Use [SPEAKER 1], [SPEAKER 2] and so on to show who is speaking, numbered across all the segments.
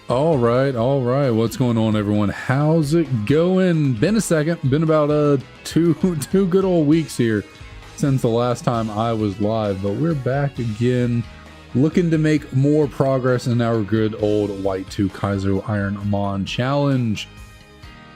[SPEAKER 1] All right. What's going on, everyone? How's it going? Been a second. Been about two good old weeks here since the last time I was live, but we're back again, looking to make more progress in our good old White 2 Kaizo IronMon challenge.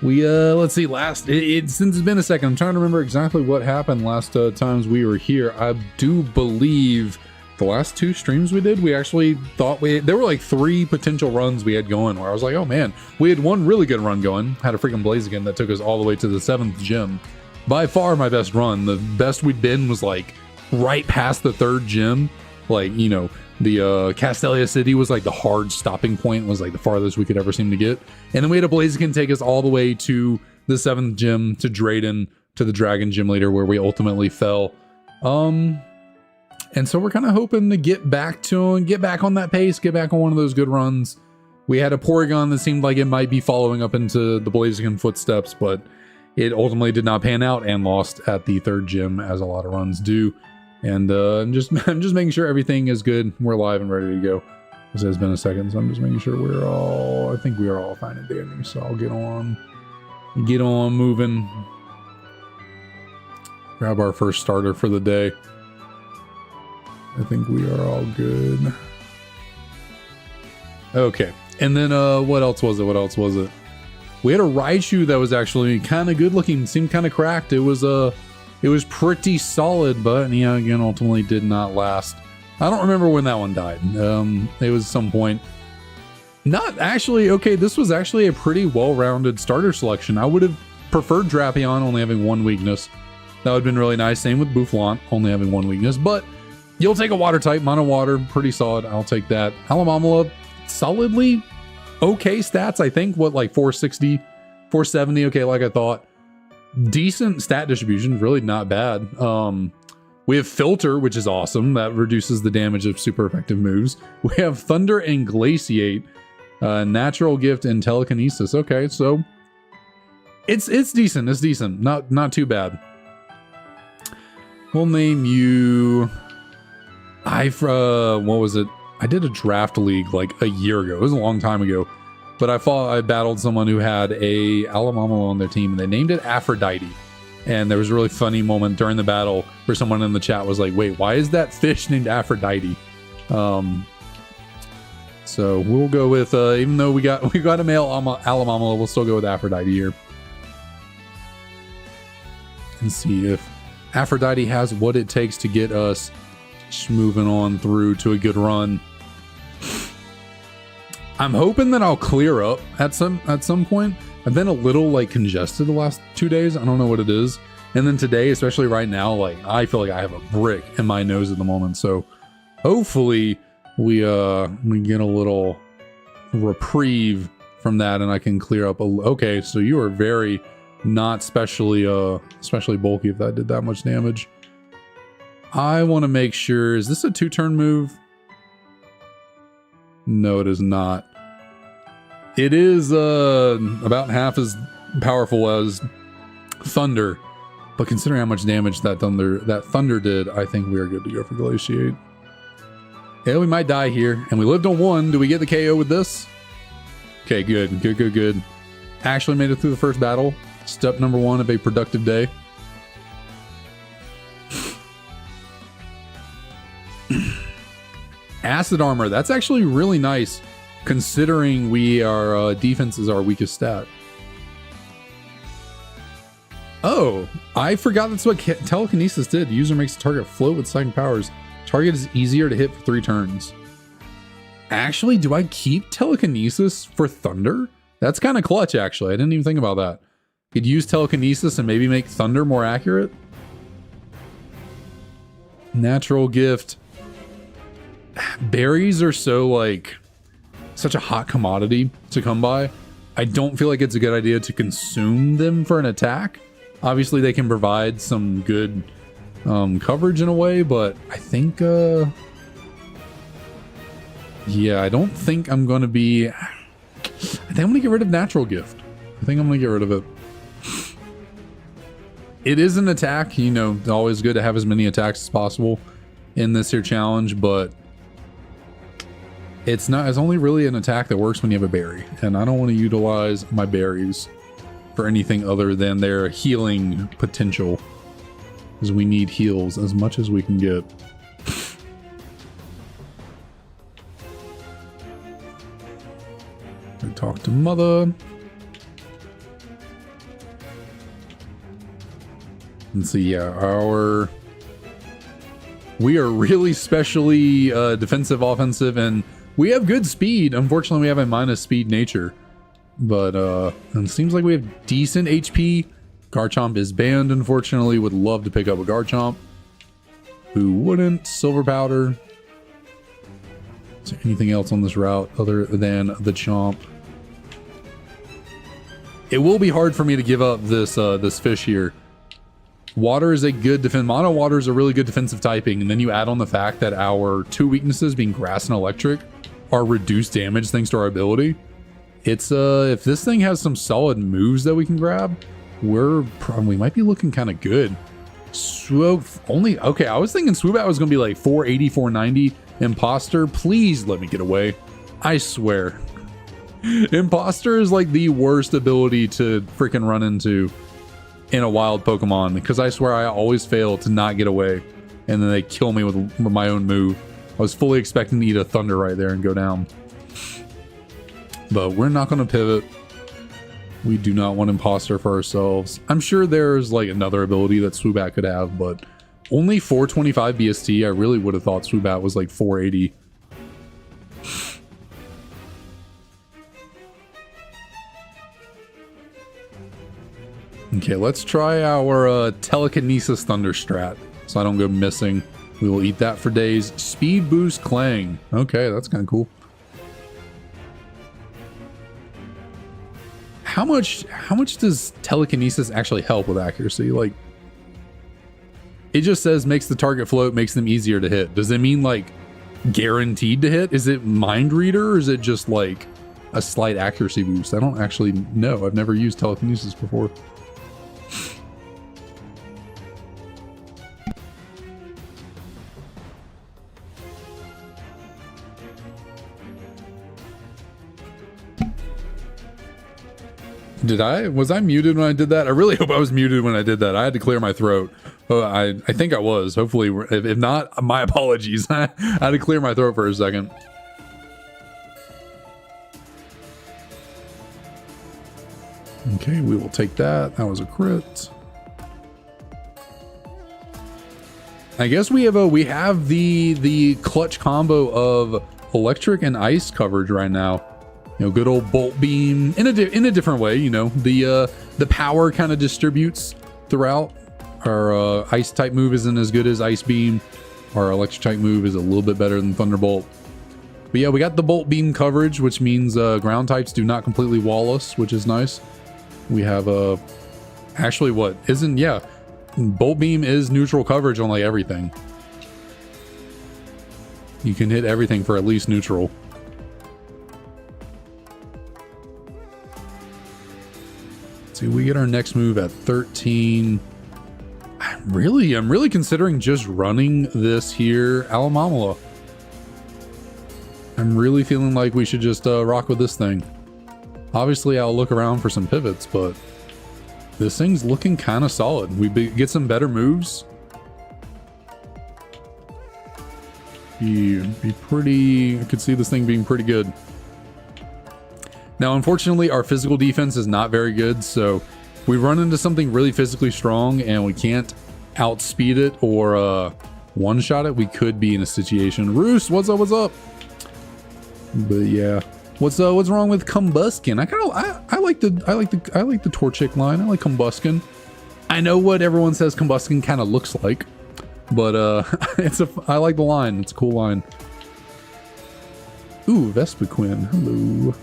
[SPEAKER 1] We let's see. Since it's been a second, I'm trying to remember exactly what happened last times we were here. I do believe the last two streams we did, we actually thought there were like 3 potential runs we had going where I was like, oh man, we had one really good run going, had a freaking Blaziken that took us all the way to the 7th gym. By far my best run. The best we'd been was like right past the 3rd gym. Like, you know, the Castelia City was like the hard stopping point, was like the farthest we could ever seem to get. And then we had a Blaziken take us all the way to the 7th gym, to Drayden, to the Dragon Gym Leader, where we ultimately fell. And so we're kind of hoping to get back on that pace, get back on one of those good runs. We had a Porygon that seemed like it might be following up into the Blaziken footsteps, but it ultimately did not pan out and lost at the 3rd gym, as a lot of runs do. And I'm just making sure everything is good. We're live and ready to go. This has been a second, so I'm just making sure I think we are all fine and dandy. So I'll get on moving. Grab our first starter for the day. I think we are all good. Okay, and then what else was it? We had a Raichu that was actually kind of good looking, seemed kind of cracked. It was pretty solid, but yeah, again, ultimately did not last. I don't remember when that one died. It was some point. Not actually, okay, this was actually a pretty well-rounded starter selection. I would have preferred Drapion only having 1 weakness. That would have been really nice. Same with Boufflant only having 1 weakness, but you'll take a water type, mono water, pretty solid. I'll take that. Alamamala, solidly okay stats, I think. What, like 460, 470? Okay, like I thought. Decent stat distribution, really not bad. We have Filter, which is awesome. That reduces the damage of super effective moves. We have Thunder and Glaciate, Natural Gift, and Telekinesis. Okay, so it's decent. It's decent. Not too bad. We'll name you. What was it? I did a draft league like a year ago. It was a long time ago. But I battled someone who had a Alamamala on their team, and they named it Aphrodite. And there was a really funny moment during the battle where someone in the chat was like, wait, why is that fish named Aphrodite? So we'll go with, even though we got a male Alamamala, we'll still go with Aphrodite here. And see if Aphrodite has what it takes to get us moving on through to a good run. I'm hoping that I'll clear up at some point. I've been a little like congested the last 2 days. I don't know what it is. And then today, especially right now, like I feel like I have a brick in my nose at the moment. So hopefully we get a little reprieve from that and I can clear up okay, so you are very not especially bulky if that did that much damage. I want to make sure, is this a 2-turn move? No, it is not. It is about half as powerful as Thunder, but considering how much damage that Thunder did, I think we are good to go for Glaciate. Yeah, we might die here, and we lived on 1. Do we get the KO with this? Okay, good. Actually made it through the first battle. Step number 1 of a productive day. Acid Armor, that's actually really nice considering our defense is our weakest stat. Oh, I forgot that's what Telekinesis did. The user makes the target float with psychic powers. Target is easier to hit for 3 turns. Actually, do I keep Telekinesis for Thunder? That's kind of clutch, actually. I didn't even think about that. Could use Telekinesis and maybe make Thunder more accurate. Natural Gift. Berries are such a hot commodity to come by. I don't feel like it's a good idea to consume them for an attack. Obviously they can provide some good coverage in a way, but I think yeah, I don't think I'm gonna be, I think I'm gonna get rid of Natural Gift. I think I'm gonna get rid of it. It is an attack, you know, it's always good to have as many attacks as possible in this here challenge, but It's only really an attack that works when you have a berry, and I don't want to utilize my berries for anything other than their healing potential, because we need heals as much as we can get. I talk to mother. And see, yeah, we are really specially defensive, offensive, and we have good speed. Unfortunately, we have a minus speed nature, but it seems like we have decent HP. Garchomp is banned, unfortunately. Would love to pick up a Garchomp. Who wouldn't? Silver Powder. Is there anything else on this route other than the Chomp? It will be hard for me to give up this this fish here. Water is a good defense. Mono water is a really good defensive typing, and then you add on the fact that our two weaknesses, being grass and electric, are reduced damage thanks to our ability. It's if this thing has some solid moves that we can grab, we might be looking kind of good. Okay, I was thinking Swoobat was gonna be like 480, 490. Imposter, please let me get away. I swear. Imposter is like the worst ability to freaking run into in a wild Pokemon, because I swear I always fail to not get away, and then they kill me with my own move. I was fully expecting to eat a Thunder right there and go down. But we're not going to pivot. We do not want Imposter for ourselves. I'm sure there's like another ability that Swoobat could have, but only 425 BST. I really would have thought Swoobat was like 480. Okay, let's try our Telekinesis Thunder strat, so I don't go missing. We will eat that for days. Speed Boost Clang. Okay, that's kind of cool. How much does Telekinesis actually help with accuracy? Like, it just says makes the target float, makes them easier to hit. Does it mean like guaranteed to hit? Is it Mind Reader, or is it just like a slight accuracy boost? I don't actually know. I've never used Telekinesis before. Was I muted when I did that? I really hope I was muted when I did that. I had to clear my throat. I think I was. Hopefully, if not, my apologies. I had to clear my throat for a second. Okay, we will take that. That was a crit. I guess we have the clutch combo of electric and ice coverage right now. You know, good old Bolt Beam in a different way. You know, the power kind of distributes throughout. Our ice type move isn't as good as Ice Beam. Our electric type move is a little bit better than Thunderbolt. But yeah, we got the Bolt Beam coverage, which means ground types do not completely wall us, which is nice. We have actually what isn't, yeah, Bolt Beam is neutral coverage on like everything. You can hit everything for at least neutral. See, we get our next move at 13. I'm really considering just running this here Alamamala. I'm really feeling like we should just rock with this thing. Obviously, I'll look around for some pivots, but this thing's looking kind of solid. We get some better moves. Be pretty. I could see this thing being pretty good. Now, unfortunately, our physical defense is not very good, so if we run into something really physically strong and we can't outspeed it or one-shot it, we could be in a situation. Roos, what's up? What's up? But yeah, what's wrong with Combuskin? I like the Torchic line. I like Combuskin. I know what everyone says Combuskin kind of looks like, but I like the line. It's a cool line. Ooh, Vespiquen. Hello.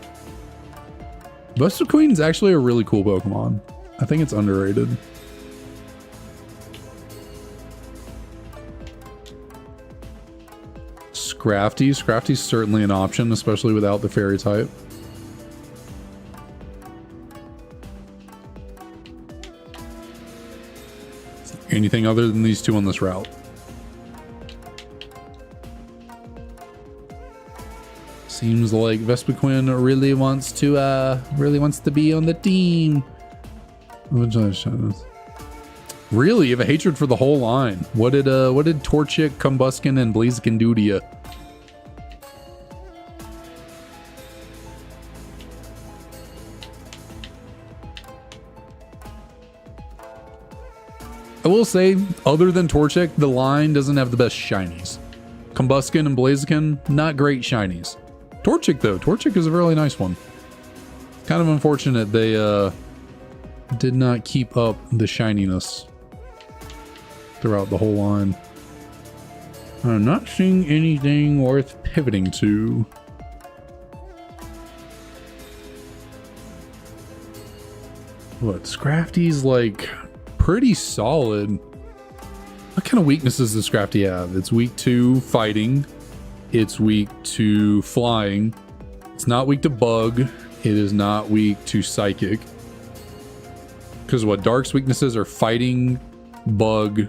[SPEAKER 1] Vespiquen is actually a really cool Pokemon. I think it's underrated. Scrafty's certainly an option, especially without the fairy type. Anything other than these two on this route? Seems like Vespiquen really wants to be on the team. Really, you have a hatred for the whole line. What did Torchic, Combuskin, and Blaziken do to you? I will say, other than Torchic, the line doesn't have the best shinies. Combuskin and Blaziken, not great shinies. Torchic though, Torchic is a really nice one. Kind of unfortunate they did not keep up the shininess throughout the whole line. I'm not seeing anything worth pivoting to. What, Scrafty's like pretty solid. What kind of weaknesses does Scrafty have? It's weak to fighting. It's weak to flying. It's not weak to bug. It is not weak to psychic. Because what Dark's weaknesses are fighting, bug.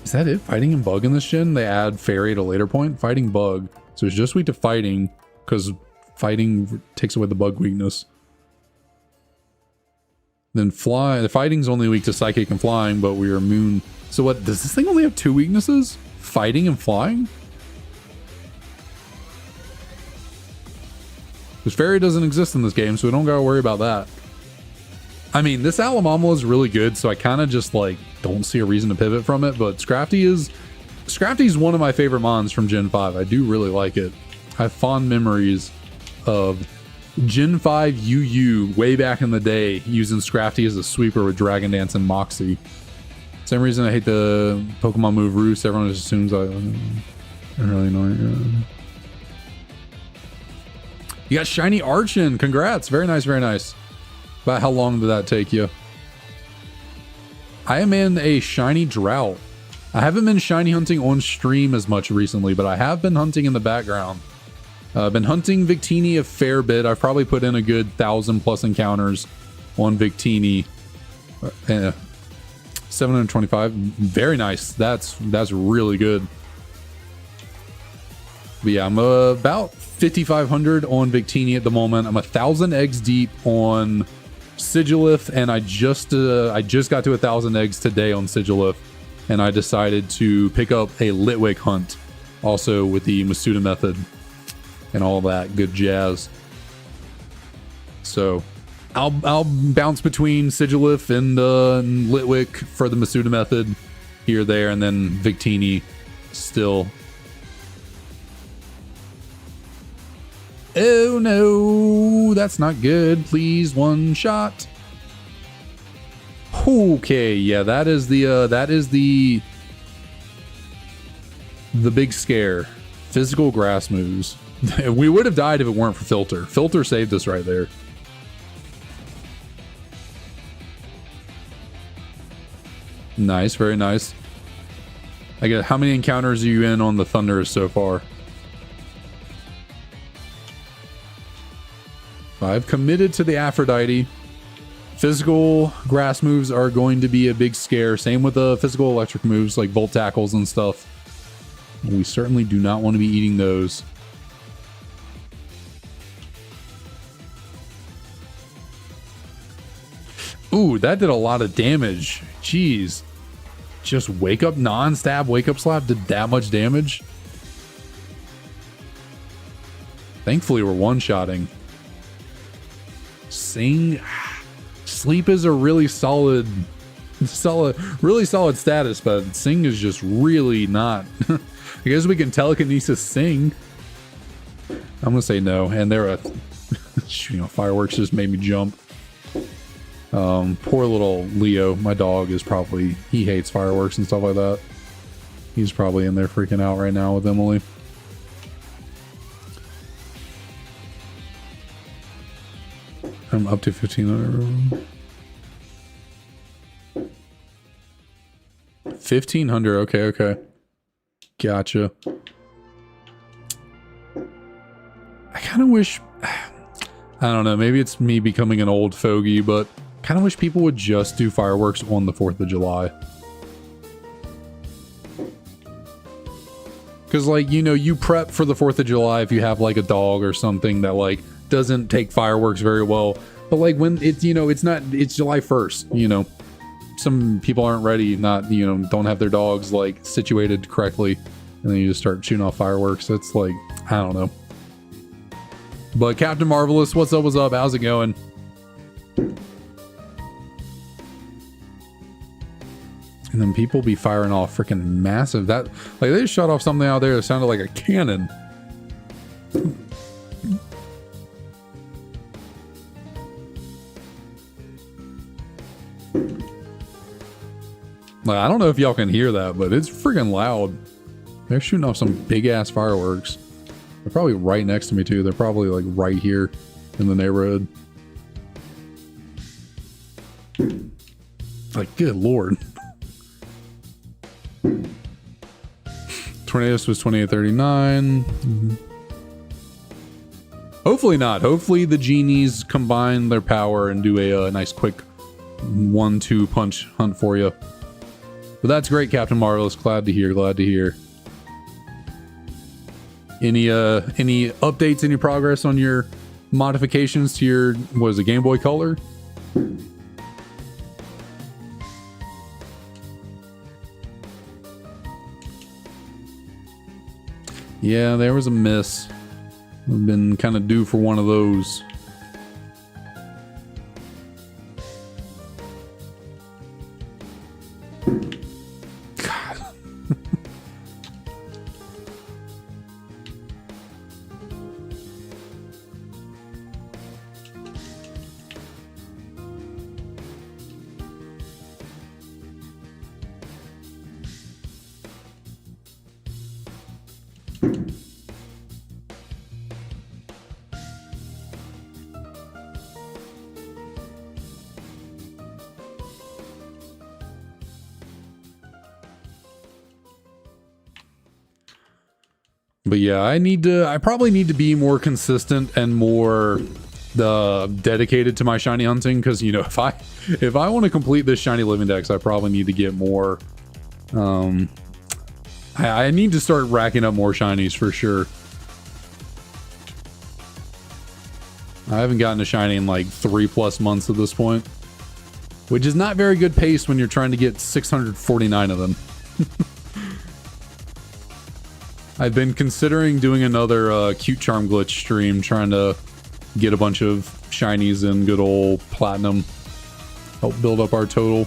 [SPEAKER 1] Is that it? Fighting and bug in this gen? They add fairy at a later point? Fighting, bug. So it's just weak to fighting because fighting takes away the bug weakness. Then fly. The fighting's only weak to psychic and flying, but we are immune. So what? Does this thing only have 2 weaknesses? Fighting and flying? Because fairy doesn't exist in this game, so we don't gotta worry about that. I mean, this Alamamla is really good, so I kind of just like don't see a reason to pivot from it. But Scrafty's one of my favorite mons from Gen 5. I do really like it. I have fond memories of Gen 5 UU way back in the day using Scrafty as a sweeper with Dragon Dance and Moxie. Same reason I hate the Pokemon move Roost. Everyone just assumes I really know it. You got Shiny Archon. Congrats. Very nice, very nice. About how long did that take you? I am in a shiny drought. I haven't been shiny hunting on stream as much recently, but I have been hunting in the background. I've been hunting Victini a fair bit. I've probably put in a good 1,000+ encounters on Victini. 725. Very nice. That's really good. But yeah, I'm about 5,500 on Victini at the moment. I'm 1,000 eggs deep on Sigilif, and I just got to 1,000 eggs today on Sigilif, and I decided to pick up a Litwick hunt, also with the Masuda method and all that good jazz. So I'll bounce between Sigilif and Litwick for the Masuda method here, there, and then Victini still. Oh no, that's not good. Please, one shot. Okay, yeah, that is the big scare. Physical grass moves. We would have died if it weren't for Filter. Filter saved us right there. Nice, very nice. I guess, how many encounters are you in on the Thunderous so far? 5. Committed to the Aphrodite. Physical grass moves are going to be a big scare. Same with the physical electric moves like Volt Tackles and stuff. We certainly do not want to be eating those. Ooh, that did a lot of damage. Jeez. Just wake up non-stab, wake up slap did that much damage. Thankfully, we're one-shotting. Sing. Sleep is a really solid status, but Sing is just really not. I guess we can telekinesis Sing. I'm gonna say no, and they're fireworks just made me jump. Poor little Leo, my dog, is probably, he hates fireworks and stuff like that. He's probably in there freaking out right now with Emily. I'm up to 1,500. 1,500. Okay. Gotcha. I kind of wish, I don't know, maybe it's me becoming an old fogey, but kind of wish people would just do fireworks on the 4th of July. Because, like, you know, you prep for the 4th of July if you have, like, a dog or something that, like, doesn't take fireworks very well. But, like, when it's, you know, it's July 1st, you know. Some people aren't ready, don't have their dogs, like, situated correctly. And then you just start shooting off fireworks. It's like, I don't know. But Captain Marvelous, what's up, what's up? How's it going? And then people be firing off freaking massive. Like, they just shot off something out there that sounded like a cannon. Like, I don't know if y'all can hear that, but it's freaking loud. They're shooting off some big ass fireworks. They're probably right next to me too. They're probably like right here in the neighborhood. Like, good lord. Tornadoes was 2839. Hopefully not. Hopefully the genies combine their power and do a nice quick 1-2 punch hunt for you. But that's great, Captain Marvelous. Glad to hear. Glad to hear. Any updates, any progress on your modifications to your, what is it, Game Boy Color? Yeah, there was a miss. I've been kind of due for one of those. But yeah, I probably need to be more consistent and more dedicated to my shiny hunting, because, you know, if I want to complete this Shiny Living Dex, I probably need to get more. I need to start racking up more shinies for sure. I haven't gotten a shiny in like 3+ months at this point, which is not very good pace when you're trying to get 649 of them. I've been considering doing another cute charm glitch stream, trying to get a bunch of shinies in good old platinum, help build up our total.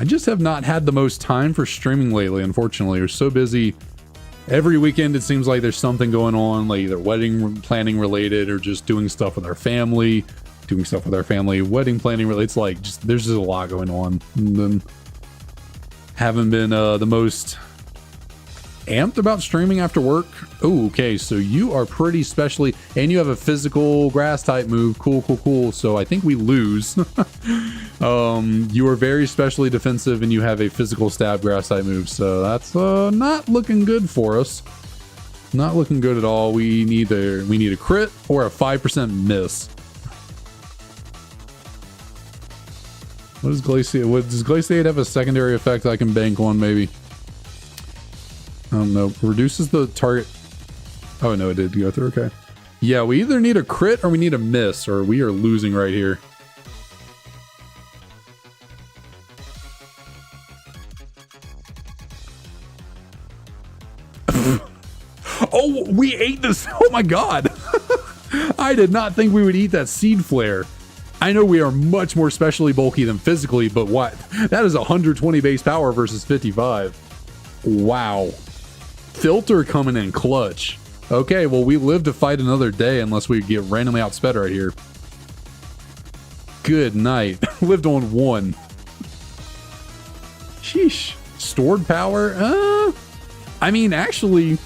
[SPEAKER 1] I just have not had the most time for streaming lately, unfortunately. We're so busy. Every weekend it seems like there's something going on, like either wedding planning related or just doing stuff with our family, wedding planning related. It's like, there's just a lot going on. And then haven't been the most amped about streaming after work. Oh, okay, so you are pretty specially, and you have a physical grass type move. Cool. So I think we lose. You are very specially defensive, and you have a physical stab grass type move. So that's not looking good for us. Not looking good at all. We need a crit or a 5% miss. What does Glaciate have a secondary effect I can bank on, maybe? I don't know. Reduces the target. Oh, no, it did go through. Okay. Yeah, we either need a crit or we need a miss, or we are losing right here. Oh, we ate this. Oh, my God. I did not think we would eat that seed flare. I know we are much more specially bulky than physically, but what? That is 120 base power versus 55. Wow. Filter coming in clutch. Okay, well, we live to fight another day unless we get randomly outsped right here. Good night. Lived on 1. Sheesh. Stored power? I mean, actually,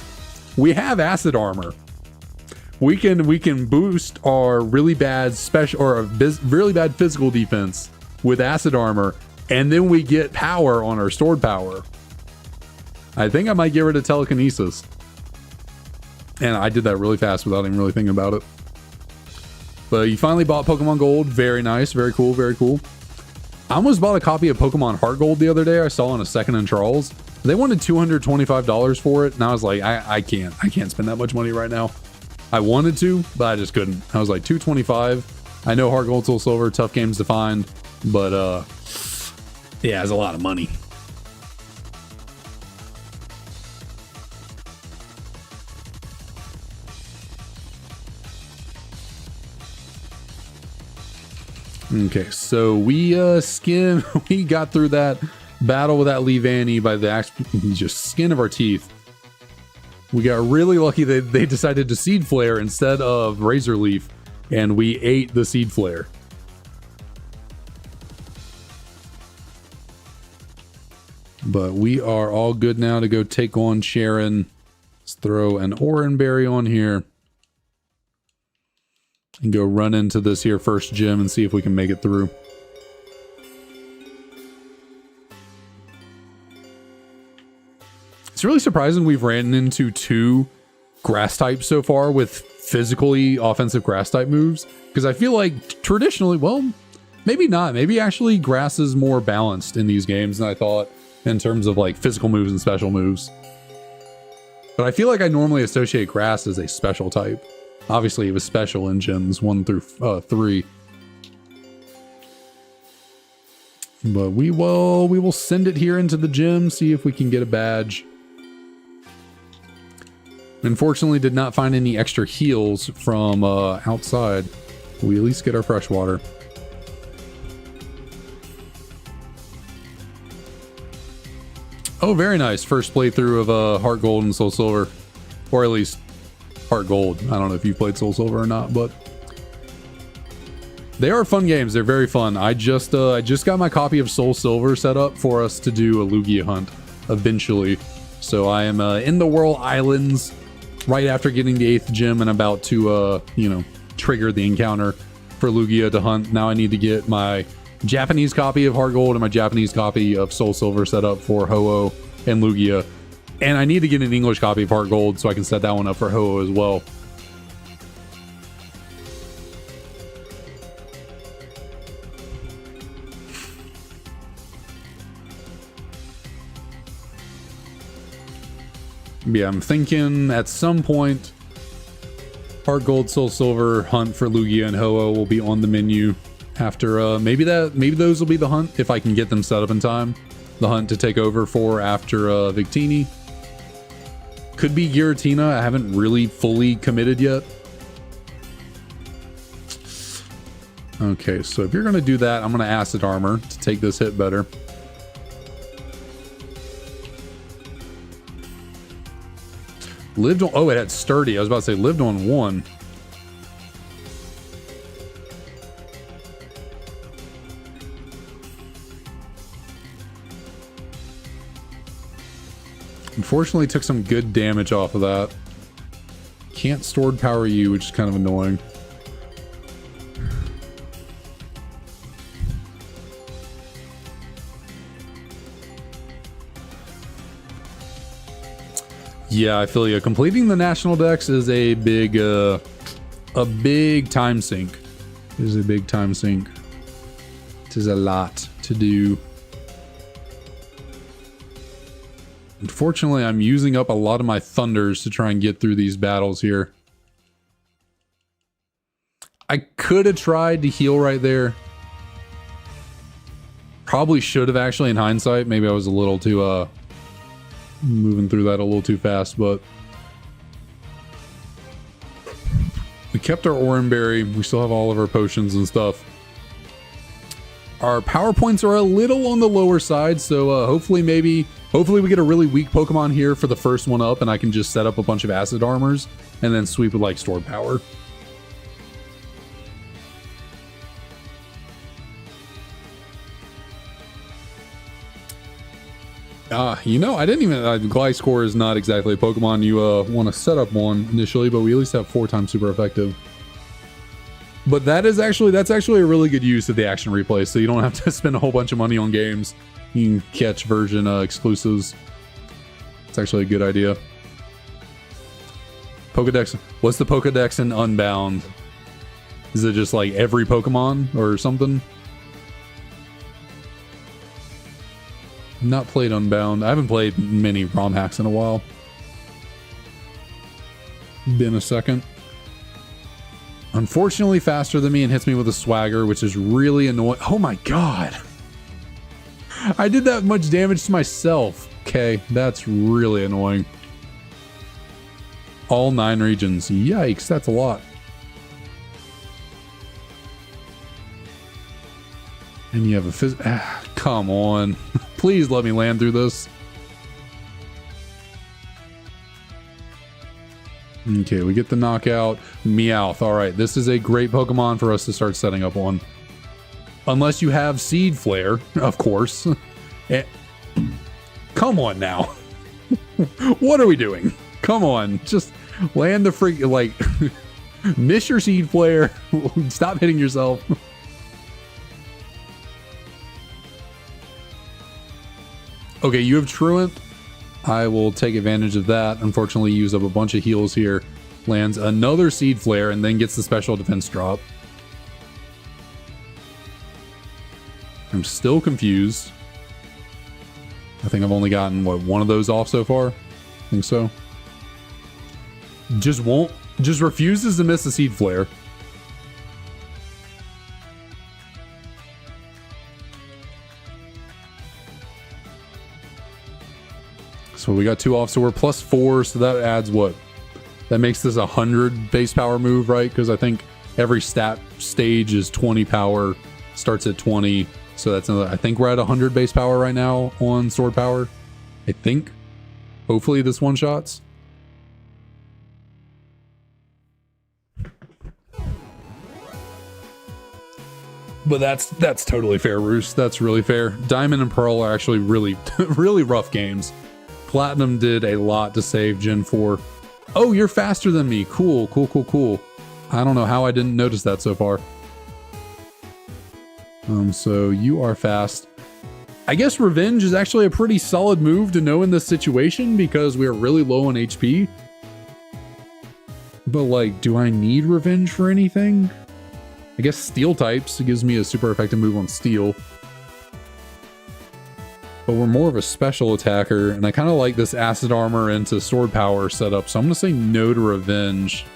[SPEAKER 1] we have acid armor. We can boost our really bad special or really bad physical defense with acid armor, and then we get power on our stored power. I think I might get rid of telekinesis. And I did that really fast without even really thinking about it. But you finally bought Pokemon Gold. Very nice. Very cool. Very cool. I almost bought a copy of Pokemon Heart Gold the other day. I saw on a second in Charles. They wanted $225 for it, and I was like, I can't spend that much money right now. I wanted to, but I just couldn't. I was like, $225. I know Heart Gold, Soul Silver, tough games to find, but yeah, it's a lot of money. Okay, so we we got through that battle with that Leavanny by the just skin of our teeth. We got really lucky that they decided to Seed Flare instead of Razor Leaf, and we ate the Seed Flare. But we are all good now to go take on Sharon. Let's throw an Oran Berry on here. And go run into this here first gym and see if we can make it through. It's really surprising we've ran into 2 grass types so far with physically offensive grass type moves. Because I feel like traditionally, well, maybe not. Maybe actually grass is more balanced in these games than I thought in terms of like physical moves and special moves. But I feel like I normally associate grass as a special type. Obviously, it was special in gens 1 through 3. But we will send it here into the gym, see if we can get a badge. Unfortunately, did not find any extra heals from outside. We at least get our fresh water. Oh, very nice. First playthrough of Heart Gold and Soul Silver. Or at least Heart Gold. I don't know if you played Soul Silver or not, but they are fun games. They're very fun. I just got my copy of Soul Silver set up for us to do a Lugia hunt eventually. So I am in the Whirl Islands right after getting the 8th gym and about to you know, trigger the encounter for Lugia to hunt. Now I need to get my Japanese copy of Heart Gold and my Japanese copy of Soul Silver set up for Ho-Oh and Lugia. And I need to get an English copy of Heart Gold so I can set that one up for Ho-Oh as well. Yeah, I'm thinking at some point Heart Gold, Soul Silver, hunt for Lugia and Ho-Oh will be on the menu after maybe those will be the hunt if I can get them set up in time. The hunt to take over for after Victini. Could be Giratina. I haven't really fully committed yet. Okay, so if you're going to do that, I'm going to Acid Armor to take this hit better. Lived on... Oh, it had Sturdy. I was about to say lived on 1. Unfortunately, took some good damage off of that. Can't stored power you, which is kind of annoying. Yeah, I feel you. Completing the national dex is a big time sink. It is a big time sink. It is a lot to do. Unfortunately, I'm using up a lot of my thunders to try and get through these battles here. I could have tried to heal right there. Probably should have actually in hindsight. Maybe I was a little too moving through that a little too fast, but we kept our Oranberry. We still have all of our potions and stuff. Our power points are a little on the lower side, so hopefully we get a really weak Pokemon here for the first one up, and I can just set up a bunch of acid armors and then sweep with like stored power. You know, I didn't even... Gliscor is not exactly a Pokemon you want to set up one initially, but we at least have 4 times super effective. But that's actually a really good use of the action replay, so you don't have to spend a whole bunch of money on games. You can catch version exclusives. It's actually a good idea. Pokedex. What's the Pokedex in Unbound? Is it just like every Pokemon or something? Not played Unbound. I haven't played many ROM hacks in a while. Been a second. Unfortunately faster than me and hits me with a swagger, which is really annoying. Oh my god. I did that much damage to myself. Okay, that's really annoying. All 9 regions. Yikes, that's a lot. And you have a come on. Please let me land through this. Okay, we get the knockout. Meowth. Alright, this is a great Pokemon for us to start setting up on. Unless you have Seed Flare, of course. Come on now. What are we doing? Come on. Just land the freak, like, miss your Seed Flare. Stop hitting yourself. Okay, you have Truant. I will take advantage of that. Unfortunately, use up a bunch of heals here. Lands another Seed Flare and then gets the special defense drop. I'm still confused. I think I've only gotten, what, one of those off so far? I think so. Just refuses to miss a Seed Flare. So we got 2 off, so we're +4, so that adds what? That makes this 100 base power move, right? Because I think every stat stage is 20 power, starts at 20. So that's another, I think we're at 100 base power right now on sword power. I think. Hopefully this one-shots. But that's totally fair, Roost. That's really fair. Diamond and Pearl are actually really, really rough games. Platinum did a lot to save Gen 4. Oh, you're faster than me. Cool, cool, cool, cool. I don't know how I didn't notice that so far. So you are fast. I guess Revenge is actually a pretty solid move to know in this situation because we are really low on HP. But like, do I need Revenge for anything? I guess Steel types. It gives me a super effective move on Steel. But we're more of a special attacker, and I kind of like this Acid Armor into Sword Power setup, so I'm going to say no to Revenge.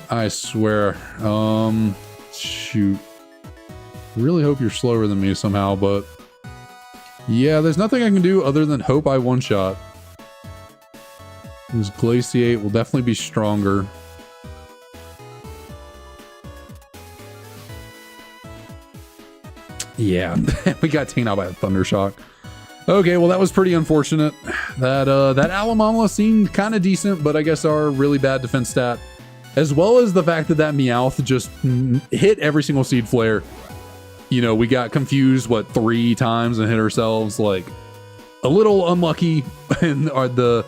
[SPEAKER 1] I swear. Shoot. Really hope you're slower than me somehow, but yeah, there's nothing I can do other than hope I one-shot. This Glaciate will definitely be stronger. Yeah, we got taken out by a Thundershock. Okay, well that was pretty unfortunate. That Alomomola seemed kind of decent, but I guess our really bad defense stat, as well as the fact that Meowth just hit every single Seed Flare. You know, we got confused, what, 3 times and hit ourselves, like, a little unlucky. And the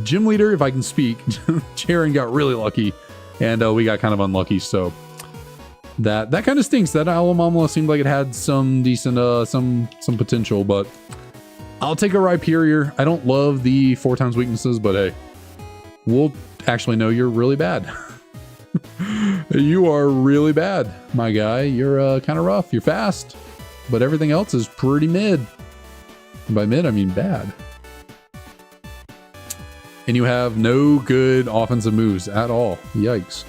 [SPEAKER 1] gym leader, if I can speak, Charon got really lucky, and we got kind of unlucky, so that kind of stinks. That Alomomola seemed like it had some decent, some potential, but I'll take a Rhyperior. I don't love the 4 times weaknesses, but hey, we'll actually know you're really bad. You are really bad, my guy. You're kind of rough. You're fast, but everything else is pretty mid. And by mid, I mean bad. And you have no good offensive moves at all. Yikes.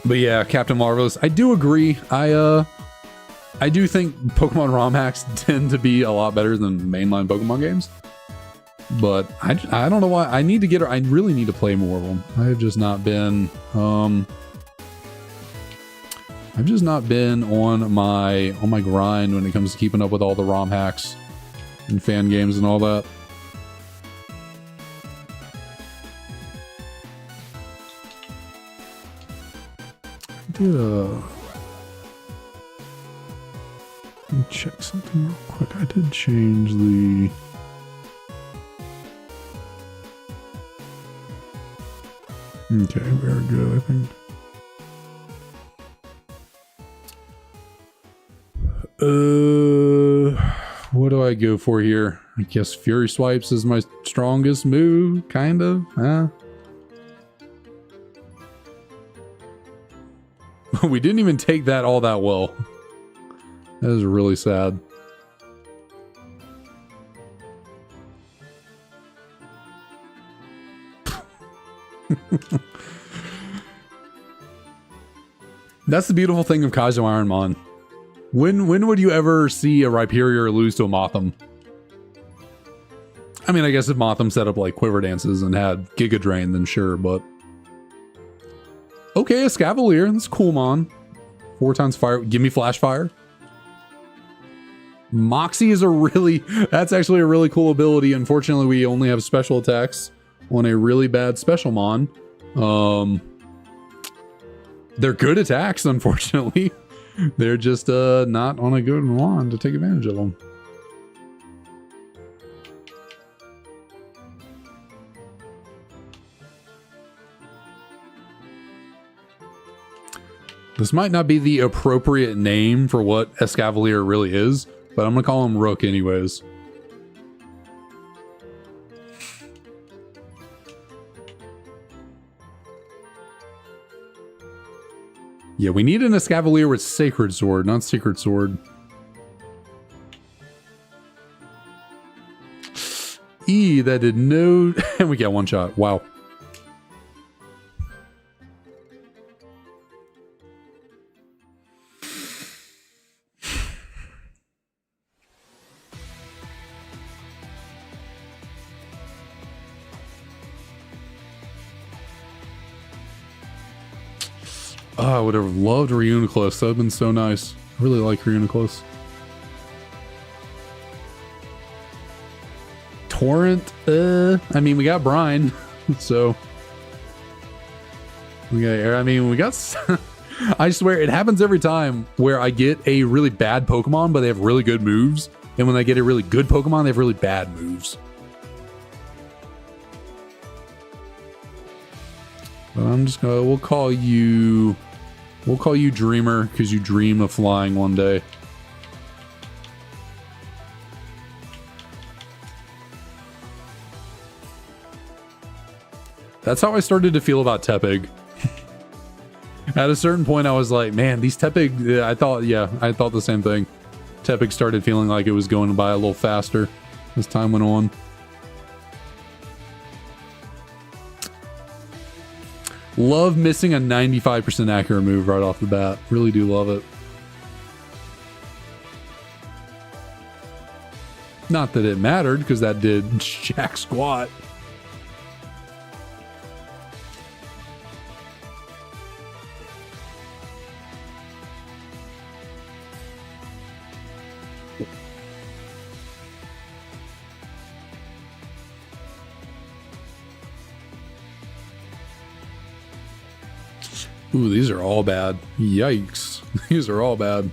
[SPEAKER 1] But yeah, Captain Marvelous, I do agree. I do think Pokemon ROM hacks tend to be a lot better than mainline Pokemon games. But I don't know why. I really need to play more of them. I have just not been I've just not been on my grind when it comes to keeping up with all the ROM hacks and fan games and all that. Let me check something real quick. I did change the okay, very good, I think. What do I go for here? I guess Fury Swipes is my strongest move, kind of, huh? We didn't even take that all that well. That is really sad. That's the beautiful thing of Kaizo IronMon. When would you ever see a Rhyperior lose to a Mothim? I mean, I guess if Mothim set up like Quiver Dances and had Giga Drain, then sure, but... Okay, a Scavalier. That's cool, Mon. 4 times fire. Give me Flash Fire. Moxie is a really... That's actually a really cool ability. Unfortunately, we only have special attacks on a really bad special Mon. They're good attacks, unfortunately. They're just not on a good Mon to take advantage of them. This might not be the appropriate name for what Escavalier really is, but I'm going to call him Rook anyways. Yeah, we need an Escavalier with Sacred Sword, not Secret Sword. That did no... And we get one shot. Wow. Oh, I would have loved Reuniclus. That would have been so nice. I really like Reuniclus. Torrent? I mean, we got Brine, so... We got air. I mean, we got... I swear, it happens every time where I get a really bad Pokemon, but they have really good moves. And when I get a really good Pokemon, they have really bad moves. But I'm just gonna... We'll call you Dreamer, because you dream of flying one day. That's how I started to feel about Tepig. At a certain point, I was like, man, these Tepig... I thought the same thing. Tepig started feeling like it was going by a little faster as time went on. Love missing a 95% accurate move right off the bat. Really do love it. Not that it mattered, because that did jack squat. Ooh, these are all bad. Yikes. These are all bad.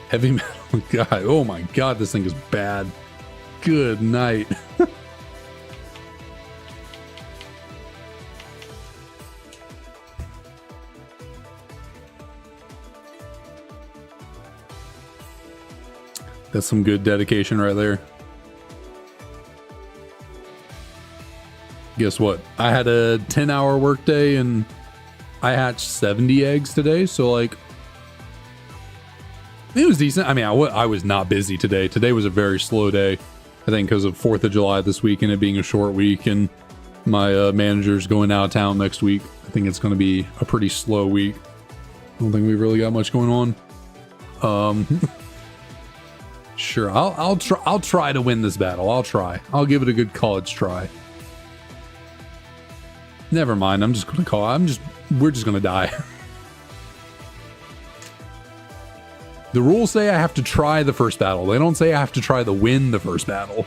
[SPEAKER 1] Heavy metal. God. Oh my god, this thing is bad. Good night. That's some good dedication right there. Guess what? I had a 10-hour workday and I hatched 70 eggs today. So like, it was decent. I mean, I was not busy today. Today was a very slow day. I think because of 4th of July this week and it being a short week and my manager's going out of town next week. I think it's going to be a pretty slow week. I don't think we've really got much going on. Sure. I'll try to win this battle. I'll try. I'll give it a good college try. Never mind, I'm just gonna call. We're just gonna die. The rules say I have to try the first battle. They don't say I have to try to win the first battle.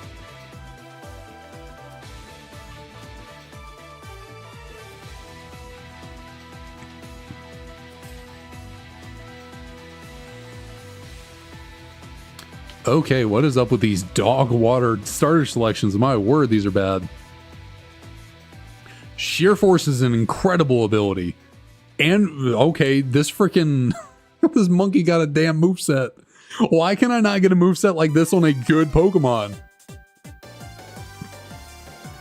[SPEAKER 1] Okay, what is up with these dog water starter selections? My word, these are bad. Sheer Force is an incredible ability. And, okay, this freaking... this monkey got a damn moveset. Why can I not get a moveset like this on a good Pokemon?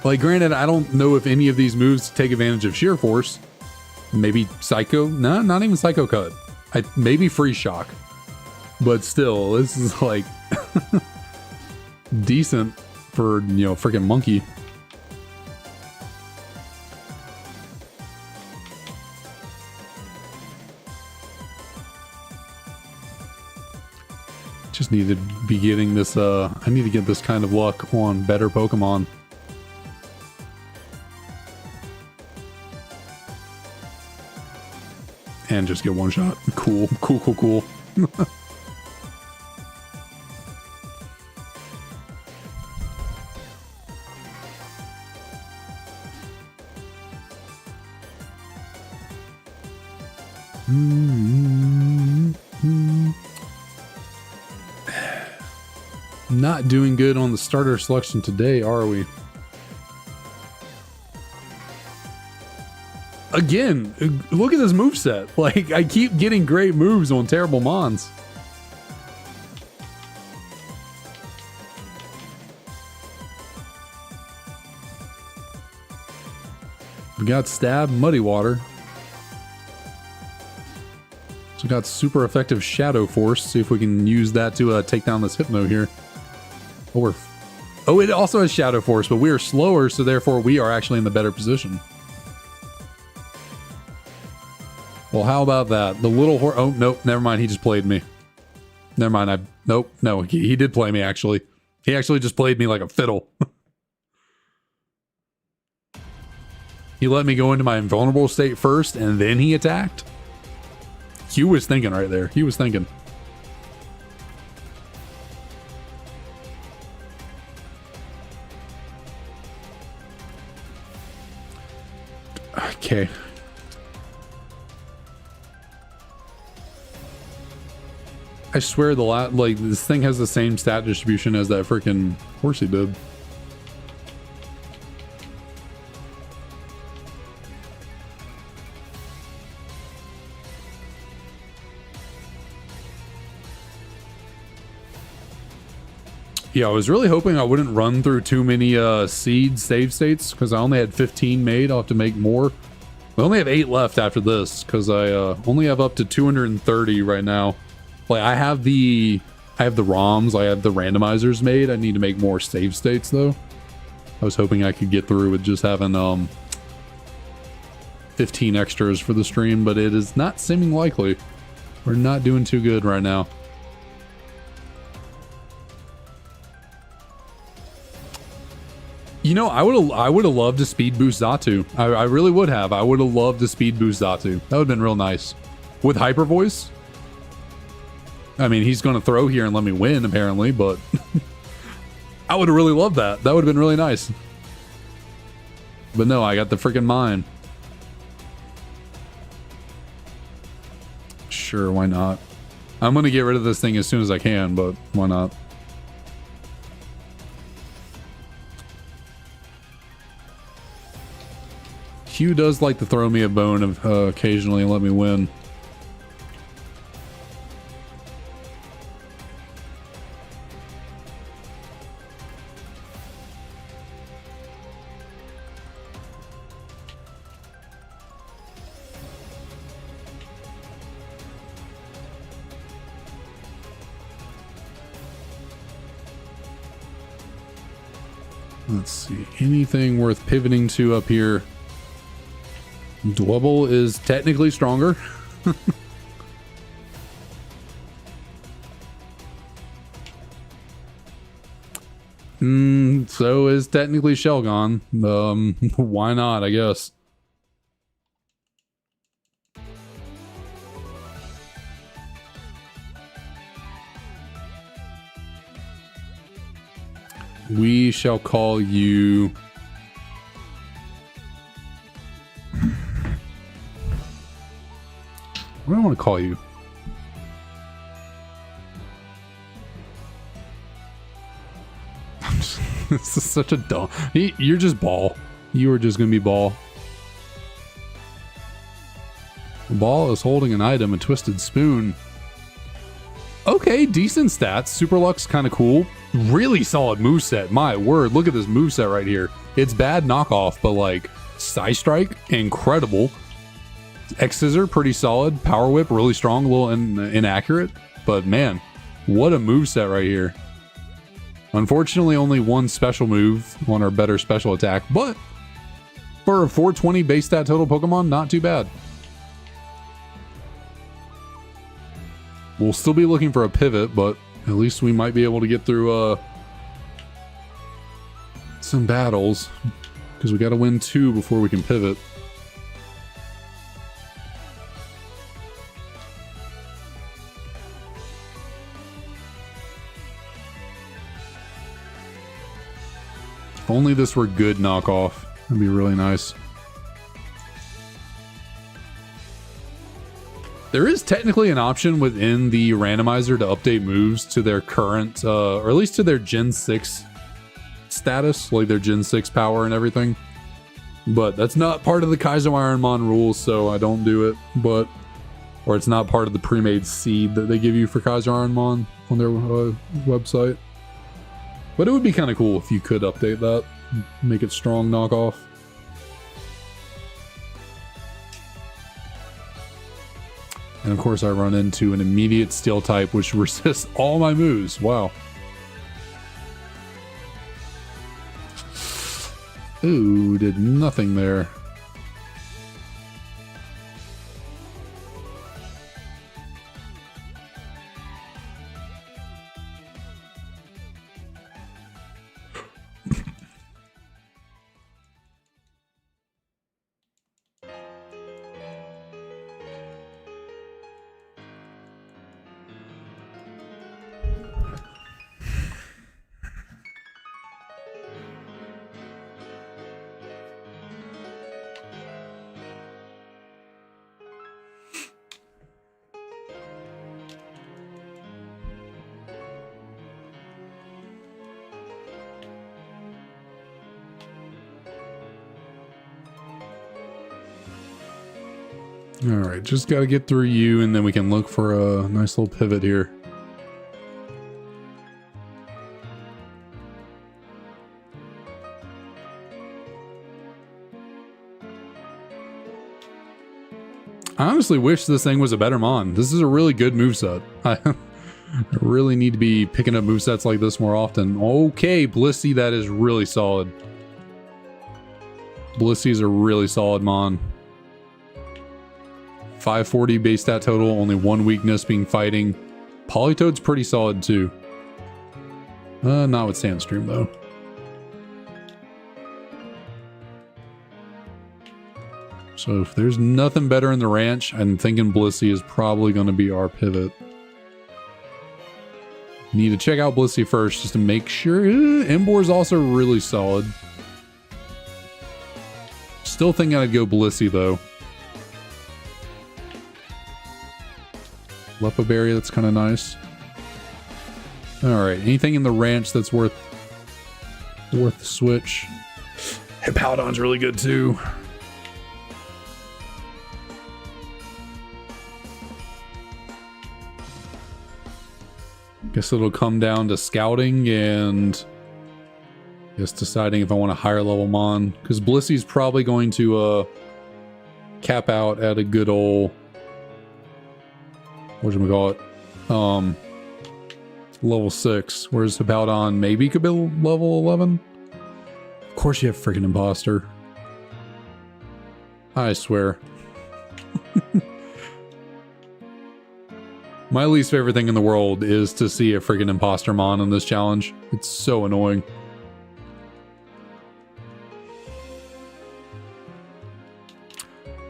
[SPEAKER 1] Like, granted, I don't know if any of these moves take advantage of Sheer Force. Maybe Psycho? No, not even Psycho Cut. Maybe Freeze Shock. But still, this is like decent for, you know, freaking monkey. Just need to be getting this, I need to get this kind of luck on better Pokemon. And just get one shot. Cool, cool, cool, cool. Not doing good on the starter selection today, are we? Again, look at this moveset. Like, I keep getting great moves on terrible mons. We got Stab, Muddy Water. So we got super effective Shadow Force. See if we can use that to take down this Hypno here. Oh, it also has Shadow Force, but we are slower, so therefore we are actually in the better position. Well, how about that? The little horse. Oh, nope, never mind. He just played me. Never mind. Nope, no, he did play me, actually. He actually just played me like a fiddle. He let me go into my invulnerable state first, and then he attacked. Hugh was thinking right there. He was thinking. Okay. I swear like this thing has the same stat distribution as that freaking horsey did. Yeah, I was really hoping I wouldn't run through too many seed save states because I only had 15 made. I'll have to make more. I only have 8 left after this because I only have up to 230 right now. Like I have the ROMs, I have the randomizers made. I need to make more save states though. I was hoping I could get through with just having 15 extras for the stream, but it is not seeming likely. We're not doing too good right now. You know, I would have loved to speed boost Xatu. I really would have. I would have loved to speed boost Xatu. That would have been real nice. With Hyper Voice. I mean, he's going to throw here and let me win, apparently, but I would have really loved that. That would have been really nice. But no, I got the freaking mine. Sure, why not? I'm going to get rid of this thing as soon as I can, but why not? Hugh does like to throw me a bone occasionally and let me win. Let's see. Anything worth pivoting to up here? Dwebble is technically stronger. So is technically Shelgon. Why not, I guess. We shall call you... What do I want to call you? This is such a dumb... You're just Ball. You are just going to be Ball. Ball is holding an item, a Twisted Spoon. Okay, decent stats. Super Luck's kind of cool. Really solid moveset. My word, look at this moveset right here. It's bad knockoff, but like, Psy Strike, incredible. X-Scissor, pretty solid. Power Whip, really strong, a little inaccurate. But man, what a moveset right here. Unfortunately, only one special move on our better special attack, but for a 420 base stat total Pokemon, not too bad. We'll still be looking for a pivot, but at least we might be able to get through some battles, because we got to win 2 before we can pivot. If only this were good knockoff. That'd be really nice. There is technically an option within the randomizer to update moves to their current, or at least to their Gen 6 status, like their Gen 6 power and everything. But that's not part of the Kaizo IronMON rules, so I don't do it. But, or it's not part of the pre-made seed that they give you for Kaizo IronMON on their website. But it would be kind of cool if you could update that, make it strong knockoff. And of course I run into an immediate steel type which resists all my moves. Wow. Ooh, did nothing there. Alright, just gotta get through you and then we can look for a nice little pivot here. I honestly wish this thing was a better Mon. This is a really good moveset. I really need to be picking up movesets like this more often. Okay, Blissey, that is really solid. Blissey's a really solid Mon. 540 base stat total, only one weakness being fighting. Politoed's pretty solid too. Not with Sandstream though. So if there's nothing better in the ranch, I'm thinking Blissey is probably going to be our pivot. Need to check out Blissey first just to make sure. Emboar's also really solid. Still think I'd go Blissey though. Lepa Berry, that's kind of nice. Alright, anything in the ranch that's worth the switch. Hippowdon's really good too. Guess it'll come down to scouting and just deciding if I want a higher level Mon. Because Blissey's probably going to cap out at a good old, whatchamacallit, level 6. Whereas Hippowdon maybe could be level 11. Of course you have freaking imposter. I swear. My least favorite thing in the world is to see a freaking imposter Mon in this challenge. It's so annoying.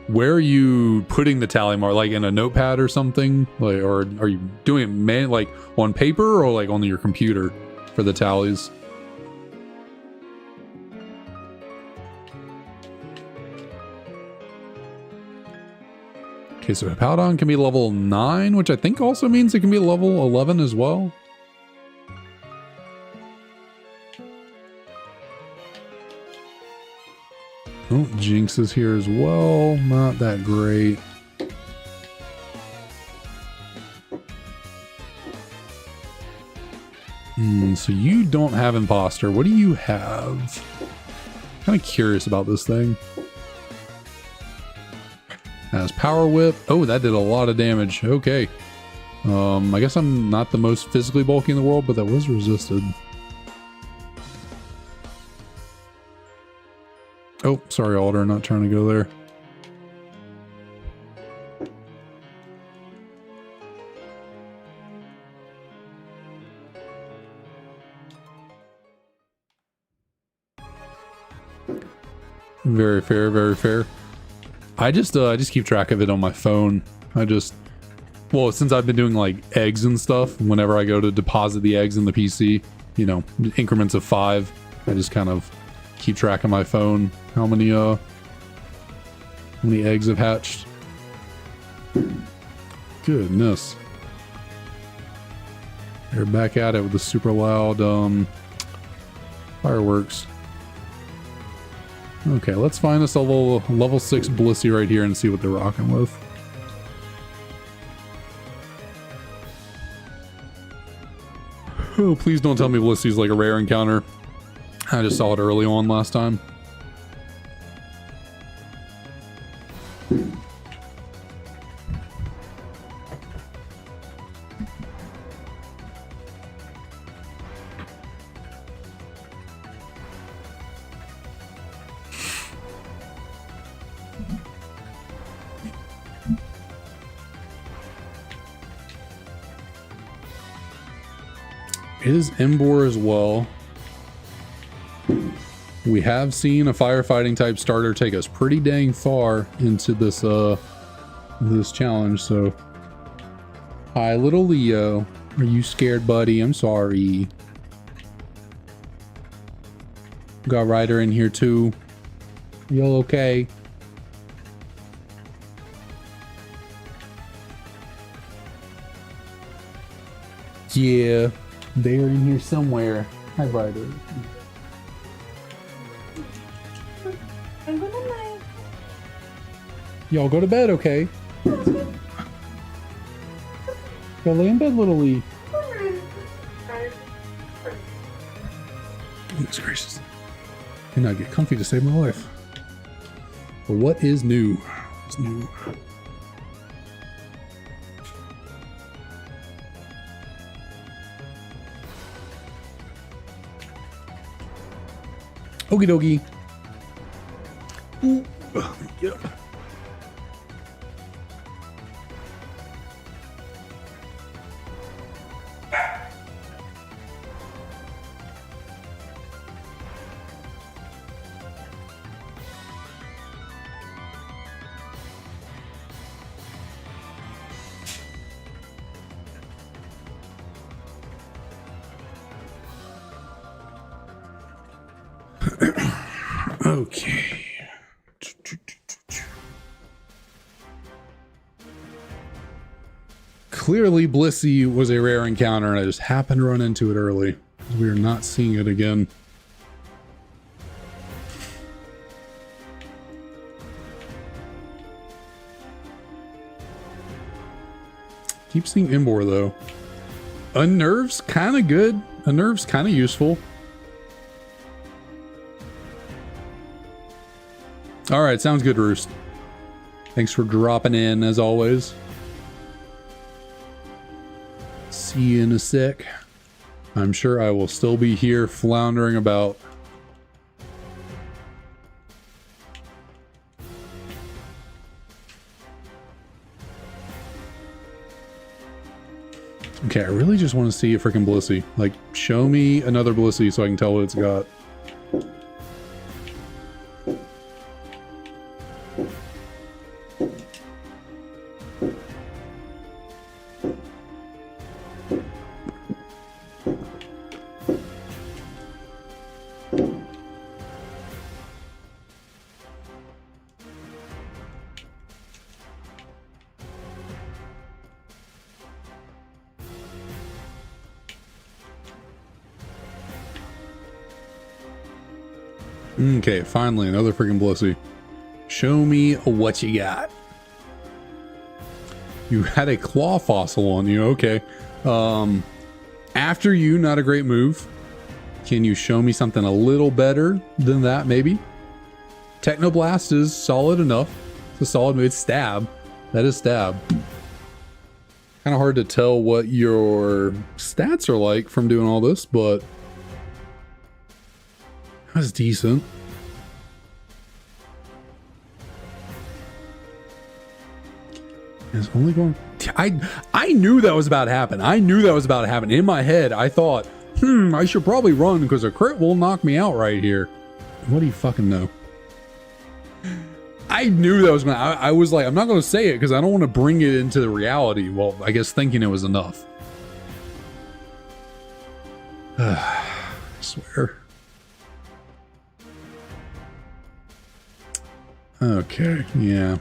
[SPEAKER 1] Where are you putting the tally mark? Like in a notepad or something? Like, or are you doing it like on paper or like on your computer for the tallies? Okay, so Hippowdon can be level 9, which I think also means it can be level 11 as well. Oh, Jinx is here as well. Not that great. So you don't have Imposter. What do you have? Kind of curious about this thing. has Power Whip. Oh, that did a lot of damage. Okay. I guess I'm not the most physically bulky in the world, but that was resisted. Oh, sorry, Alder, not trying to go there. Very fair, very fair. I just keep track of it on my phone. Well, since I've been doing like eggs and stuff, whenever I go to deposit the eggs in the PC, you know, increments of 5, I just kind of keep track on my phone how many eggs have hatched. Goodness. They're back at it with the super loud fireworks. Okay, let's find us a level 6 Blissey right here and see what they're rocking with. Oh, please don't tell me Blissey's like a rare encounter. I just saw it early on last time. Is Embor as well. We have seen a firefighting type starter take us pretty dang far into this this challenge, so hi little Leo. Are you scared, buddy? I'm sorry. Got Ryder in here too. Y'all okay? Yeah. They're in here somewhere. Hi, Ryder. Y'all go to bed, okay? Go lay in bed, little Lee. Goodness gracious. And I get comfy to save my life. But what is new? What's new? Okie dokie. Get up. Okay. Clearly Blissey was a rare encounter and I just happened to run into it early. We are not seeing it again. Keep seeing Embor though. Unnerve's kind of good. Unnerve's kind of useful. All right, sounds good, Roost. Thanks for dropping in, as always. See you in a sec. I'm sure I will still be here floundering about. Okay, I really just want to see a freaking Blissey. Like, show me another Blissey so I can tell what it's got. Okay, finally, another freaking Blissey. Show me what you got. You had a claw fossil on you, okay. After you, not a great move. Can you show me something a little better than that, maybe? Technoblast is solid enough. It's a solid move. It's stab. That is stab. Kind of hard to tell what your stats are like from doing all this, but that's decent. It's only going. I knew that was about to happen. I knew that was about to happen. In my head, I thought, I should probably run because a crit will knock me out right here. What do you fucking know? I knew that was gonna. I was like, I'm not gonna say it because I don't want to bring it into the reality. Well, I guess thinking it was enough. I swear. Okay, yeah.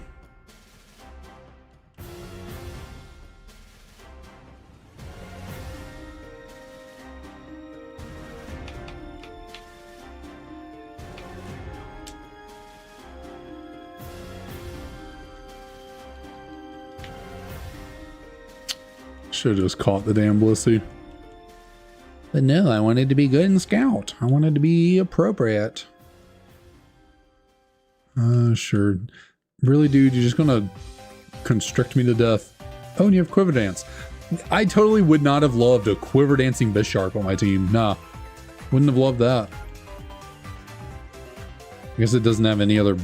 [SPEAKER 1] Should have just caught the damn Blissey. But no, I wanted to be good in Scout. I wanted to be appropriate. Sure. Really, dude, you're just gonna constrict me to death. Oh, and you have Quiver Dance. I totally would not have loved a Quiver Dancing Bisharp on my team. Nah. Wouldn't have loved that. I guess it doesn't have any other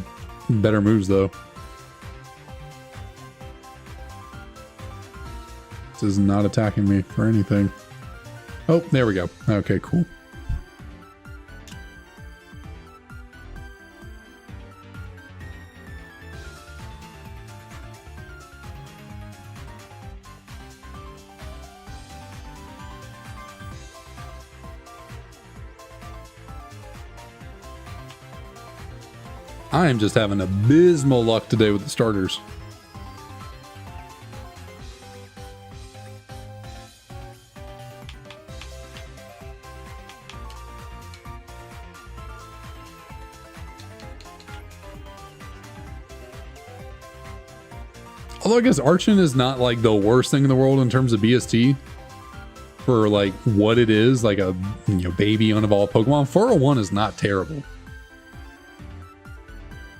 [SPEAKER 1] better moves, though. This is not attacking me for anything. Oh, there we go. Okay, cool. I am just having abysmal luck today with the starters. Although I guess Archon is not like the worst thing in the world in terms of BST for like what it is, like a baby unevolved Pokemon. 401 is not terrible.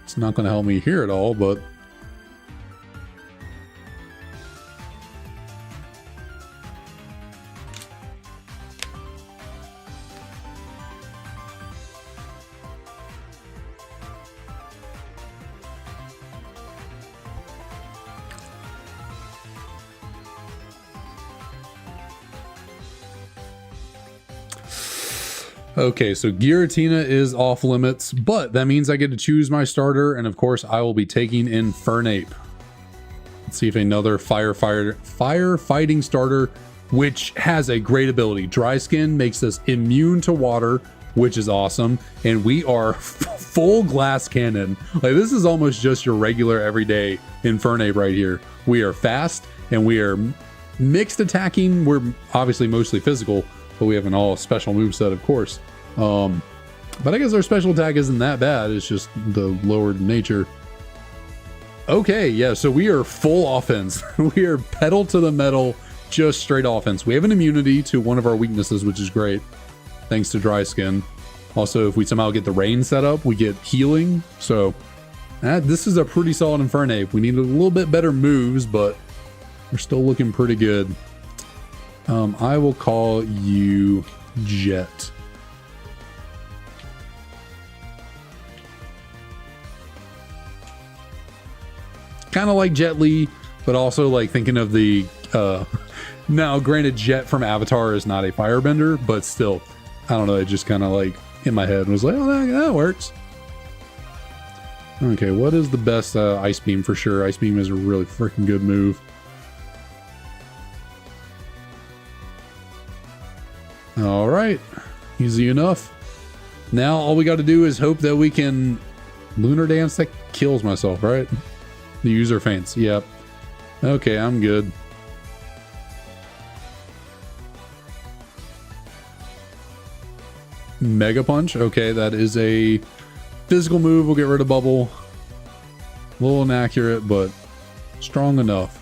[SPEAKER 1] It's not going to help me here at all, but okay, so Giratina is off limits, but that means I get to choose my starter, and of course I will be taking Infernape. Let's see if another firefighting starter, which has a great ability. Dry Skin makes us immune to water, which is awesome, and we are full Glass Cannon. Like, this is almost just your regular everyday Infernape right here. We are fast, and we are mixed attacking. We're obviously mostly physical, but we have an all special moveset, of course. But I guess our special attack isn't that bad. It's just the lowered nature. Okay, yeah, so we are full offense. We are pedal to the metal, just straight offense. We have an immunity to one of our weaknesses, which is great, thanks to Dry Skin. Also, if we somehow get the rain set up, we get healing. So this is a pretty solid Infernape. We need a little bit better moves, but we're still looking pretty good. I will call you Jet. Kind of like Jet Li, but also like thinking of the now granted Jet from Avatar is not a firebender, but still, I don't know, it just kind of like in my head was like, oh, that works. Okay, what is the best? Ice Beam for sure. Ice Beam is a really freaking good move. All right, easy enough. Now all we got to do is hope that we can Lunar Dance. That kills myself, right? The user faints. Yep. Okay, I'm good. Mega Punch. Okay, that is a physical move. We'll get rid of Bubble. A little inaccurate, but strong enough.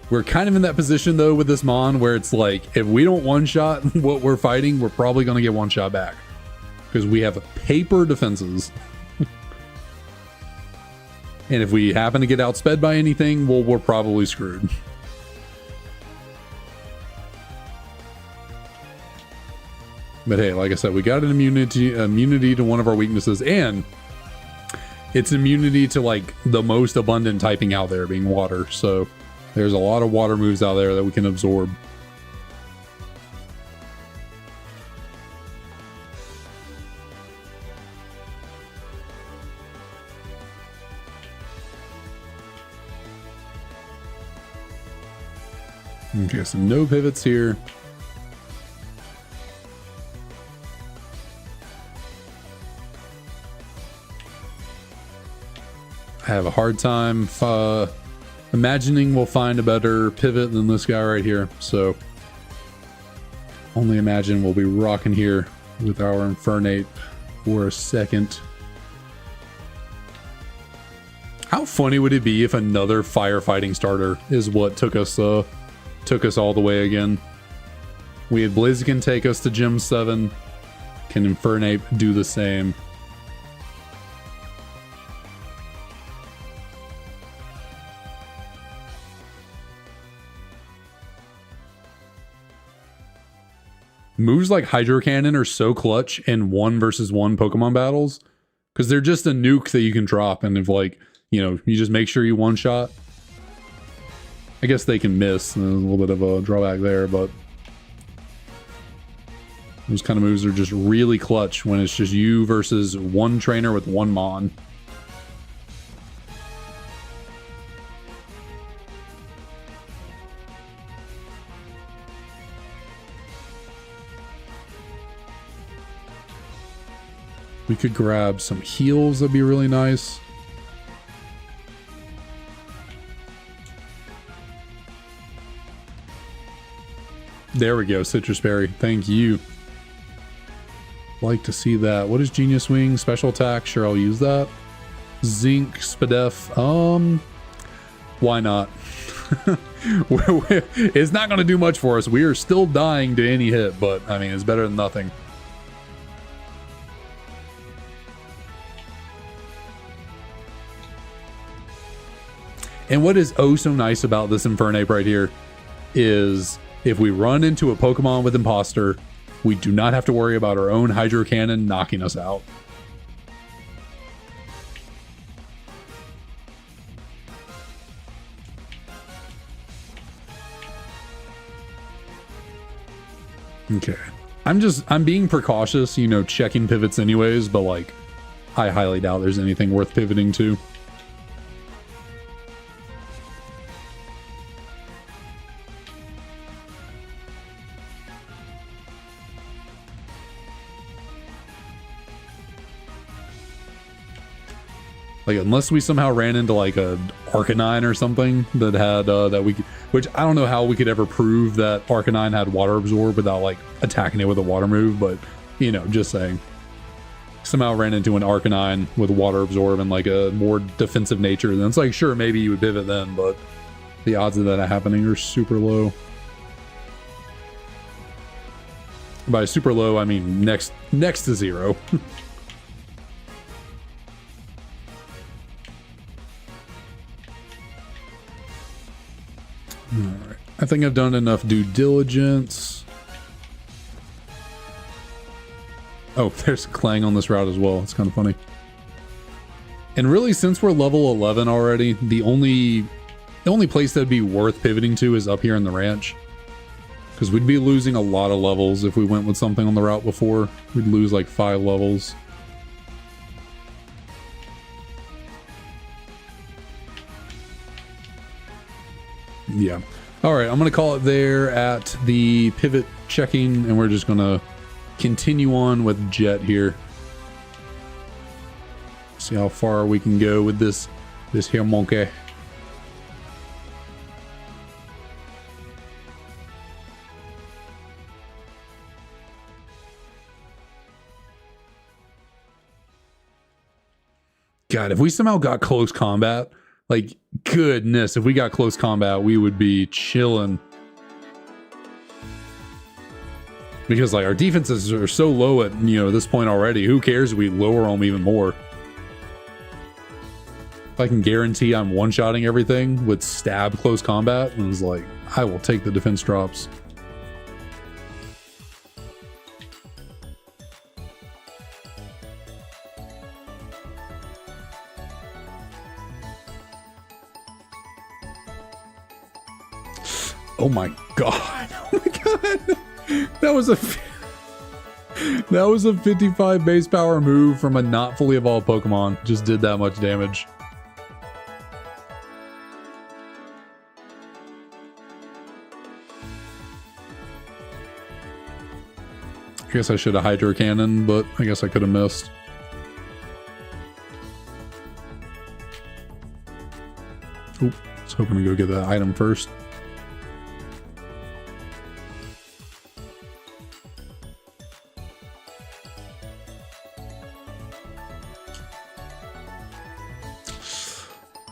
[SPEAKER 1] We're kind of in that position though with this Mon where it's like, if we don't one-shot what we're fighting, we're probably going to get one-shot back because we have paper defenses. And if we happen to get outsped by anything, well, we're probably screwed. But hey, like I said, we got an immunity to one of our weaknesses, and it's immunity to like the most abundant typing out there, being water. So there's a lot of water moves out there that we can absorb. Okay, so no pivots here. I have a hard time imagining we'll find a better pivot than this guy right here. So only imagine we'll be rocking here with our Infernape for a second. How funny would it be if another firefighting starter is what took us all the way again? We had Blaziken take us to Gym 7. Can Infernape do the same? Moves like Hydro Cannon are so clutch in 1v1 Pokemon battles because they're just a nuke that you can drop, and if like, you know, you just make sure you one shot. I guess they can miss. There's a little bit of a drawback there, but those kind of moves are just really clutch when it's just you versus one trainer with one Mon. We could grab some heals, that'd be really nice. There we go, Citrus Berry. Thank you. Like to see that. What is Genius Wing? Special attack? Sure, I'll use that. Zinc, Spadef. Why not? It's not going to do much for us. We are still dying to any hit, but I mean, it's better than nothing. And what is oh so nice about this Infernape right here is if we run into a Pokemon with Imposter, we do not have to worry about our own Hydro Cannon knocking us out. Okay. I'm being precautious, you know, checking pivots anyways, but like, I highly doubt there's anything worth pivoting to. Like, unless we somehow ran into like a Arcanine or something that had that we could, which I don't know how we could ever prove that Arcanine had Water Absorb without like attacking it with a water move, but you know, just saying. Somehow ran into an Arcanine with Water Absorb and like a more defensive nature, then it's like, sure, maybe you would pivot then, but the odds of that happening are super low. By super low, I mean next to zero. Alright, I think I've done enough due diligence. Oh, there's Clang on this route as well. It's kind of funny. And really, since we're level 11 already, the only place that'd be worth pivoting to is up here in the ranch. Because we'd be losing a lot of levels if we went with something on the route before. We'd lose like 5 levels. Yeah. All right, I'm going to call it there at the pivot checking, and we're just going to continue on with Jet here. See how far we can go with this here monkey. God, if we somehow got close combat, like, goodness, if we got close combat, we would be chilling. Because, like, our defenses are so low at, you know, this point already. Who cares if we lower them even more? If I can guarantee I'm one-shotting everything with stab close combat, and it's like, I will take the defense drops. Oh my god. Oh my god. That was a 55 base power move from a not fully evolved Pokemon. Just did that much damage. I guess I should have Hydro Cannon, but I guess I could have missed. Oop, I was hoping to go get that item first.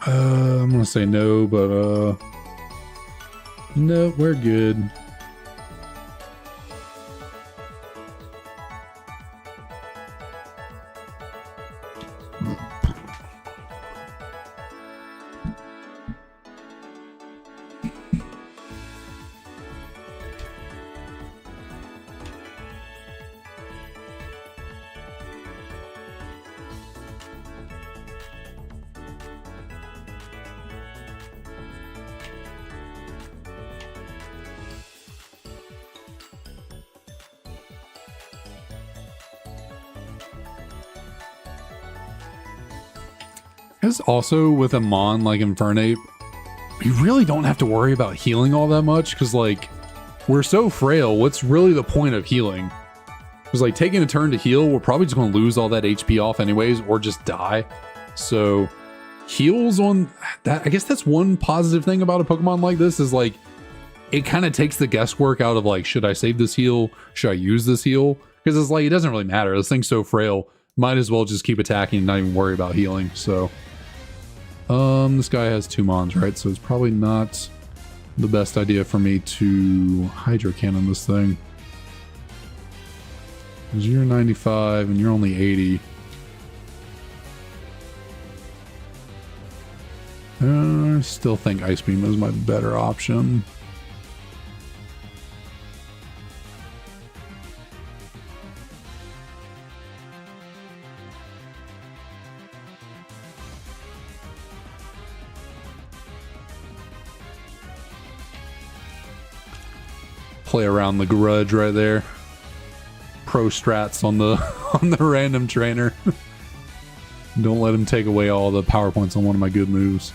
[SPEAKER 1] I'm gonna say no, but no, we're good. Because also with a Mon like Infernape, you really don't have to worry about healing all that much because like we're so frail. What's really the point of healing? Because like taking a turn to heal, we're probably just going to lose all that HP off anyways or just die. So heals on that, I guess that's one positive thing about a Pokemon like this is like it kind of takes the guesswork out of like, should I save this heal? Should I use this heal? Because it's like, it doesn't really matter. This thing's so frail. Might as well just keep attacking and not even worry about healing. So this guy has 2 Mons, right? So it's probably not the best idea for me to Hydro Cannon this thing. Because you're 95 and you're only 80. I still think Ice Beam is my better option. Play around the grudge right there. Pro strats on the on the random trainer. Don't let him take away all the power points on one of my good moves.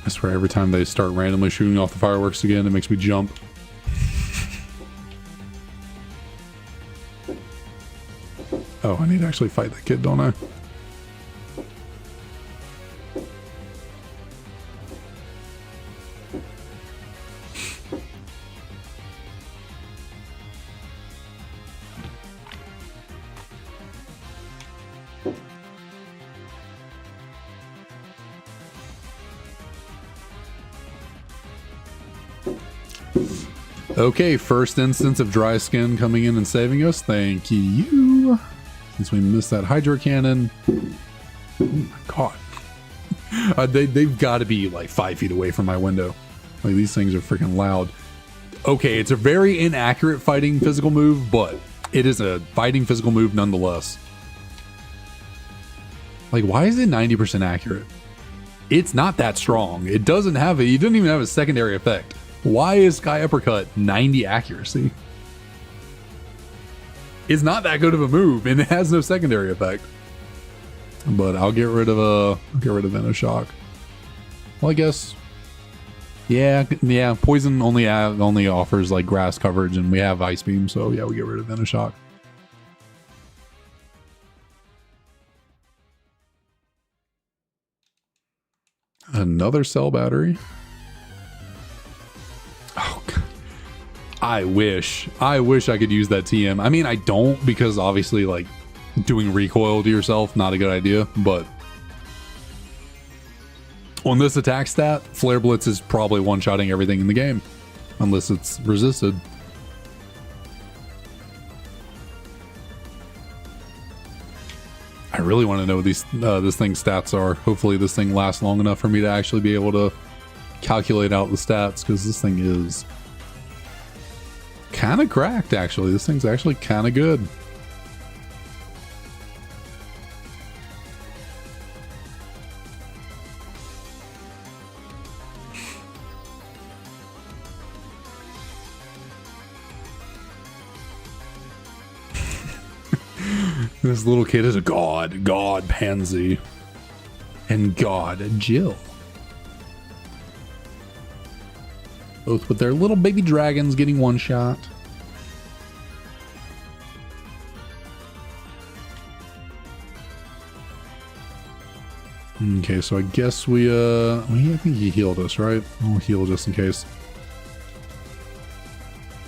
[SPEAKER 1] I swear every time they start randomly shooting off the fireworks again, it makes me jump. Oh, I need to actually fight that kid, don't I? Okay, first instance of dry skin coming in and saving us. Thank you. Since we missed that Hydro Cannon. Oh my god. They've got to be like 5 feet away from my window. Like these things are freaking loud. Okay, it's a very inaccurate fighting physical move, but it is a fighting physical move nonetheless. Like, why is it 90% accurate? It's not that strong. It doesn't have it. You didn't even have a secondary effect. Why is Sky Uppercut 90 accuracy? It's not that good of a move, and it has no secondary effect. But I'll get rid of Venoshock. Well, I guess, yeah. Poison only offers like grass coverage, and we have Ice Beam, so yeah, we get rid of Venoshock. Another cell battery. Oh, God. I wish I could use that TM. I mean, I don't, because obviously like doing recoil to yourself, not a good idea, but on this attack stat, Flare Blitz is probably one-shotting everything in the game, unless it's resisted. I really want to know what these this thing's stats are. Hopefully this thing lasts long enough for me to actually be able to calculate out the stats, because this thing is kind of cracked, actually. This thing's actually kind of good. This little kid is a god Pansy, and god Jill. Both with their little baby dragons getting one shot. Okay, so I guess I think he healed us, right? I'll heal just in case.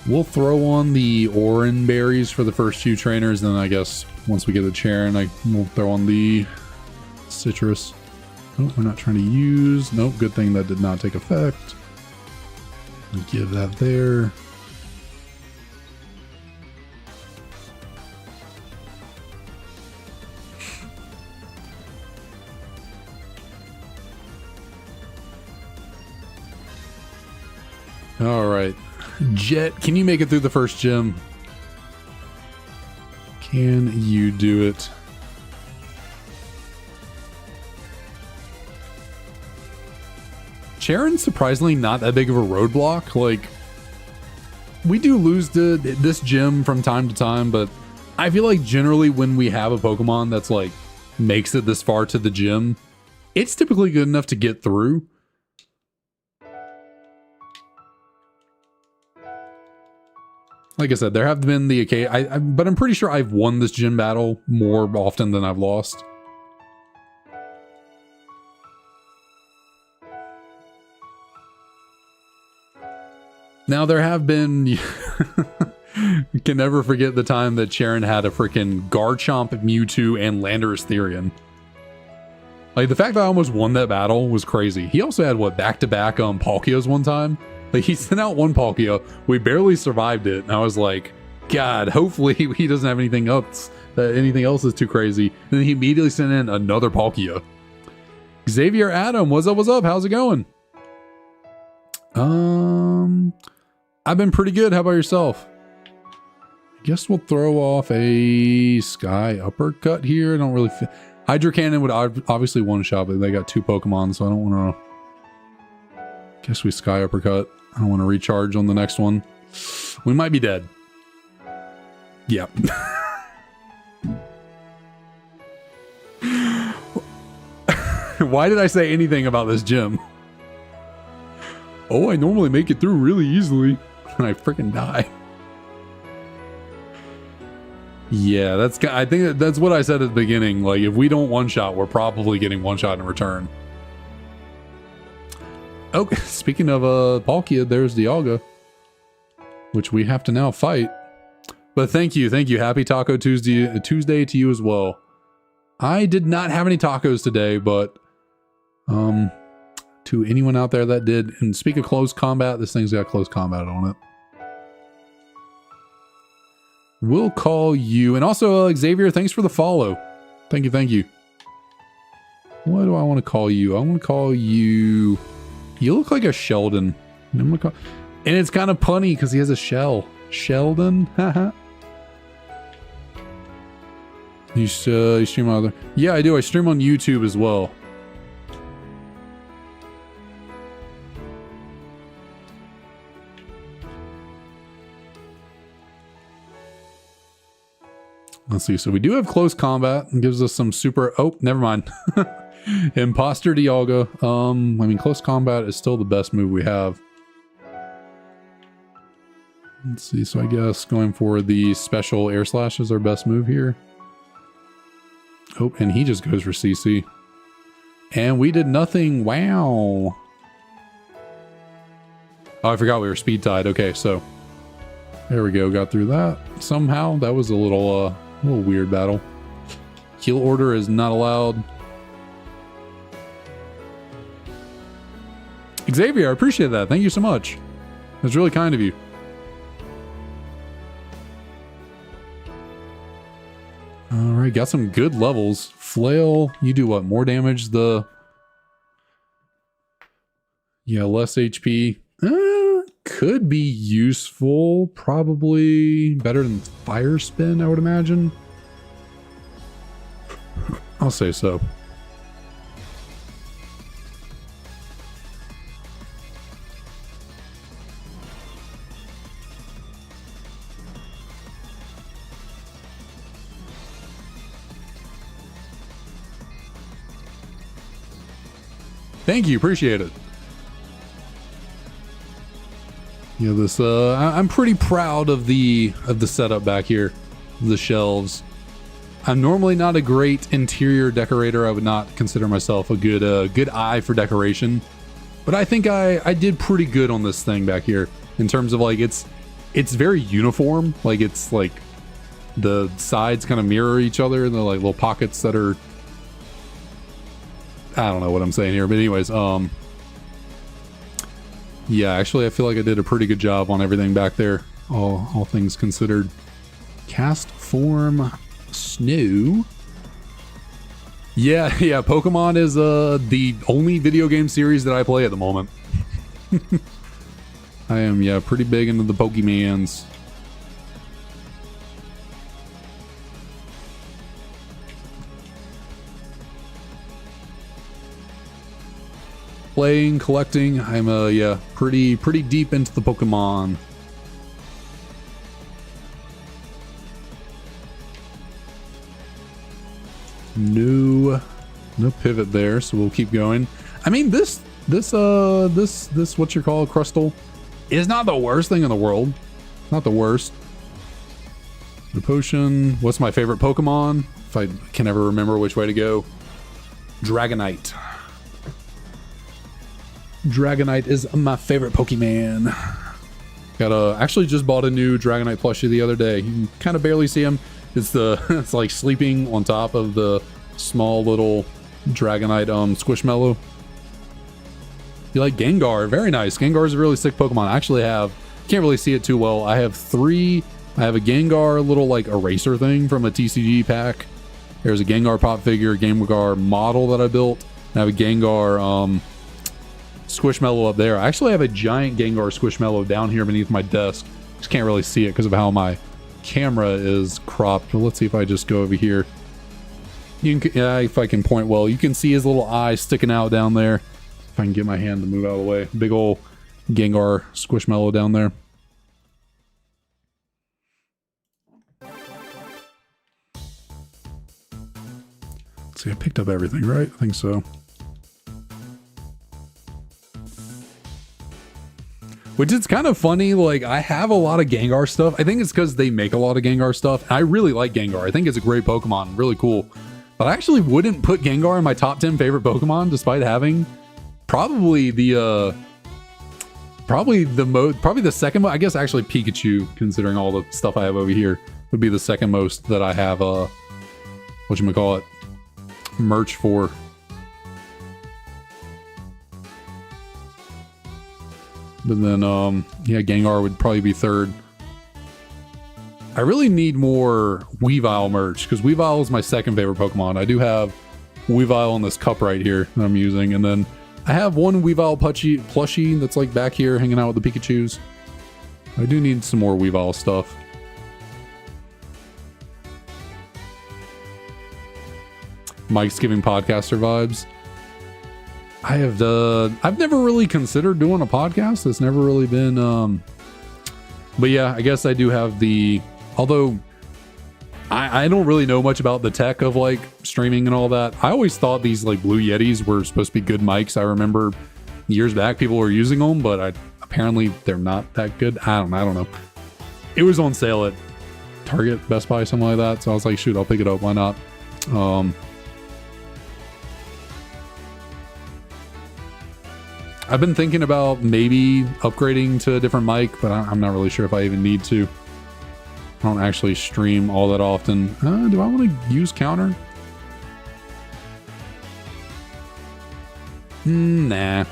[SPEAKER 1] We'll throw on the Oran berries for the first few trainers, then I guess once we get the Charon, we'll throw on the citrus. Oh, we're not trying to use. Nope, good thing that did not take effect. Give that there. All right. Jet, can you make it through the first gym? Can you do it? Charon's surprisingly not that big of a roadblock. Like, we do lose to this gym from time to time, but I feel like generally when we have a Pokemon that's like makes it this far to the gym, it's typically good enough to get through. Like I said, there have been the occasion, but I'm pretty sure I've won this gym battle more often than I've lost. Now there have been, you can never forget the time that Charon had a freaking Garchomp, Mewtwo, and Landorus Therian. Like, the fact that I almost won that battle was crazy. He also had, what, back-to-back Palkias one time? Like, he sent out one Palkia, we barely survived it, and I was like, God, hopefully he doesn't have anything else, anything else is too crazy. And then he immediately sent in another Palkia. Xavier Adam, what's up, how's it going? I've been pretty good, how about yourself? I guess we'll throw off a Sky Uppercut here. I don't really feel... Hydro Cannon would obviously one-shot, but they got two Pokemon, so I don't want to... Guess we Sky Uppercut. I don't want to recharge on the next one. We might be dead. Yep. Why did I say anything about this gym? Oh, I normally make it through really easily. And I freaking die. Yeah, I think that's what I said at the beginning. Like, if we don't one-shot, we're probably getting one-shot in return. Okay, speaking of Palkia, there's Dialga, which we have to now fight. But thank you. Happy Taco Tuesday to you as well. I did not have any tacos today, but to anyone out there that did, and speak of close combat, this thing's got close combat on it. We'll call you, and also Xavier, thanks for the follow. Thank you. What do I want to call you? I want to call you... You look like a Sheldon. I'm gonna call, and it's kind of punny because he has a shell. Sheldon? Haha. You stream on other... Yeah, I do. I stream on YouTube as well. Let's see. So we do have close combat and gives us some super... Oh, never mind. Imposter Dialga. I mean, close combat is still the best move we have. Let's see. So I guess going for the special air slash is our best move here. Oh, and he just goes for CC. And we did nothing. Wow. Oh, I forgot we were speed tied. Okay, so there we go. Got through that somehow. That was a little weird battle. Heal order is not allowed. Xavier, I appreciate that. Thank you so much. That's really kind of you. All right, got some good levels. Flail, you do what? More damage? Yeah, less HP. Could be useful. Probably better than Fire Spin, I would imagine. I'll say so. Thank you, appreciate it. Yeah, this I'm pretty proud of the setup back here, the shelves. I'm normally not a great interior decorator. I would not consider myself a good eye for decoration, but I think I did pretty good on this thing back here in terms of like it's very uniform. Like it's like the sides kind of mirror each other, and they're like little pockets that are, I don't know what I'm saying here, but anyways, yeah, actually I feel like I did a pretty good job on everything back there, all things considered. Cast form Snow. Yeah, Pokemon is the only video game series that I play at the moment. I am, yeah, pretty big into the Pokemans. Playing, collecting, I'm yeah, pretty deep into the Pokemon. No pivot there, so we'll keep going. I mean, this what you call Crustle is not the worst thing in the world. Not the worst. The potion. What's my favorite Pokemon? If I can ever remember which way to go. Dragonite. Dragonite is my favorite Pokemon. Actually just bought a new Dragonite plushie the other day. You can kind of barely see him. It's it's like sleeping on top of the small little Dragonite Squishmallow. You like Gengar? Very nice. Gengar is a really sick Pokemon. I actually can't really see it too well. I have three. I have a Gengar little like eraser thing from a TCG pack. There's a Gengar pop figure, a Gengar model that I built. I have a Gengar Squishmallow up there. I actually have a giant Gengar Squishmallow down here beneath my desk. Just can't really see it because of how my camera is cropped. But let's see if I just go over here. If I can point well, you can see his little eye sticking out down there. If I can get my hand to move out of the way. Big old Gengar Squishmallow down there. Let's see, I picked up everything, right? I think so. Which is kind of funny, like, I have a lot of Gengar stuff. I think it's because they make a lot of Gengar stuff. I really like Gengar. I think it's a great Pokemon, really cool. But I actually wouldn't put Gengar in my top 10 favorite Pokemon, despite having probably the second most. I guess actually Pikachu, considering all the stuff I have over here, would be the second most that I have, whatchamacallit, merch for. But then, yeah, Gengar would probably be third. I really need more Weavile merch, because Weavile is my second favorite Pokemon. I do have Weavile in this cup right here that I'm using, and then I have one Weavile plushie that's like back here hanging out with the Pikachus. I do need some more Weavile stuff. Mike's giving podcaster vibes. I've never really considered doing a podcast. It's never really been, but yeah, I guess I do have although I don't really know much about the tech of like streaming and all that. I always thought these like Blue Yetis were supposed to be good mics. I remember years back people were using them, but apparently they're not that good. I don't know. It was on sale at Target, Best Buy, something like that. So I was like, shoot, I'll pick it up. Why not? I've been thinking about maybe upgrading to a different mic, but I'm not really sure if I even need to. I don't actually stream all that often. Do I want to use counter? Nah.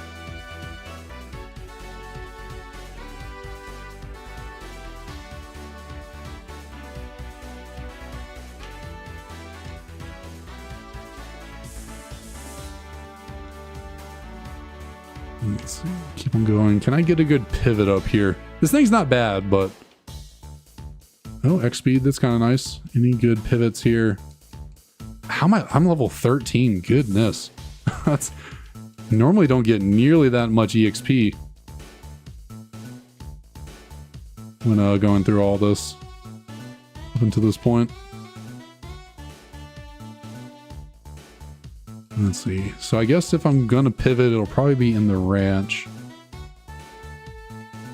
[SPEAKER 1] Let's see. Keep on going. Can I get a good pivot up here? This thing's not bad, but... Oh, X speed. That's kind of nice. Any good pivots here? How am I? I'm level 13. Goodness. That's... Normally don't get nearly that much EXP when going through all this up until this point. Let's see. So I guess if I'm gonna pivot, it'll probably be in the ranch.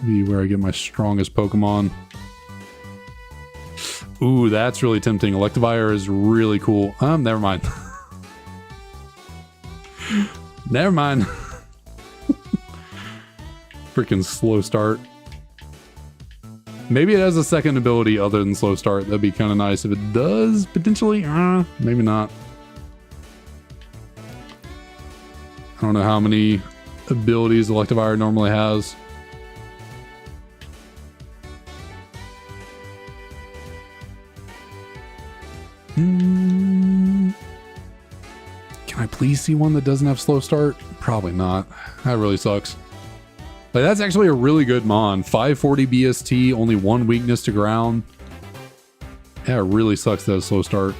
[SPEAKER 1] Be where I get my strongest Pokemon. Ooh, that's really tempting. Electivire is really cool. Never mind. Never mind. Freaking slow start. Maybe it has a second ability other than slow start. That'd be kind of nice if it does, potentially. Maybe not. I don't know how many abilities Electivire normally has. Can I please see one that doesn't have slow start? Probably not. That really sucks. But that's actually a really good Mon. 540 BST, only one weakness to ground. Yeah, it really sucks that it's slow start.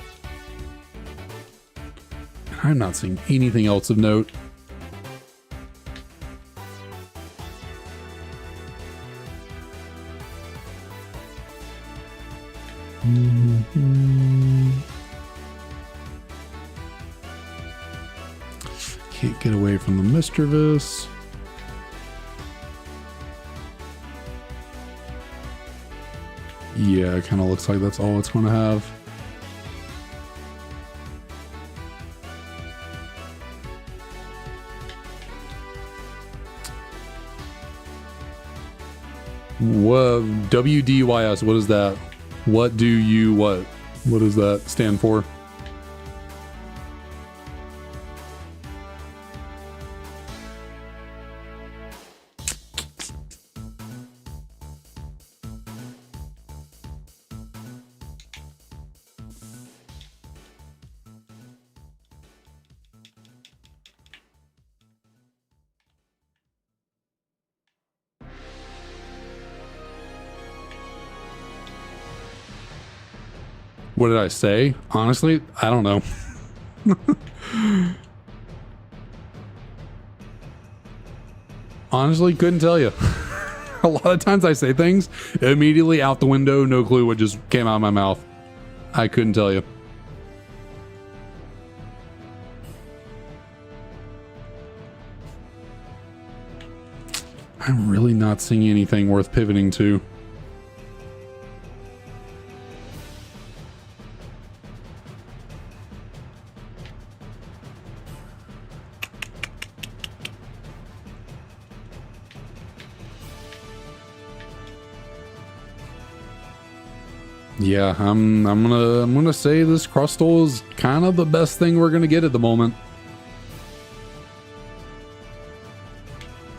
[SPEAKER 1] I'm not seeing anything else of note. Can't get away from the Mischievous. Yeah, it kind of looks like that's all it's going to have. What? WDYS, what is that? What do you what? What does that stand for? What did I say? Honestly, I don't know. Honestly, couldn't tell you. A lot of times I say things immediately out the window, no clue what just came out of my mouth. I couldn't tell you. I'm really not seeing anything worth pivoting to. Yeah, I'm gonna say this Crustle is kind of the best thing we're gonna get at the moment.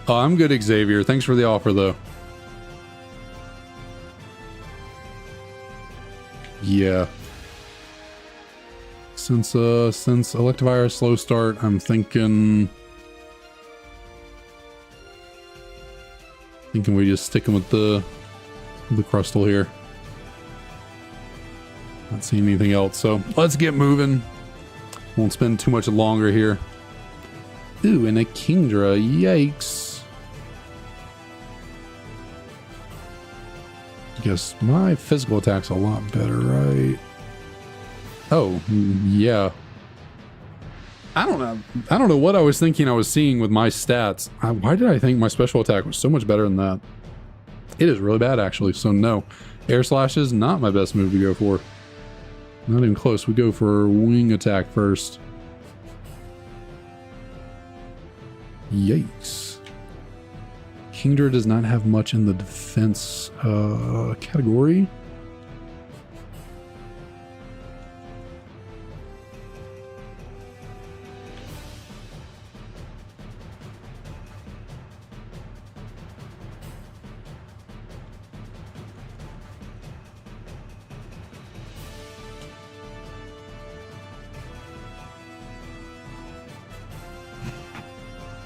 [SPEAKER 1] Oh, I'm good, Xavier. Thanks for the offer, though. Yeah. Since Electivire is slow start, I'm thinking we just stick him with the Crustle here. Not seeing anything else, so let's get moving. Won't spend too much longer here. Ooh, and a Kingdra. Yikes. Guess my physical attack's a lot better, right? Oh, yeah. I don't know what I was thinking I was seeing with my stats. Why did I think my special attack was so much better than that? It is really bad, actually, so no. Air Slash is not my best move to go for. Not even close. We go for wing attack first. Yikes. Kingdra does not have much in the defense category.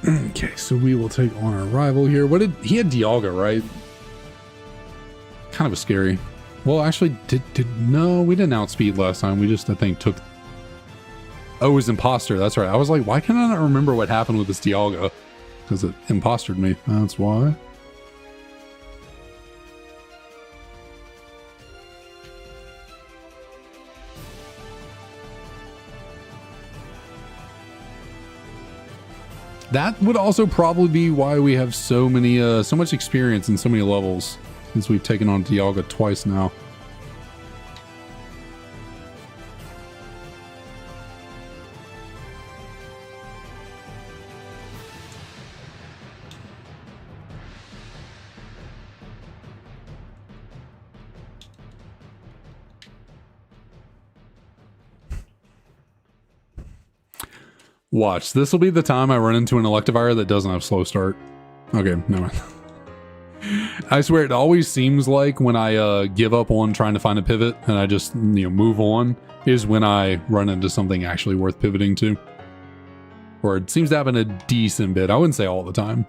[SPEAKER 1] Okay, so we will take on our rival here. What did he had Dialga, right? Kind of a scary. Well, actually, no, we didn't outspeed last time. We just, I think, took. Oh, it was Imposter. That's right. I was like, why can I not remember what happened with this Dialga? Because it impostered me. That's why. That would also probably be why we have so many, so much experience and so many levels, since we've taken on Dialga twice now. Watch, this will be the time I run into an Electivire that doesn't have slow start. Okay, never mind. I swear it always seems like when I give up on trying to find a pivot and I just, move on, is when I run into something actually worth pivoting to. Or it seems to happen a decent bit. I wouldn't say all the time.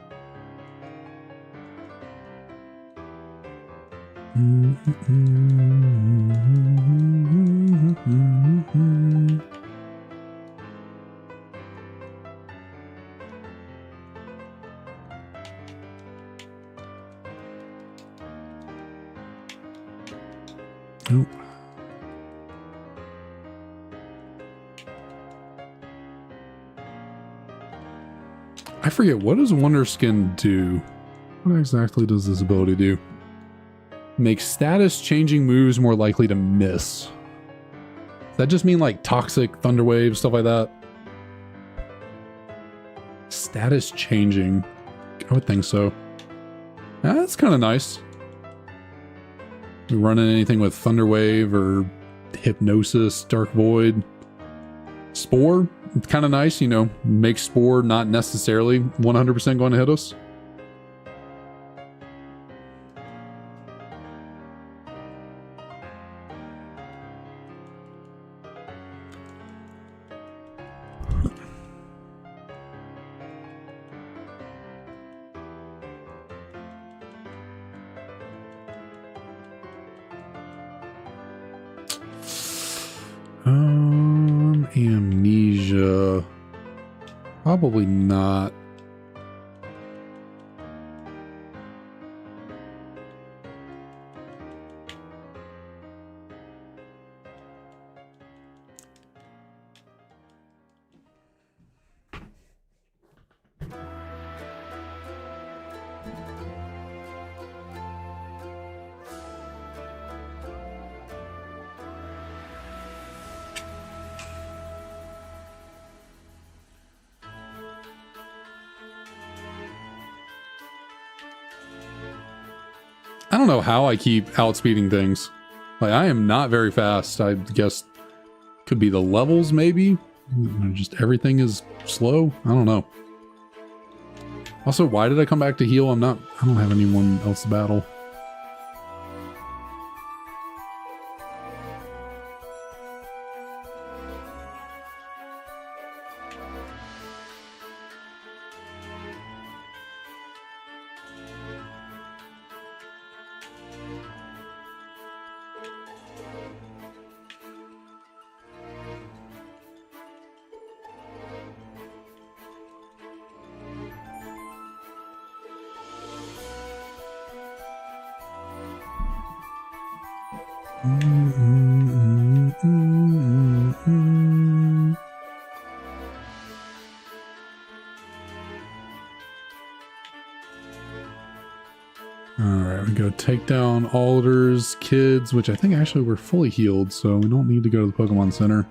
[SPEAKER 1] Nope. I forget, what does Wonder Skin do? What exactly does this ability do? Make status changing moves more likely to miss. Does that just mean like Toxic, Thunder Wave, stuff like that? Status changing. I would think so. That's kind of nice. We running anything with Thunder Wave or Hypnosis, Dark Void. Spore, it's kind of nice, make Spore not necessarily 100% going to hit us. Amnesia. Probably not. I don't know how I keep outspeeding things. Like, I am not very fast. I guess could be the levels, maybe? Just everything is slow? I don't know. Also, why did I come back to heal? I don't have anyone else to battle. Alright, we go take down Alder's kids, which I think actually we're fully healed, so we don't need to go to the Pokemon Center.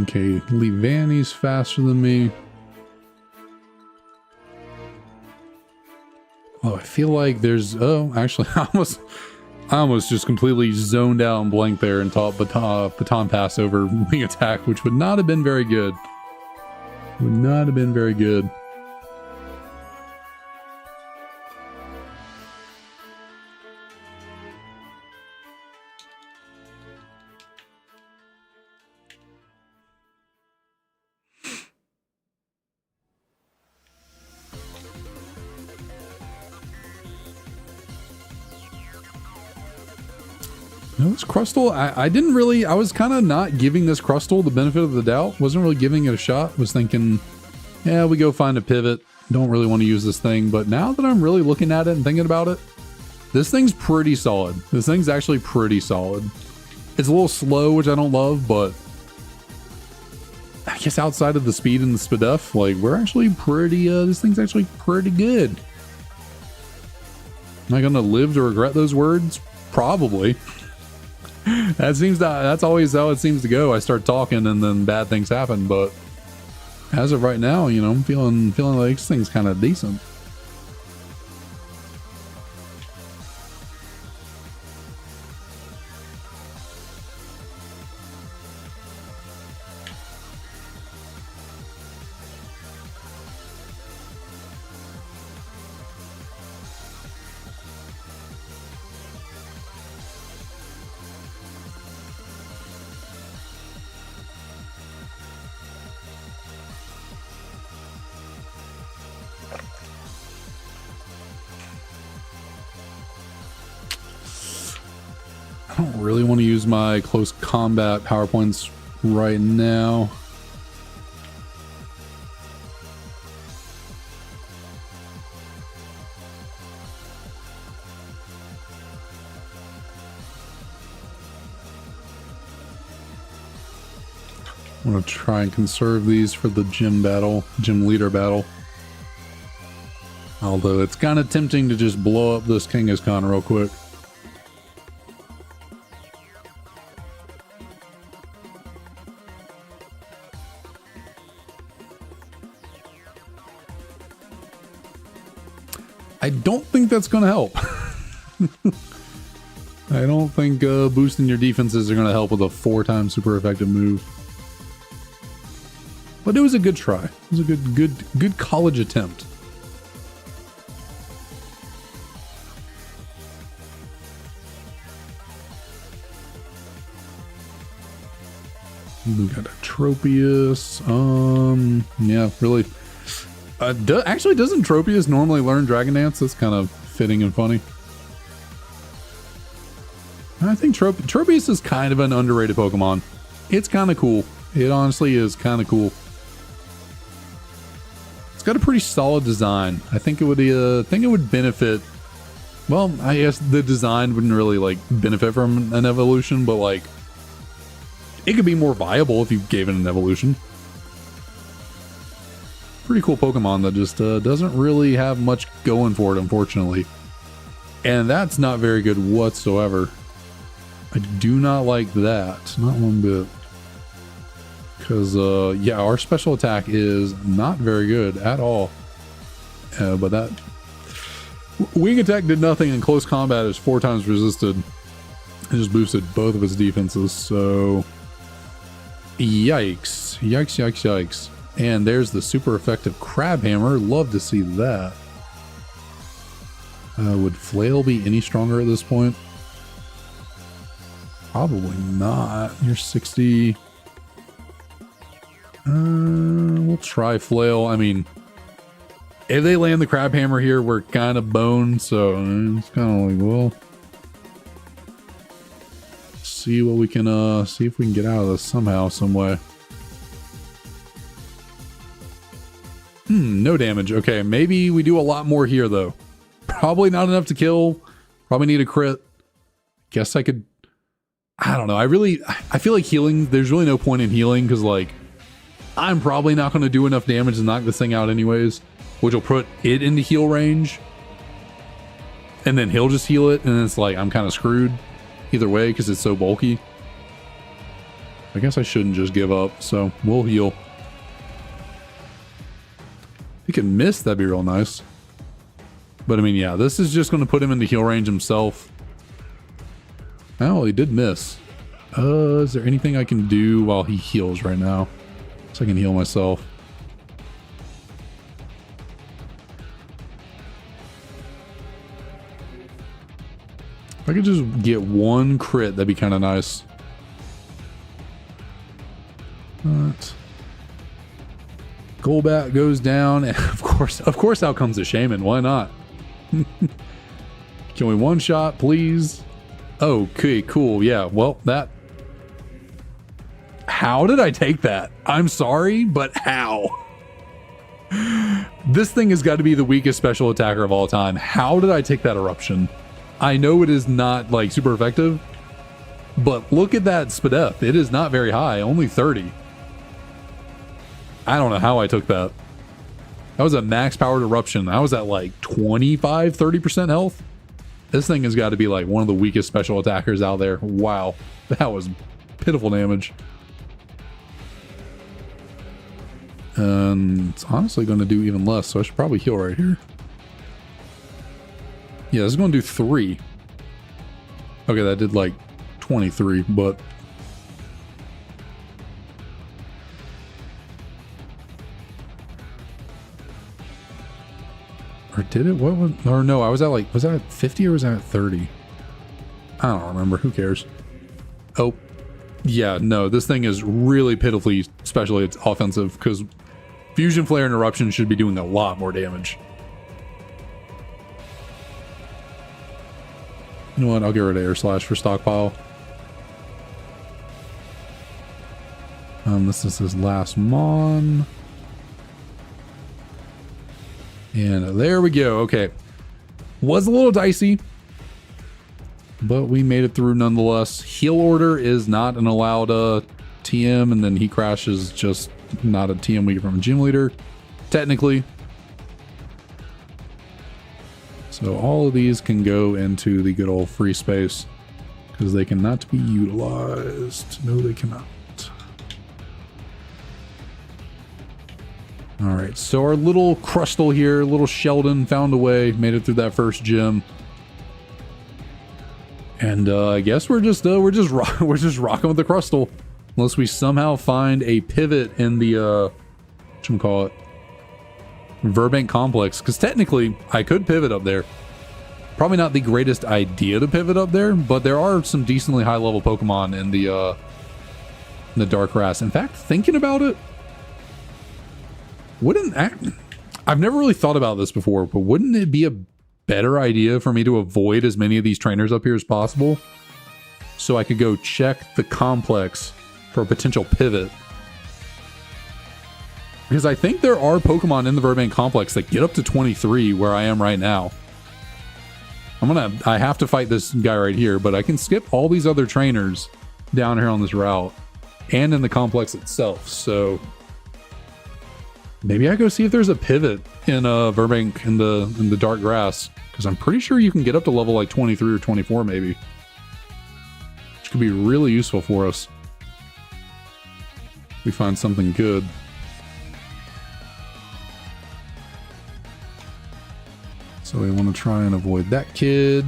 [SPEAKER 1] Okay, Leavanny's faster than me. Oh, I feel like there's... Oh, actually, I almost I almost just completely zoned out and blanked there and taught baton pass over wing attack, which would not have been very good. Would not have been very good. No, this Crustle, I didn't really, I was kind of not giving this Crustle the benefit of the doubt. Wasn't really giving it a shot. Was thinking, yeah, we go find a pivot. Don't really want to use this thing. But now that I'm really looking at it and thinking about it, this thing's pretty solid. This thing's actually pretty solid. It's a little slow, which I don't love, but I guess outside of the speed and the Spadef, like, we're actually pretty, this thing's actually pretty good. Am I going to live to regret those words? Probably. That's always how it seems to go. I start talking and then bad things happen, but as of right now, you know, I'm feeling like this thing's kind of decent. I don't really want to use my close combat PowerPoints right now. I'm going to try and conserve these for the gym leader battle. Although it's kind of tempting to just blow up this Kangaskhan real quick. I don't think that's going to help. I don't think boosting your defenses are going to help with a 4-time super effective move. But it was a good try. It was a good college attempt. We got a Tropius. Yeah, really. Actually, doesn't Tropius normally learn Dragon Dance? That's kind of fitting and funny. I think Tropius is kind of an underrated Pokemon. It's kind of cool. It honestly is kind of cool. It's got a pretty solid design. I think it would benefit. Well, I guess the design wouldn't really like benefit from an evolution, but like it could be more viable if you gave it an evolution. Pretty cool Pokemon that just doesn't really have much going for it, unfortunately. And that's not very good whatsoever. I do not like that. Not one bit. Because, yeah, our special attack is not very good at all. But that... Wing attack did nothing, and close combat is 4 times resisted. It just boosted both of its defenses, so... Yikes. Yikes, yikes, yikes. And there's the super effective Crab Hammer. Love to see that. Would Flail be any stronger at this point? Probably not. You're 60. We'll try Flail. I mean, if they land the Crab Hammer here, we're kind of boned, so it's kind of like, well, see what we can, see if we can get out of this somehow, some way. No damage. Okay, maybe we do a lot more here, though. Probably not enough to kill. Probably need a crit. Guess I could... I don't know. I feel like healing... There's really no point in healing, because, like, I'm probably not going to do enough damage to knock this thing out anyways, which will put it into heal range. And then he'll just heal it, and it's like, I'm kind of screwed either way, because it's so bulky. I guess I shouldn't just give up, so we'll heal. If he can miss, that'd be real nice. But I mean, yeah, this is just going to put him into heal range himself. Oh, he did miss. Is there anything I can do while he heals right now? So I can heal myself. If I could just get one crit, that'd be kind of nice. But Golbat goes down, and of course out comes the Shaman. Why not? Can we one shot, please? Okay, cool. Yeah, well, that... How did I take that? I'm sorry, but how? This thing has got to be the weakest special attacker of all time. How did I take that eruption? I know it is not like super effective, but look at that SPDF. It is not very high, only 30. I don't know how I took that. That was a max powered eruption. I was at like 25, 30% health. This thing has got to be like one of the weakest special attackers out there. Wow, that was pitiful damage. And it's honestly going to do even less, so I should probably heal right here. Yeah, this is going to do 3. Okay, that did like 23, but... Or did it? What was... Or no, I was at like... Was that at 50 or was that at 30? I don't remember. Who cares? Oh. Yeah, no, this thing is really pitifully, especially it's offensive, because Fusion Flare and Eruption should be doing a lot more damage. You know what? I'll get rid of Air Slash for stockpile. This is his last Mon. And there we go. Okay. Was a little dicey, but we made it through nonetheless. Heal Order is not an allowed TM, and then he crashes just not a TM we get from a gym leader, technically. So all of these can go into the good old free space because they cannot be utilized. No, they cannot. All right, so our little Crustle here, little Sheldon, found a way, made it through that first gym. And I guess we're just rocking with the Crustle, unless we somehow find a pivot in the whatchamacallit, Verbank Complex, because technically I could pivot up there. Probably not the greatest idea to pivot up there, but there are some decently high level Pokemon in the Dark Grass. In fact, thinking about it, I've never really thought about this before, but wouldn't it be a better idea for me to avoid as many of these trainers up here as possible, so I could go check the complex for a potential pivot? Because I think there are Pokemon in the Verbank Complex that get up to 23 where I am right now. I have to fight this guy right here, but I can skip all these other trainers down here on this route and in the complex itself. So maybe I go see if there's a pivot in Verbank in the Dark Grass, because I'm pretty sure you can get up to level like 23 or 24 maybe, which could be really useful for us if we find something good. So we want to try and avoid that kid.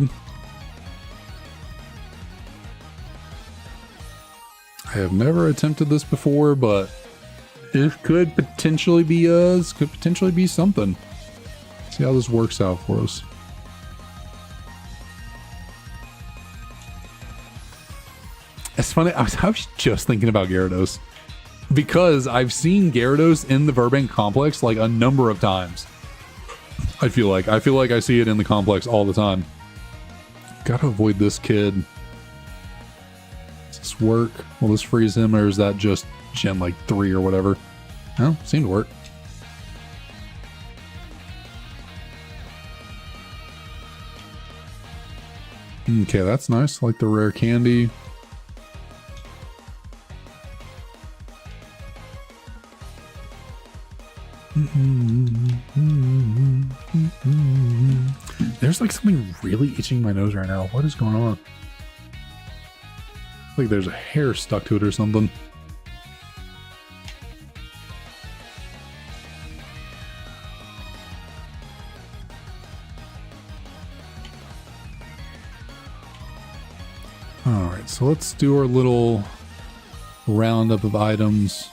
[SPEAKER 1] I have never attempted this before, but it could potentially be something. See how this works out for us. It's funny, I was just thinking about Gyarados, because I've seen Gyarados in the Verbank Complex like a number of times. I feel like I see it in the complex all the time. Gotta avoid this kid. Does this work? Will this freeze him, or is that just Gen like 3 or whatever? No, seemed to work. Okay, that's nice. I like the rare candy. There's like something really itching my nose right now. What is going on? Like there's a hair stuck to it or something. Alright, so let's do our little roundup of items.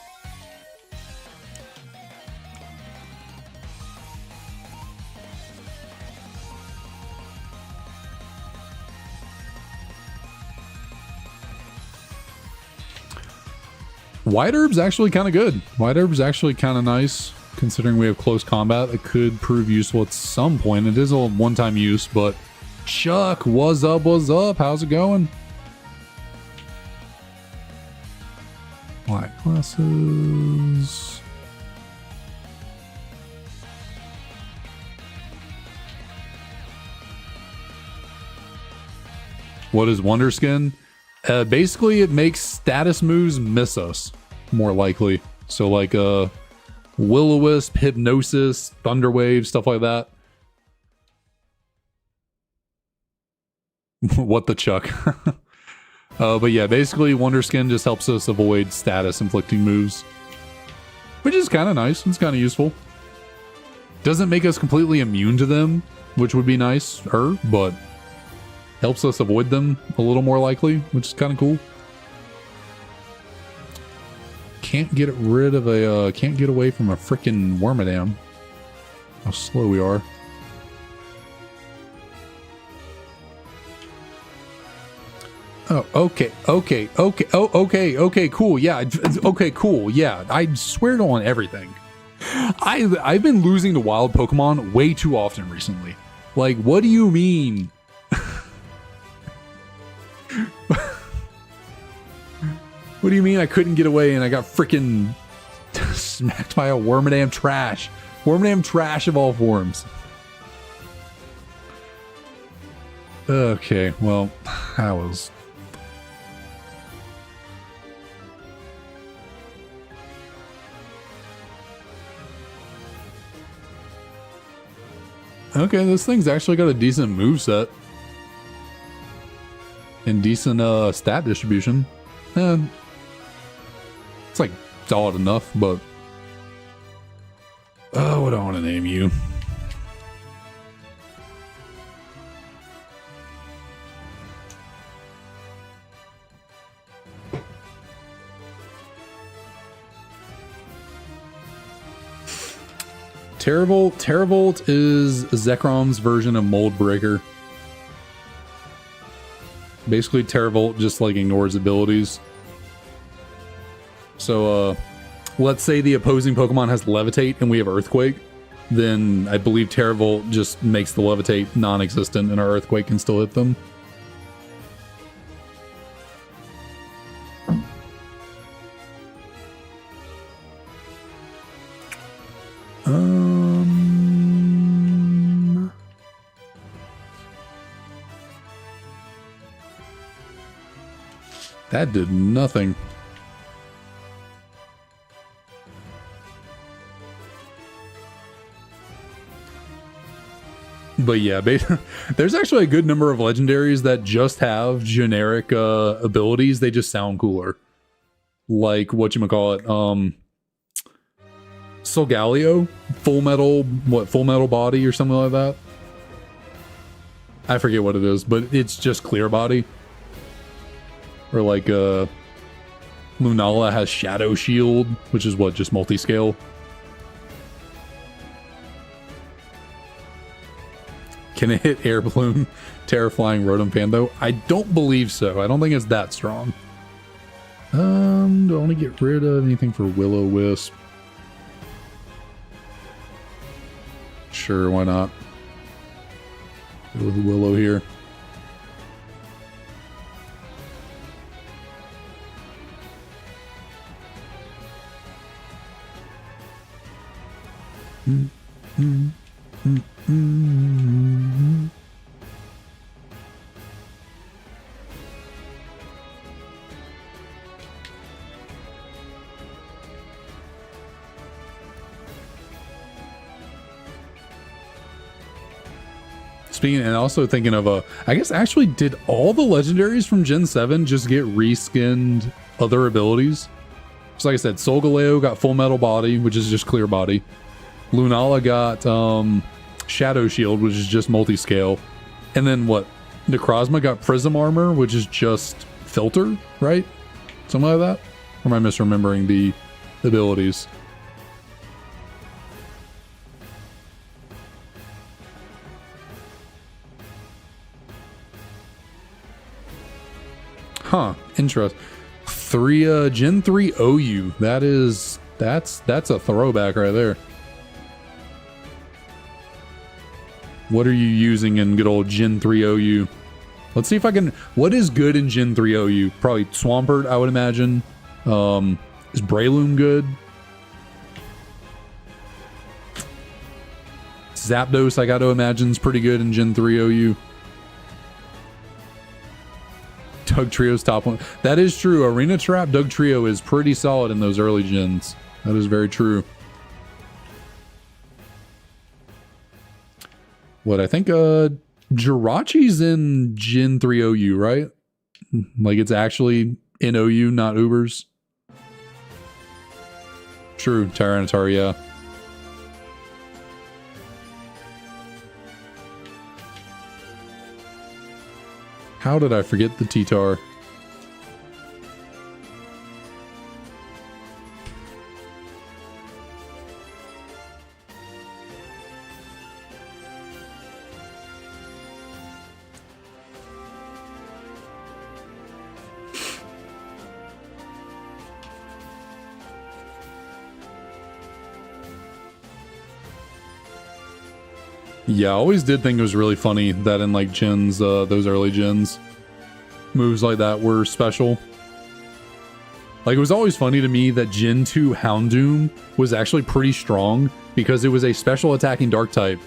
[SPEAKER 1] White Herb's actually kind of good. White Herb's actually kind of nice, considering we have close combat. It could prove useful at some point. It is a one-time use, but Chuck, what's up, what's up? How's it going? White classes. What is Wonder Skin? Basically, it makes status moves miss us, more likely. So like Will-O-Wisp, Hypnosis, Thunderwave, stuff like that. What the Chuck? But yeah, basically Wonder Skin just helps us avoid status inflicting moves, which is kind of nice. It's kind of useful. Doesn't make us completely immune to them, which would be nice, but helps us avoid them a little more likely, which is kind of cool. Can't get rid of a, can't get away from a freaking Wormadam. How slow we are. Oh, okay, cool, yeah, okay, cool, yeah, I swear on everything. I've been losing to wild Pokemon way too often recently. Like, what do you mean? What do you mean I couldn't get away and I got freaking smacked by a Wormadam trash? Wormadam trash of all forms. Okay, well, that was... Okay, this thing's actually got a decent moveset. And decent stat distribution. It's like solid enough, but... Oh, what do I want to name you? Terravolt. Terravolt is Zekrom's version of Mold Breaker. Basically, Terravolt just like ignores abilities. So, let's say the opposing Pokemon has Levitate and we have Earthquake, then I believe Terravolt just makes the Levitate non-existent and our Earthquake can still hit them. That did nothing. But yeah, there's actually a good number of legendaries that just have generic abilities. They just sound cooler. Like, whatchamacallit, Solgaleo, Full Metal Body or something like that? I forget what it is, but it's just Clear Body. Or like, Lunala has Shadow Shield, which is what, just multi-scale? Can it hit Air Balloon, Terraflying, Rotom Pando? I don't believe so. I don't think it's that strong. Do I want to get rid of anything for Will-O-Wisp? Sure, why not? Go with Willow here. Speaking, and also thinking of I guess actually did all the legendaries from Gen 7 just get reskinned other abilities? So like I said, Solgaleo got Full Metal Body, which is just Clear Body. Lunala got Shadow Shield, which is just multi-scale. And then what? Necrozma got Prism Armor, which is just Filter, right? Something like that? Or am I misremembering the abilities? Huh, interesting. Gen 3 OU. That's a throwback right there. What are you using in good old Gen 3 OU? Let's see if I can. What is good in Gen 3 OU? Probably Swampert, I would imagine. Is Breloom good? Zapdos, I got to imagine, is pretty good in Gen 3 OU. Doug Trio's top one. That is true. Arena Trap Doug Trio is pretty solid in those early gens. That is very true. What I think Jirachi's in Gen 3 OU, right? Like it's actually in OU, not Ubers. True, Tyranitar, yeah. How did I forget the T-Tar? Yeah, I always did think it was really funny that in like gens, those early gens, moves like that were special. Like it was always funny to me that Gen 2 Houndoom was actually pretty strong because it was a special attacking dark type.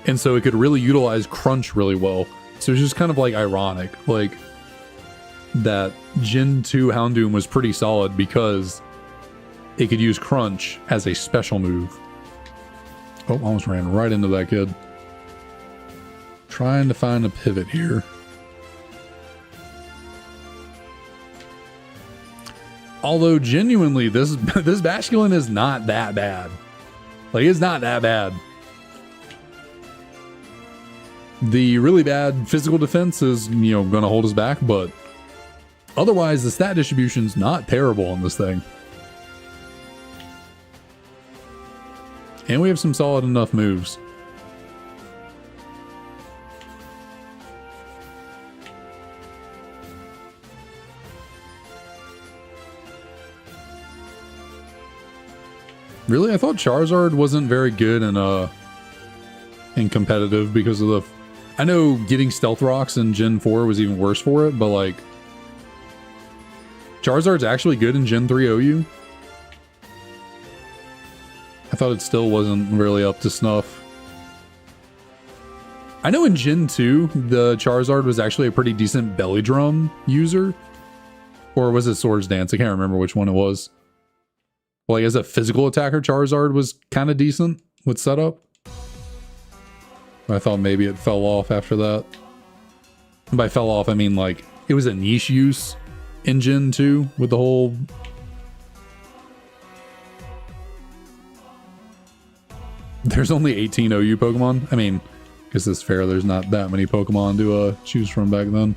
[SPEAKER 1] And so it could really utilize Crunch really well. So it's just kind of like ironic, like that Gen 2 Houndoom was pretty solid because it could use Crunch as a special move. Oh, almost ran right into that kid. Trying to find a pivot here. Although genuinely, this Basculin is not that bad. Like it's not that bad. The really bad physical defense is, you know, going to hold us back, but otherwise the stat distribution's not terrible on this thing. And we have some solid enough moves. Really? I thought Charizard wasn't very good in competitive because of the... I know getting Stealth Rocks in Gen 4 was even worse for it, but like... Charizard's actually good in Gen 3 OU. I thought it still wasn't really up to snuff. I know in Gen 2, the Charizard was actually a pretty decent Belly Drum user. Or was it Swords Dance? I can't remember which one it was. Like as a physical attacker, Charizard was kind of decent with setup. I thought maybe it fell off after that. And by fell off, I mean like it was a niche use in Gen 2 with the whole... There's only 18 OU Pokemon. I mean, I guess it's fair. There's not that many Pokemon to choose from back then.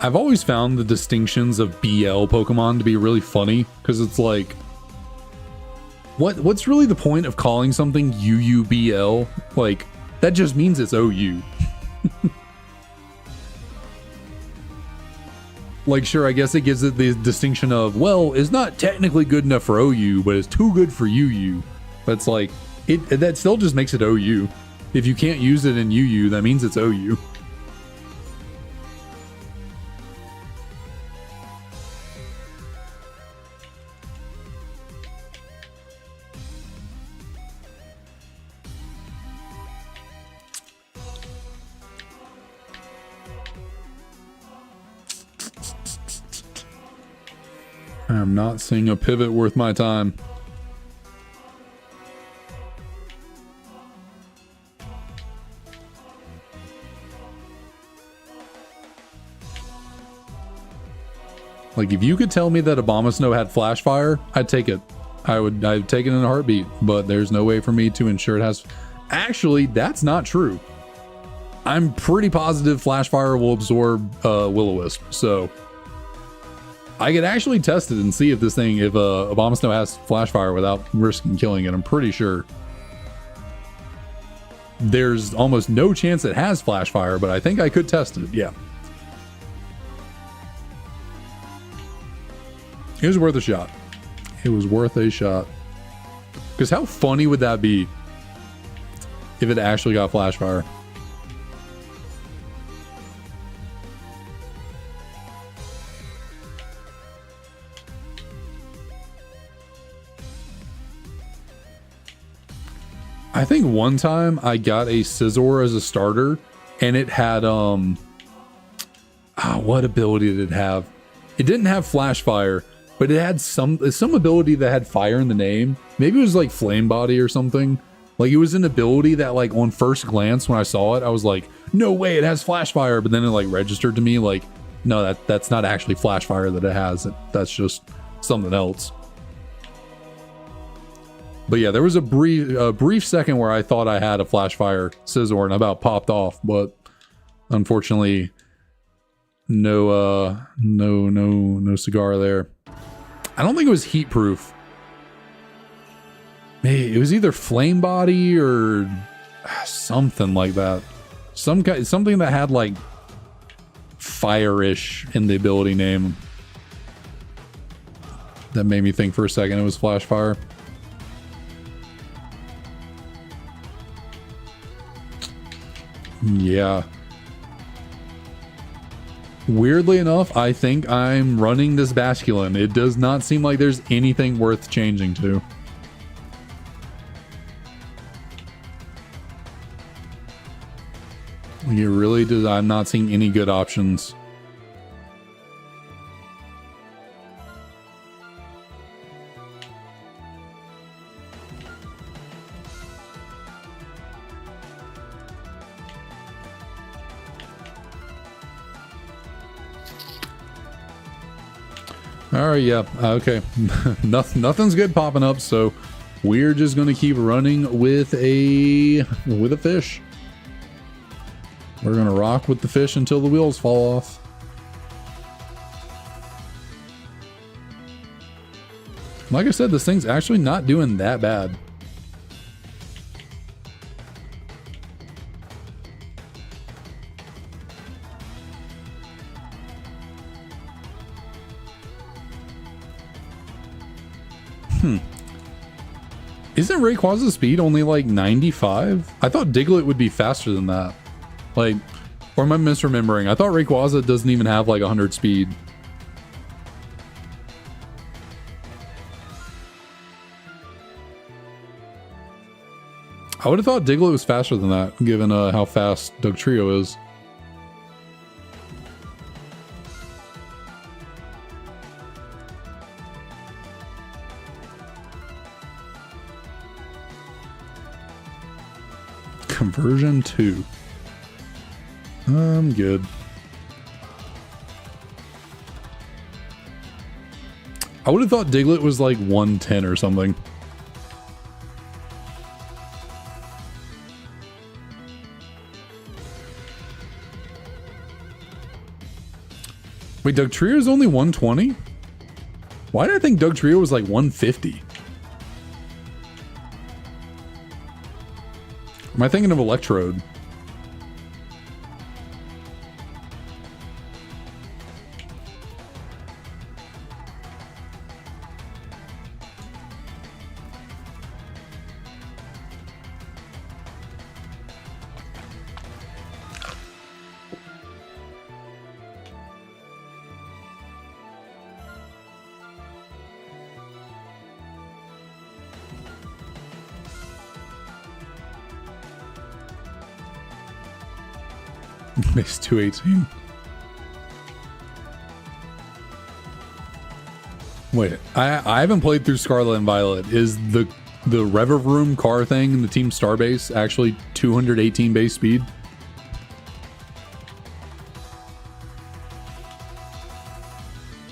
[SPEAKER 1] I've always found the distinctions of BL Pokemon to be really funny, because it's like, what's really the point of calling something UUBL? Like, that just means it's OU. Like, sure, I guess it gives it the distinction of, well, it's not technically good enough for OU, but it's too good for UU. But it's like, that still just makes it OU. If you can't use it in UU, that means it's OU. I'm not seeing a pivot worth my time. Like, if you could tell me that Abomasnow had Flash Fire, I'd take it. I'd take it in a heartbeat, but there's no way for me to ensure it has... Actually, that's not true. I'm pretty positive Flash Fire will absorb Will-O-Wisp, so... I could actually test it and see if this thing, if Abomasnow has Flash Fire without risking killing it. I'm pretty sure. There's almost no chance it has Flash Fire, but I think I could test it, yeah. It was worth a shot. It was worth a shot. Because how funny would that be if it actually got Flash Fire? I think one time I got a Scizor as a starter and it had what ability did it have? It didn't have Flash Fire, but it had some ability that had fire in the name. Maybe it was like Flame Body or something. Like, it was an ability that, like, on first glance when I saw it, I was like, no way, it has Flash Fire. But then it like registered to me like, no, that's not actually Flash Fire that it has. That's just something else. But yeah, there was a brief second where I thought I had a Flash Fire Scizor and I about popped off, but unfortunately, no cigar there. I don't think it was heat proof. Maybe it was either Flame Body or something like that. Something that had like fire-ish in the ability name. That made me think for a second it was Flash Fire. Yeah. Weirdly enough, I think I'm running this Basculin. It does not seem like there's anything worth changing to. It really does. I'm not seeing any good options. All right, yeah, okay. Nothing's good popping up, so we're just gonna keep running with a fish. We're gonna rock with the fish until the wheels fall off. Like I said, this thing's actually not doing that bad. Isn't Rayquaza's speed only like 95? I thought Diglett would be faster than that. Like, or am I misremembering? I thought Rayquaza doesn't even have like 100 speed. I would have thought Diglett was faster than that, given how fast Dugtrio is. Conversion 2. I'm good. I would have thought Diglett was like 110 or something. Wait, Dugtrio is only 120? Why did I think Dugtrio was like 150? Am I thinking of Electrode? Base 218. Wait, I haven't played through Scarlet and Violet. Is the Revavroom car thing in the Team Starbase actually 218 base speed?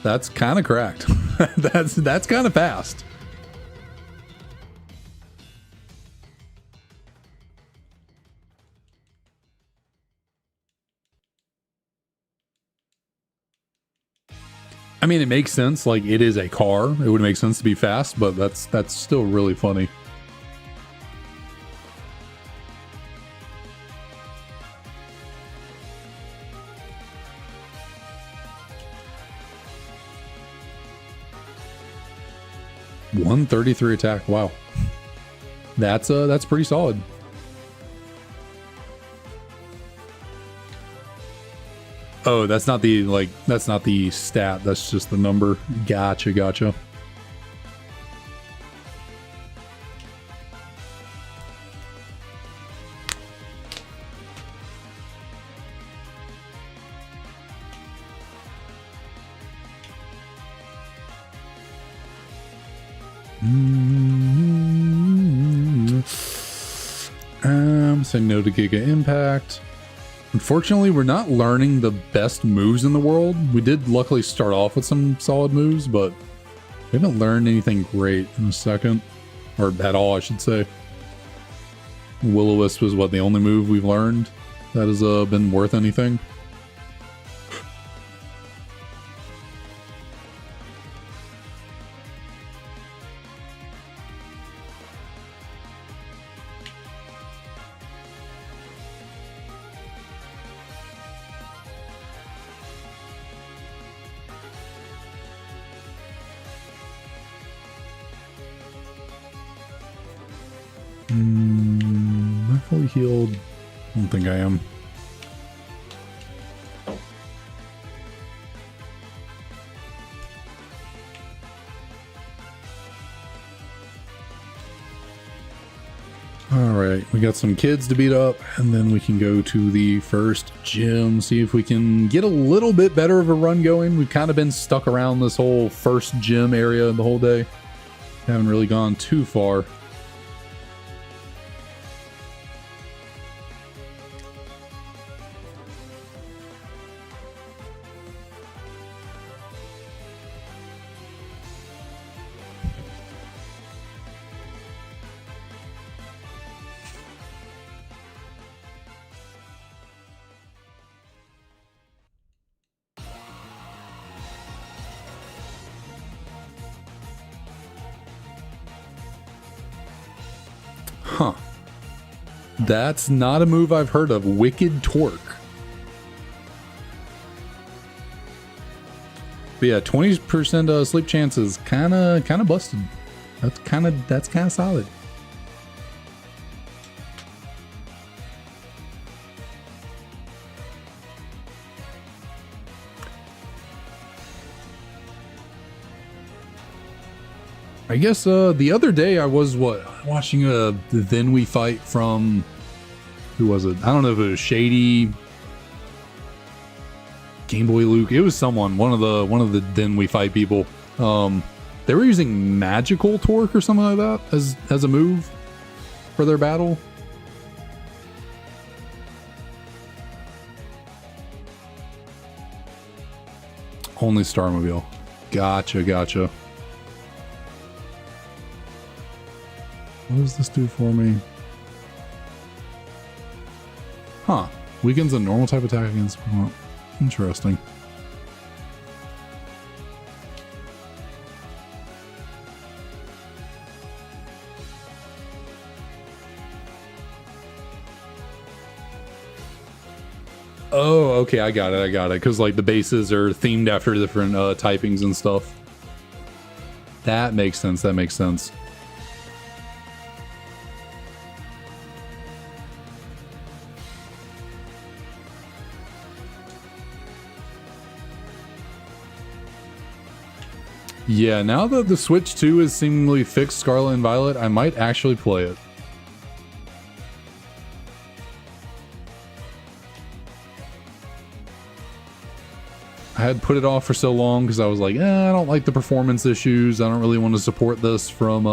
[SPEAKER 1] That's kind of cracked. That's kind of fast. I mean, it makes sense. Like, it is a car. It would make sense to be fast, but that's still really funny. .133 attack. Wow, that's pretty solid. Oh, that's not the, like, that's not the stat. That's just the number. Gotcha, gotcha. Saying no to Giga Impact. Unfortunately, we're not learning the best moves in the world. We did luckily start off with some solid moves, but we haven't learned anything great in a second. Or at all, I should say. Will-O-Wisp was what, the only move we've learned that has been worth anything? Am I fully healed? I don't think I am. Alright, we got some kids to beat up, and then we can go to the first gym, see if we can get a little bit better of a run going. We've kind of been stuck around this whole first gym area the whole day. Haven't really gone too far. Huh. That's not a move I've heard of. Wicked Torque. But yeah, 20% sleep chances, kind of busted. That's kind of solid. I guess the other day I was watching a Then We Fight from, who was it? I don't know if it was Shady, Game Boy Luke. It was someone, one of the Then We Fight people. They were using Magical Torque or something like that as a move for their battle. Only Starmobile. Gotcha. What does this do for me? Huh. Weakens a normal type attack against... Well, interesting. Oh, okay, I got it. Because, like, the bases are themed after different typings and stuff. That makes sense. Yeah, now that the Switch 2 is seemingly fixed Scarlet and Violet, I might actually play it. I had put it off for so long because I was like, I don't like the performance issues. I don't really want to support this from,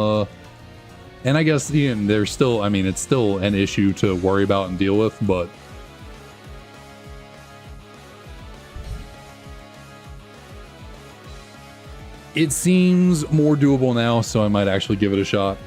[SPEAKER 1] and I guess, Ian, there's still, I mean, it's still an issue to worry about and deal with, but it seems more doable now, so I might actually give it a shot.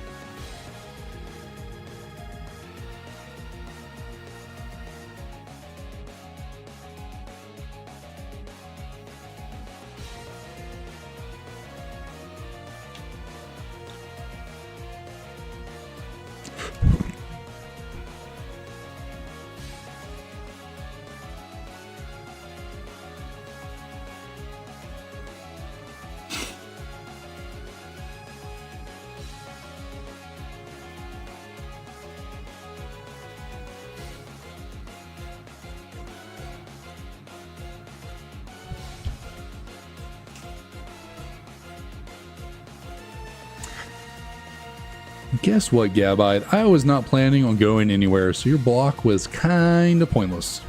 [SPEAKER 1] Guess what, Gabite? I was not planning on going anywhere, so your block was kind of pointless.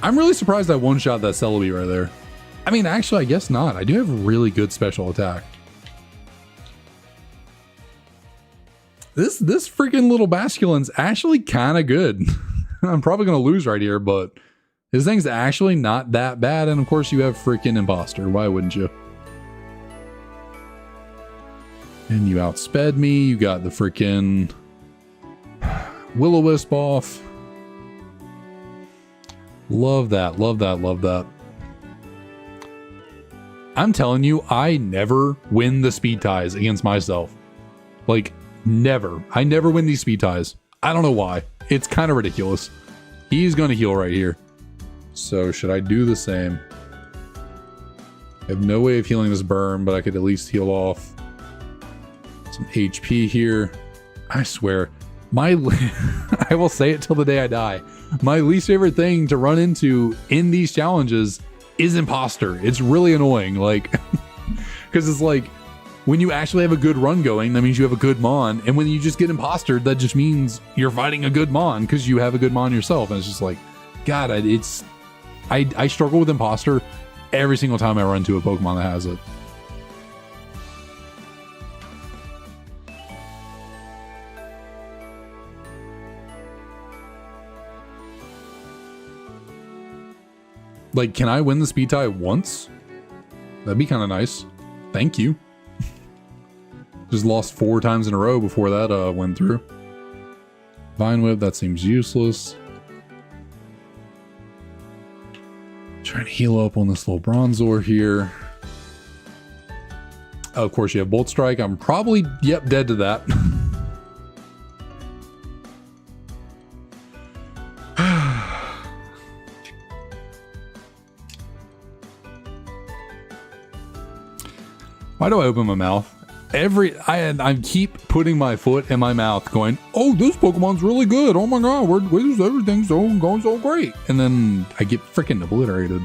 [SPEAKER 1] I'm really surprised I one-shot that Celebi right there. I mean, actually, I guess not. I do have really good special attack. This freaking little Basculin's actually kind of good. I'm probably going to lose right here, but this thing's actually not that bad. And of course, you have freaking Imposter. Why wouldn't you? And you outsped me. You got the freaking Will-O-Wisp off. Love that. Love that. Love that. I'm telling you, I never win the speed ties against myself. Like, never. I never win these speed ties. I don't know why. It's kind of ridiculous. He's going to heal right here. So should I do the same? I have no way of healing this burn, but I could at least heal off some HP here. I swear, I will say it till the day I die. My least favorite thing to run into in these challenges is Imposter. It's really annoying, like, because it's like when you actually have a good run going, that means you have a good Mon, and when you just get Impostered, that just means you're fighting a good Mon because you have a good Mon yourself. And it's just like, God, I struggle with Imposter every single time I run into a Pokemon that has it. Like, can I win the speed tie once? That'd be kind of nice. Thank you. Just lost 4 times in a row before that went through. Vine Whip, that seems useless. Trying to heal up on this little Bronzor here. Oh, of course, you have Bolt Strike. I'm probably, yep, dead to that. Why do I open my mouth? I keep putting my foot in my mouth going, oh, this Pokemon's really good. Oh my God, everything's going so great. And then I get freaking obliterated.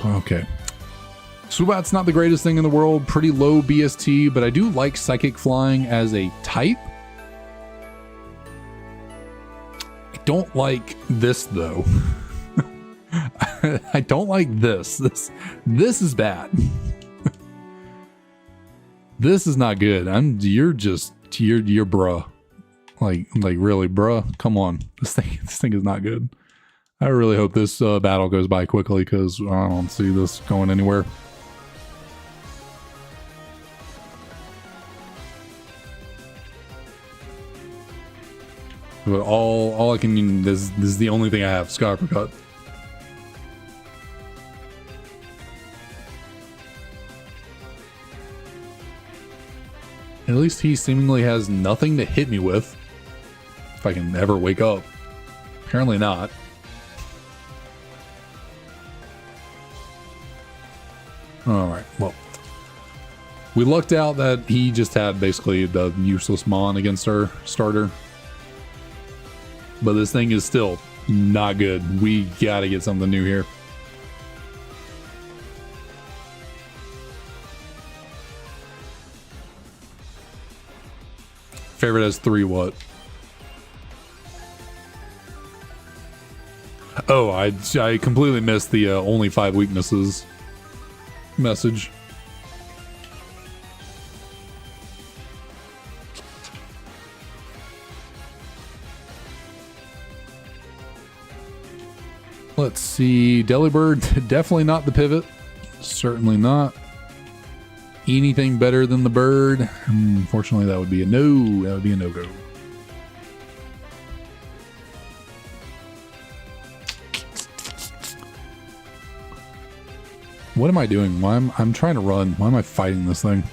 [SPEAKER 1] Okay. Swoobat's not the greatest thing in the world. Pretty low BST, but I do like Psychic Flying as a type. Don't like this though. I don't like this. This is bad. This is not good. You're bruh. Like really, bruh. Come on. This thing is not good. I really hope this battle goes by quickly because I don't see this going anywhere. But all I can, this is the only thing I have, Sky Uppercut. At least he seemingly has nothing to hit me with. If I can ever wake up. Apparently not. Alright, well. We lucked out that he just had basically the useless Mon against our starter. But this thing is still not good. We gotta get something new here. Favorite has 3 what? Oh, I completely missed the only 5 weaknesses message. Let's see. Delibird, definitely not the pivot. Certainly not. Anything better than the bird? Unfortunately, that would be a no. That would be a no-go. What am I doing? Why I'm trying to run. Why am I fighting this thing?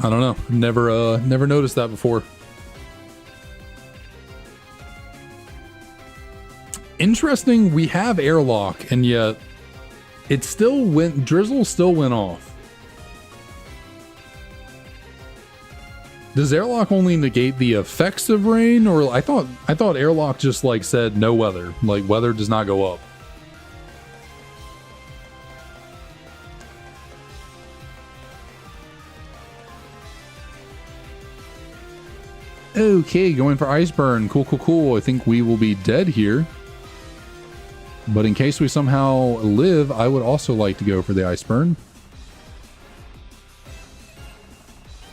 [SPEAKER 1] I don't know. Never noticed that before. Interesting. We have airlock, and yet it still went. Drizzle still went off. Does airlock only negate the effects of rain, or I thought airlock just like said no weather, like weather does not go up. Okay, going for ice burn. Cool, cool, cool. I think we will be dead here. But in case we somehow live, I would also like to go for the ice burn.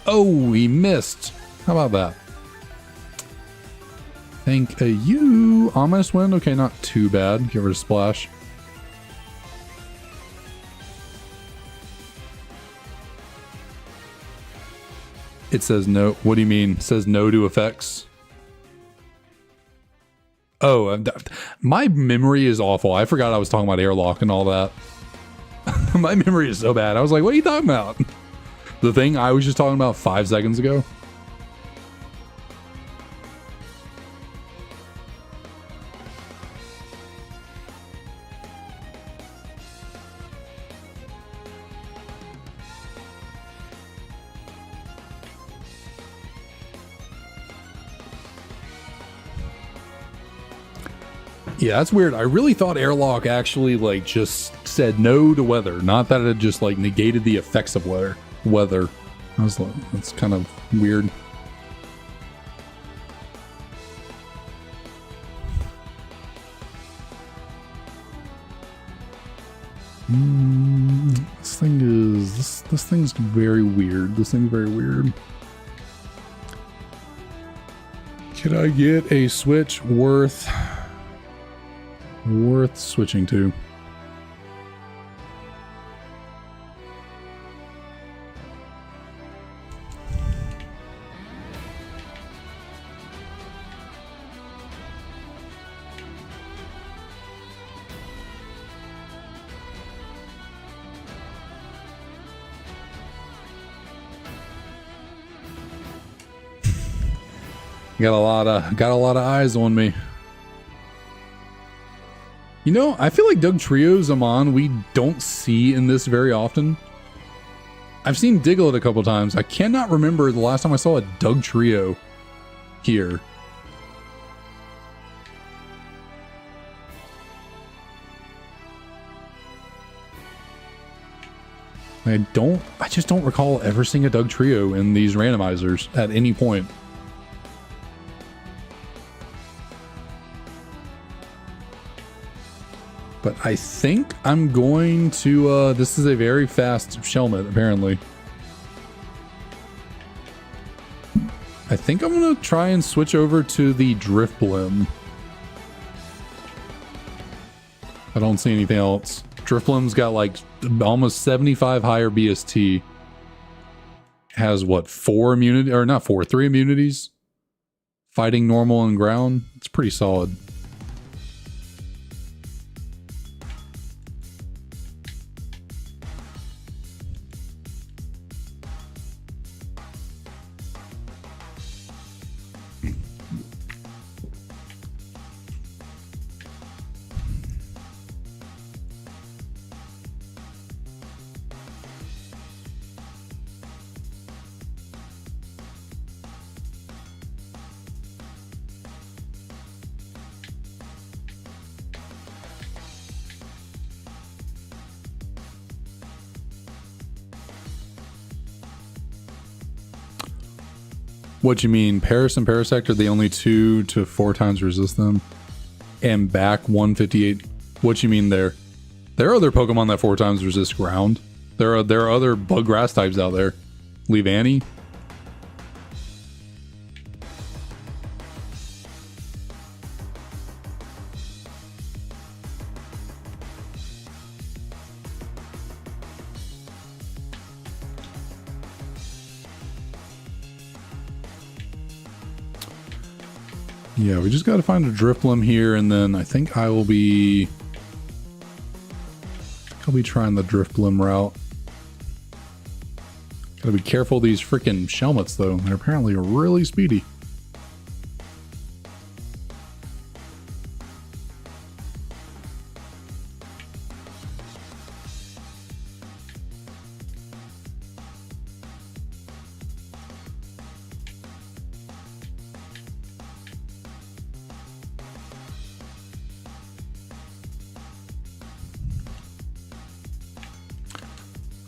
[SPEAKER 1] Oh, he missed. How about that? Thank you. Ominous wind. Okay, not too bad. Give her a splash. It says no. What do you mean? It says no to effects. Oh, my memory is awful. I forgot I was talking about airlock and all that. My memory is so bad. I was like, what are you talking about? The thing I was just talking about 5 seconds ago. Yeah, that's weird. I really thought airlock actually like just said no to weather, not that it just like negated the effects of weather. I was like, that's kind of weird. This thing's very weird. This thing's very weird. Could I get a switch worth switching to? Got a lot of eyes on me. You know, I feel like Doug Trio's Amon we don't see in this very often. I've seen Diglett a couple times. I cannot remember the last time I saw a Doug Trio here. I just don't recall ever seeing a Doug Trio in these randomizers at any point. But I think I'm going to, this is a very fast Shelmet, apparently. I think I'm going to try and switch over to the Drifblim. I don't see anything else. Drifblim's got like almost 75 higher BST. Has what, 4 immunity, or not 4, 3 immunities? Fighting normal and ground. It's pretty solid. What you mean? Paris and Parasect are the only 2 to 4 times resist them. And back 158. What you mean there? There are other Pokemon that 4 times resist ground. There are other bug grass types out there. Leavanny. Yeah, we just got to find a Drifblim here, and then I think I'll be trying the Drifblim route. Gotta be careful of these freaking Shelmets, though. They're apparently really speedy.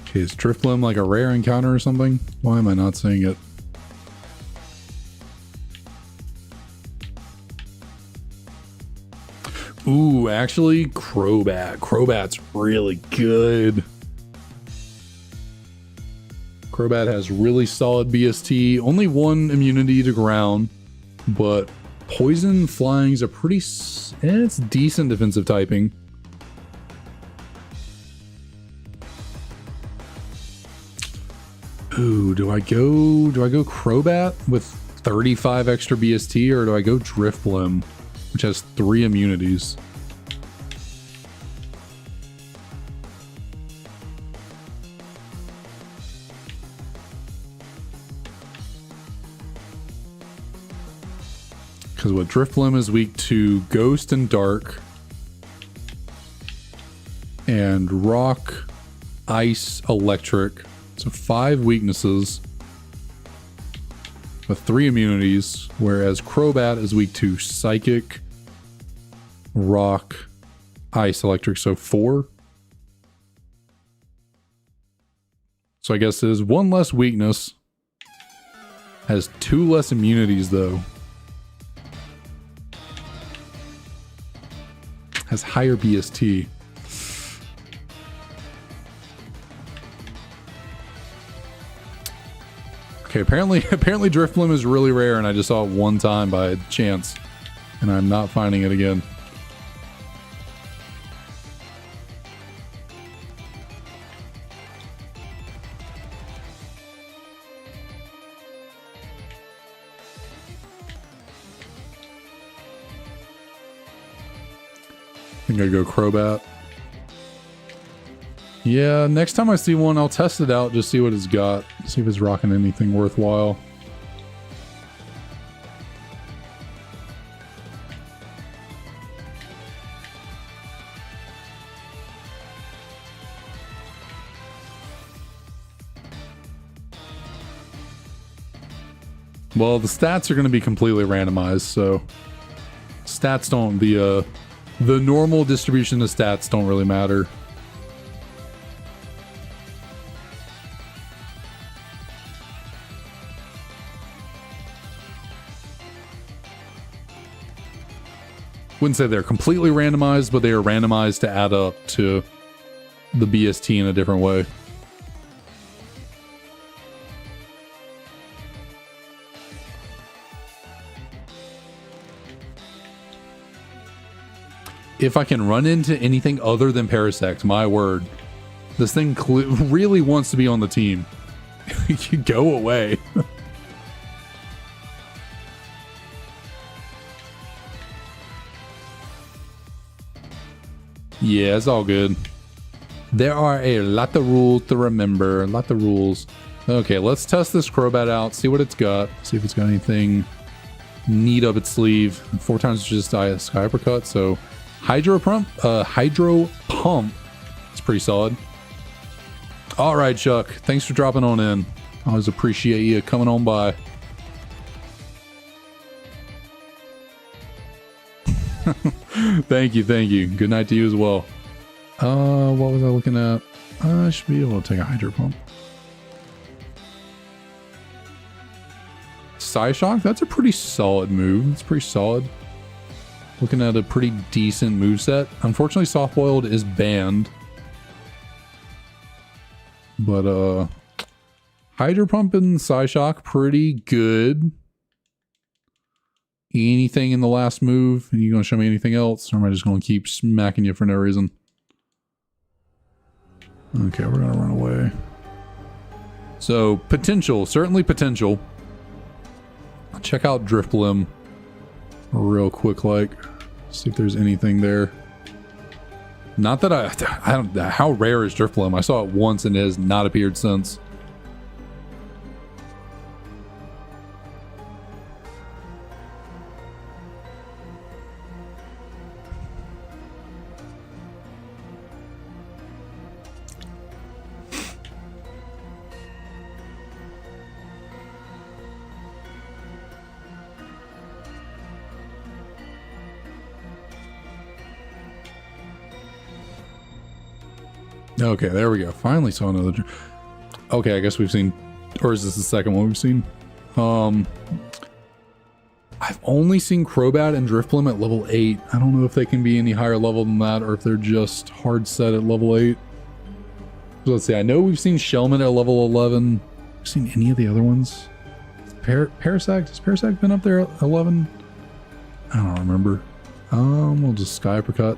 [SPEAKER 1] Okay, is Drifblim like a rare encounter or something? Why am I not seeing it? Ooh, actually, Crobat. Crobat's really good. Crobat has really solid BST. Only 1 immunity to ground, but Poison Flying's a pretty... it's decent defensive typing. Ooh, do I go Crobat with 35 extra BST, or do I go Drifblim, which has 3 immunities? Because what Drifblim is weak to Ghost and Dark, and Rock, Ice, Electric. So 5 weaknesses with 3 immunities, whereas Crobat is weak to Psychic, Rock, Ice, Electric, so 4. So I guess it is 1 less weakness. Has 2 less immunities, though. Has higher BST. Okay, apparently Drifblim is really rare, and I just saw it 1 time by chance, and I'm not finding it again. I think I go Crobat. Yeah, next time I see one, I'll test it out, just see what it's got. See if it's rocking anything worthwhile. Well, the stats are going to be completely randomized, so stats don't, the normal distribution of stats don't really matter. Wouldn't say they're completely randomized, but they are randomized to add up to the BST in a different way. If I can run into anything other than Parasect, my word, this thing really wants to be on the team. You go away. Yeah, it's all good. There are a lot of rules to remember. A lot of rules. Okay, let's test this Crobat out. See what it's got. See if it's got anything neat up its sleeve. 4 times just Sky Uppercut. So Hydro Pump. It's pretty solid. All right, Chuck. Thanks for dropping on in. I always appreciate you coming on by. Thank you, thank you. Good night to you as well. What was I looking at? I should be able to take a Hydro Pump. Psyshock. That's a pretty solid move. It's pretty solid. Looking at a pretty decent moveset. Unfortunately, Soft Boiled is banned. But Hydro Pump and Psyshock, pretty good. Anything in the last move? Are you going to show me anything else? Or am I just going to keep smacking you for no reason? Okay, we're going to run away. So, potential. Certainly potential. I'll check out Drifblim real quick, like. See if there's anything there. Not that I don't... How rare is Drifblim? I saw it once and it has not appeared since. Okay, there we go. Finally saw another. Okay, I guess we've seen, or is this the second one we've seen? I've only seen Crobat and Drifblim at level 8. I don't know if they can be any higher level than that, or if they're just hard set at level 8. So let's see. I know we've seen Shelmet at level 11. Have seen any of the other ones? Parasect? Has Parasect been up there at 11? I don't remember. We'll just Sky Uppercut.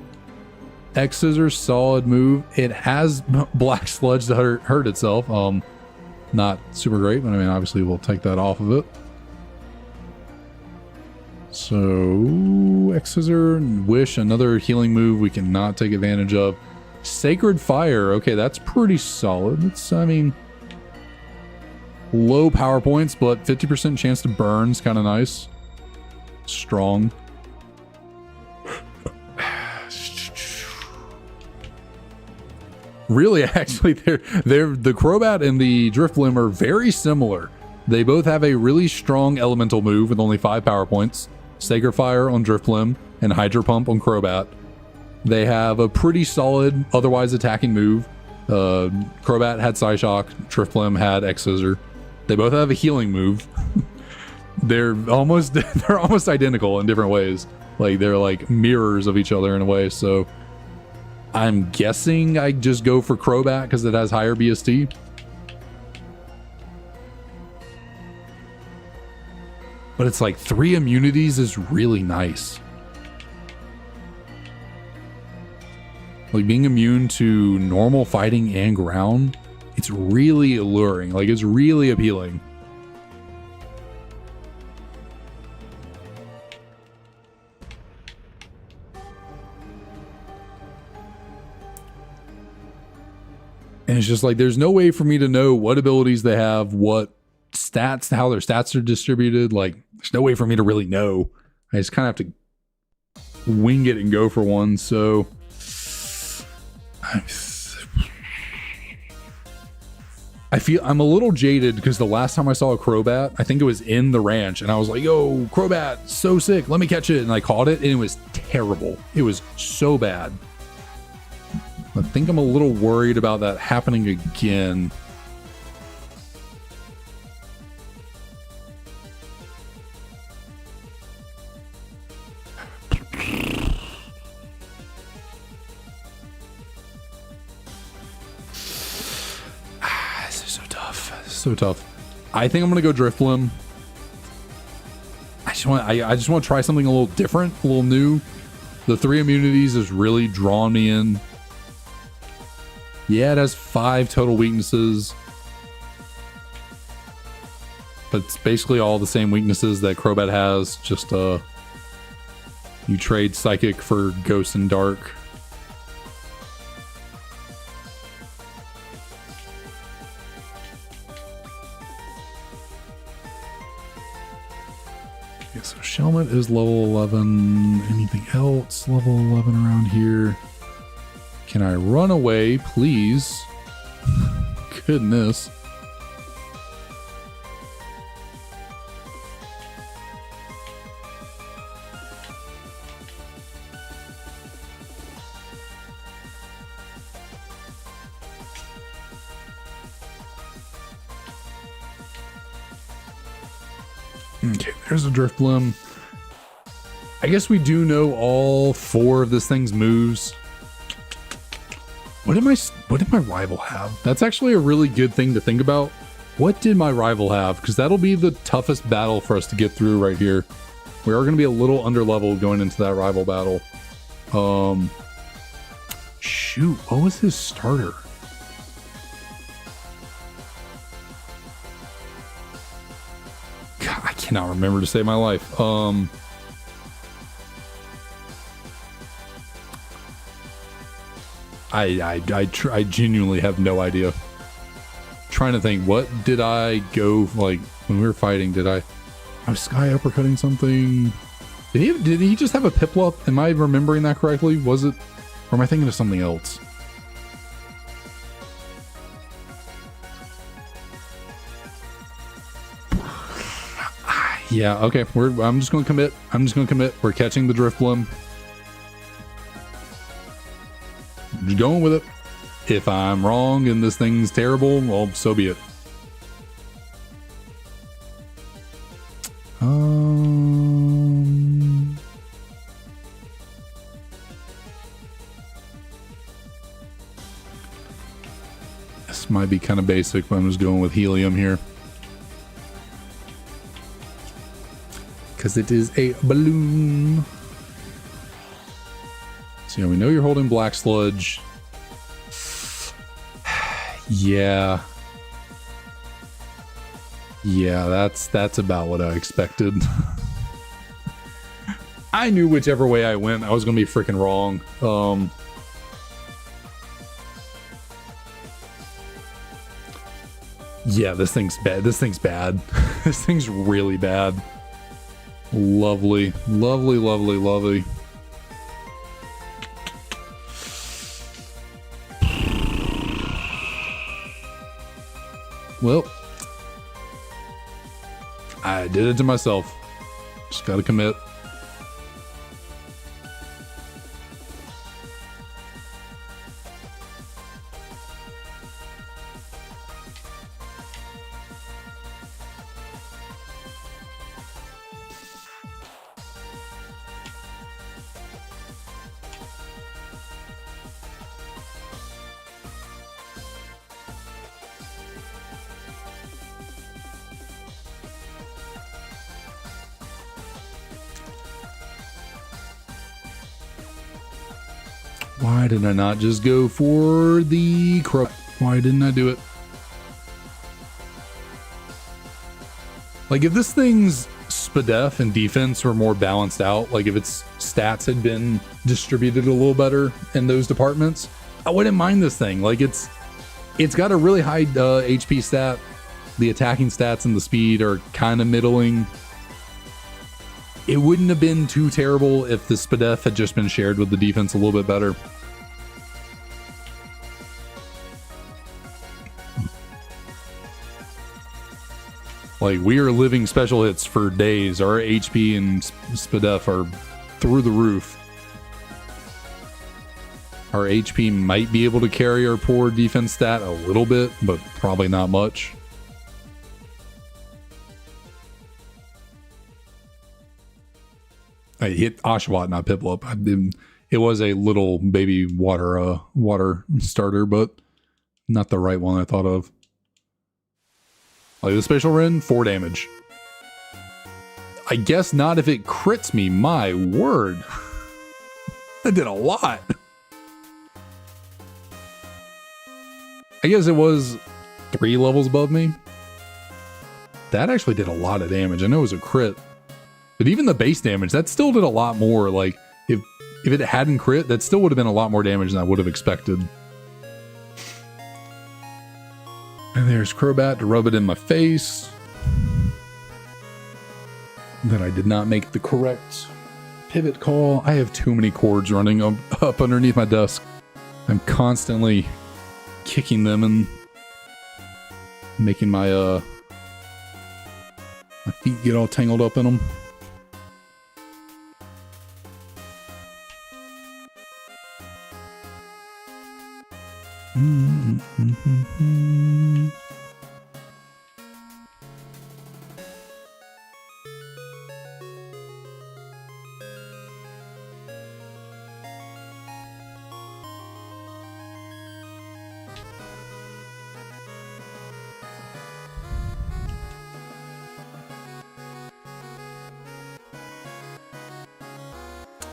[SPEAKER 1] X-Scissors, solid move. It has Black Sludge to hurt itself. Not super great, but I mean, obviously we'll take that off of it. So, X-Scissor, Wish, another healing move we cannot take advantage of. Sacred Fire, okay, that's pretty solid. It's, I mean, low power points, but 50% chance to burn is kind of nice. Strong. Really, actually, the Crobat and the Drifblim are very similar. They both have a really strong elemental move with only 5 power points. Sacred Fire on Drifblim and Hydro Pump on Crobat. They have a pretty solid otherwise attacking move. Crobat had Psyshock, Drifblim had X-Scissor. They both have a healing move. they're almost identical in different ways. Like they're like mirrors of each other in a way, so I'm guessing I just go for Crobat because it has higher BST. But it's like 3 immunities is really nice. Like being immune to normal fighting and ground, it's really alluring. Like it's really appealing. And it's just like, there's no way for me to know what abilities they have, what stats, how their stats are distributed. Like, there's no way for me to really know. I just kind of have to wing it and go for one. So, I feel I'm a little jaded because the last time I saw a Crobat, I think it was in the ranch, and I was like, yo, Crobat, so sick, let me catch it. And I caught it, and it was terrible. It was so bad. I think I'm a little worried about that happening again. This is so tough. This is so tough. I think I'm gonna go Drifblim. I just want to try something a little different, a little new. The 3 immunities has really drawn me in. Yeah, it has 5 total weaknesses. But it's basically all the same weaknesses that Crobat has. Just, you trade Psychic for Ghost and Dark. Yeah, so Shelmet is level 11. Anything else level 11 around here? Can I run away, please? Goodness. Okay, there's a Drifblim. I guess we do know all 4 of this thing's moves. What did my rival have? That's actually a really good thing to think about. What did my rival have? Because that'll be the toughest battle for us to get through right here. We are going to be a little underleveled going into that rival battle. Shoot, what was his starter? God, I cannot remember to save my life. I genuinely have no idea. Trying to think, what did I go like when we were fighting? Did I was Sky uppercutting something? Did he just have a Piplup? Am I remembering that correctly? Was it, or am I thinking of something else? Yeah, okay. I'm just gonna commit. We're catching the Drifblim. Just going with it. If I'm wrong and this thing's terrible, well, so be it. This might be kind of basic, but I'm just going with Helium here. Because it is a balloon. So yeah, we know you're holding Black Sludge. Yeah. Yeah, that's about what I expected. I knew whichever way I went, I was gonna be freaking wrong. Yeah, this thing's bad. This thing's really bad. Lovely. Lovely, lovely, lovely. Well, I did it to myself. Just gotta commit. Why did I not just go for the crow? Why didn't I do it? Like, if this thing's SPDEF and defense were more balanced out, like if its stats had been distributed a little better in those departments, I wouldn't mind this thing. Like, it's got a really high HP stat. The attacking stats and the speed are kind of middling. It wouldn't have been too terrible if the SPDEF had just been shared with the defense a little bit better. Like, we are living special hits for days. Our HP and SPDEF are through the roof. Our HP might be able to carry our poor defense stat a little bit, but probably not much. I hit Oshawott, not Piplup. It was a little baby water starter, but not the right one I thought of. Like the Spatial Ren, 4 damage. I guess not if it crits me. My word. That did a lot. I guess it was 3 levels above me. That actually did a lot of damage. I know it was a crit. But even the base damage, that still did a lot more. Like, if it hadn't crit, that still would have been a lot more damage than I would have expected. And there's Crobat to rub it in my face. Then I did not make the correct pivot call. I have too many cords running up underneath my desk. I'm constantly kicking them and making my feet get all tangled up in them.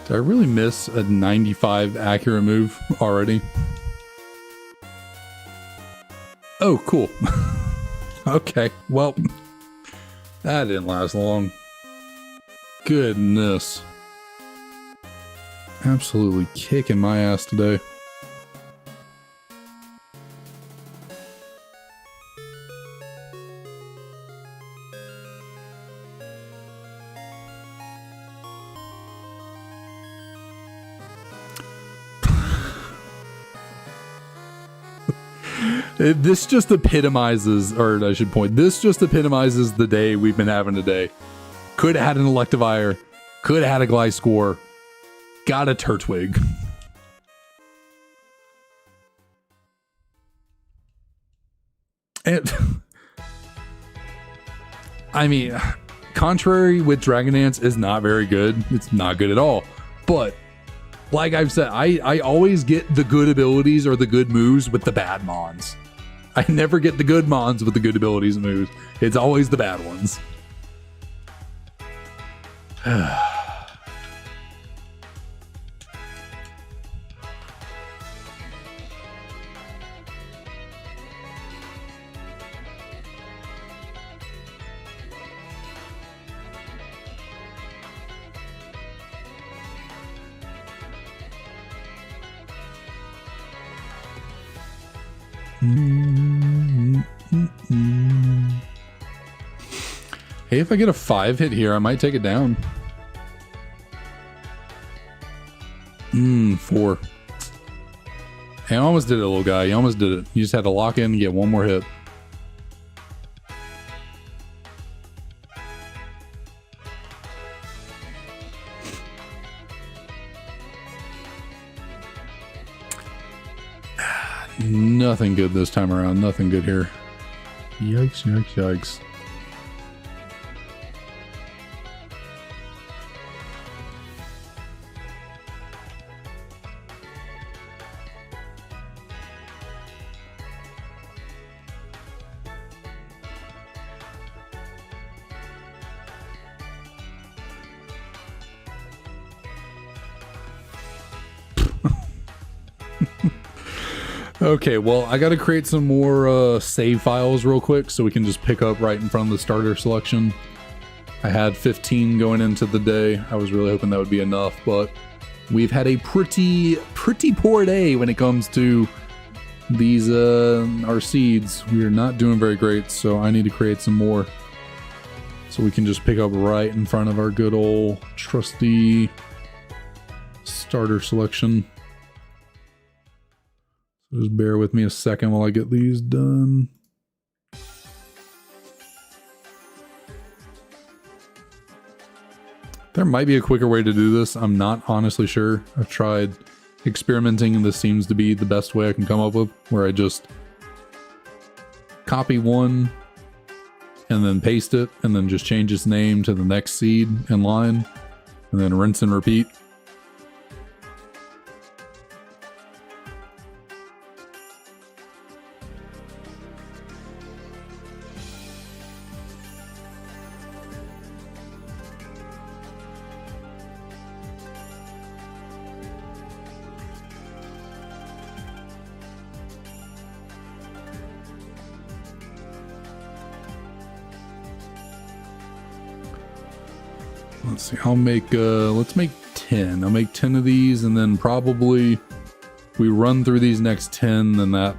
[SPEAKER 1] Did I really miss a 95 accurate move already? Oh, cool. Okay, well, that didn't last long. Goodness. Absolutely kicking my ass today. This just epitomizes, or I should point, this just epitomizes the day we've been having today. Could have had an Electivire, could have had a Gliscor, got a Turtwig. And, I mean, contrary with Dragon Dance is not very good. It's not good at all. But, like I've said, I always get the good abilities or the good moves with the bad mons. I never get the good mons with the good abilities and moves. It's always the bad ones. Hey, if I get a 5 hit here, I might take it down. 4. Hey, I almost did it, little guy. You almost did it. You just had to lock in and get one more hit. Nothing good this time around. Nothing good here. Yikes, yikes, yikes. Okay, well, I gotta create some more save files real quick so we can just pick up right in front of the starter selection. I had 15 going into the day. I was really hoping that would be enough, but we've had a pretty poor day when it comes to these our seeds. We are not doing very great, so I need to create some more so we can just pick up right in front of our good old trusty starter selection. Just bear with me a second while I get these done. There might be a quicker way to do this. I'm not honestly sure. I've tried experimenting and this seems to be the best way I can come up with, where I just copy one and then paste it and then just change its name to the next seed in line and then rinse and repeat. Let's see, I'll make, let's make 10. I'll make 10 of these, and then probably we run through these next 10, then that,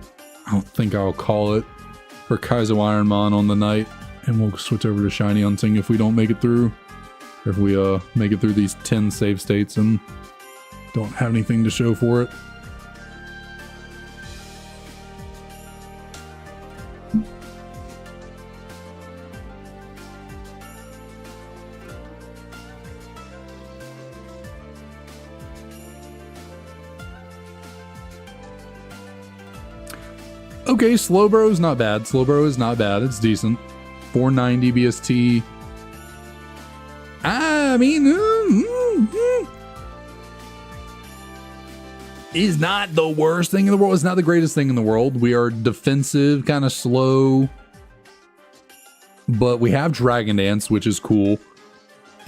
[SPEAKER 1] I don't think I'll call it for Kaizo IronMon on the night, and we'll switch over to Shiny Hunting if we don't make it through. If we make it through these 10 save states and don't have anything to show for it. Okay, Slowbro is not bad. Slowbro is not bad. It's decent. 490 BST. I mean, is not the worst thing in the world. It's not the greatest thing in the world. We are defensive, kind of slow. But we have Dragon Dance, which is cool.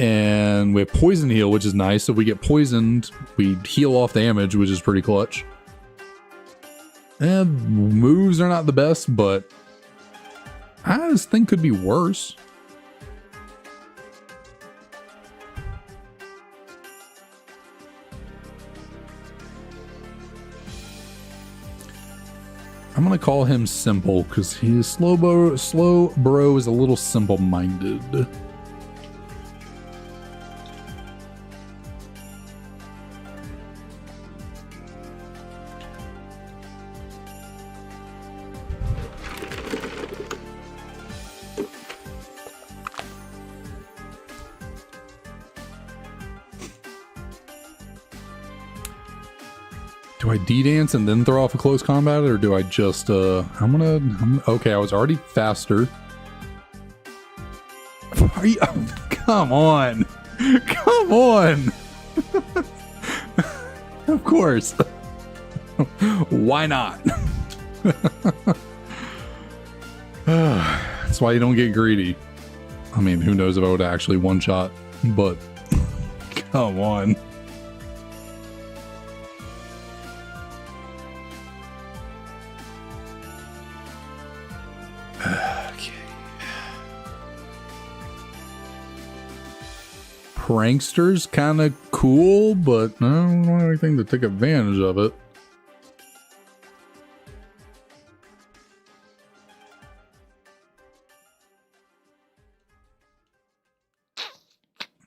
[SPEAKER 1] And we have Poison Heal, which is nice. If we get poisoned, we heal off damage, which is pretty clutch. And moves are not the best, but this thing could be worse. I'm gonna call him simple because he's slow bro is a little simple-minded. Do I D-dance and then throw off a close combat, or do I just, okay, I was already faster. Are you, come on. Come on. Of course. Why not? That's why you don't get greedy. I mean, who knows if I would actually one-shot, but come on. Prankster's kind of cool, but I don't know anything to take advantage of it.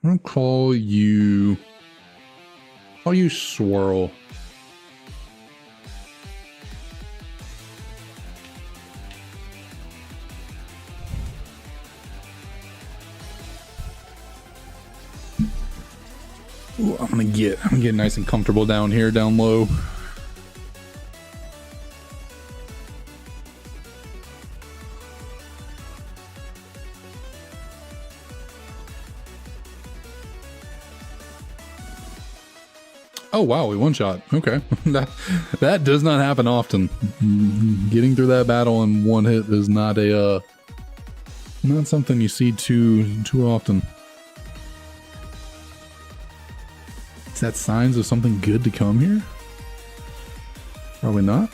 [SPEAKER 1] I'm gonna call you Swirl. Ooh, I'm gonna get nice and comfortable down here, down low. Oh wow, we one shot. Okay, that does not happen often. Getting through that battle in one hit is not not something you see too often. Is that signs of something good to come here? Probably not.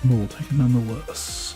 [SPEAKER 1] But we'll take it nonetheless.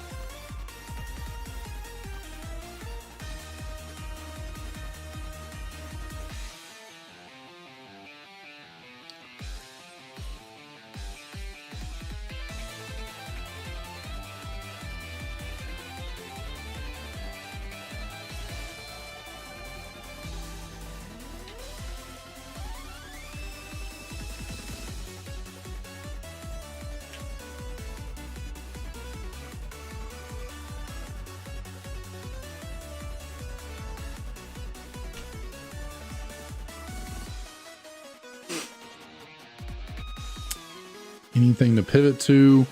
[SPEAKER 1] Anything to pivot to?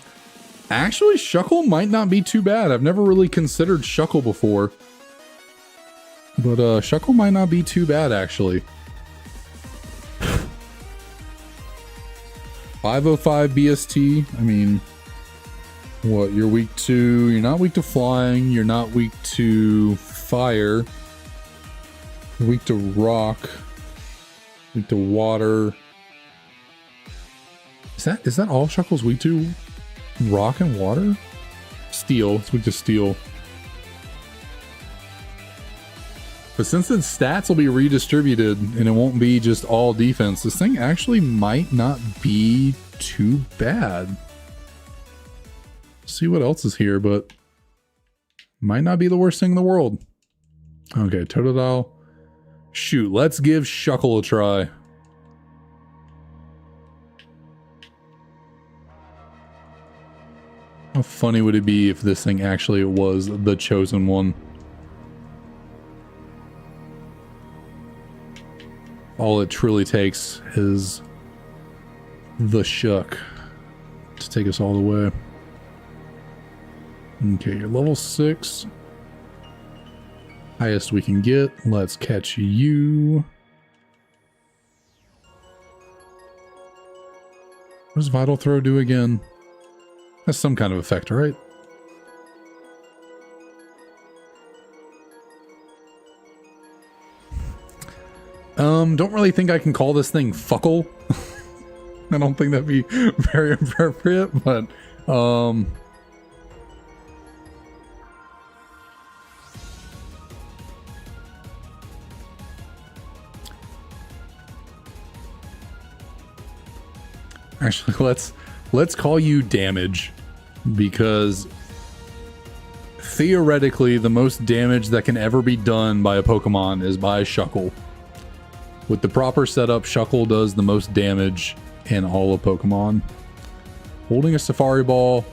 [SPEAKER 1] Actually, Shuckle might not be too bad. I've never really considered Shuckle before. But Shuckle might not be too bad, actually. 505 BST. I mean, what? You're weak to... You're not weak to flying. You're not weak to fire. You're weak to rock. Weak to water. Is that all Shuckle's weak to? Rock and water? Steel. It's weak to steel. But since its stats will be redistributed and it won't be just all defense, this thing actually might not be too bad. See what else is here, but might not be the worst thing in the world. Okay, Totodile. Shoot, let's give Shuckle a try. How funny would it be if this thing actually was the chosen one? All it truly takes is the Shuck to take us all the way. Okay, you're level 6. Highest we can get. Let's catch you. What does Vital Throw do again? That's some kind of effect, right? Don't really think I can call this thing Fuckle. I don't think that'd be very appropriate, but actually let's call you Damage, because theoretically the most damage that can ever be done by a Pokemon is by Shuckle. With the proper setup, Shuckle does the most damage in all of Pokemon. Holding a Safari Ball.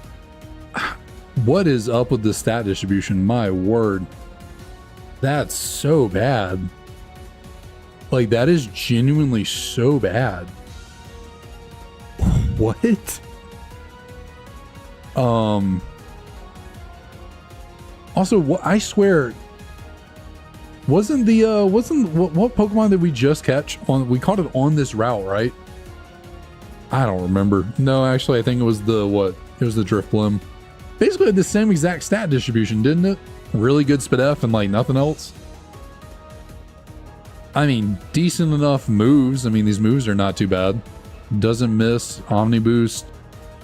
[SPEAKER 1] What is up with the stat distribution? My word. That's so bad. Like, that is genuinely so bad. What? Also, what, I swear, wasn't what Pokemon did we just catch on? We caught it on this route, right? I don't remember. No, actually, I think it was it was the Drifblim. Basically had the same exact stat distribution, didn't it? Really good SpDef and like nothing else. I mean, decent enough moves. I mean, these moves are not too bad. Doesn't miss, Omni Boost,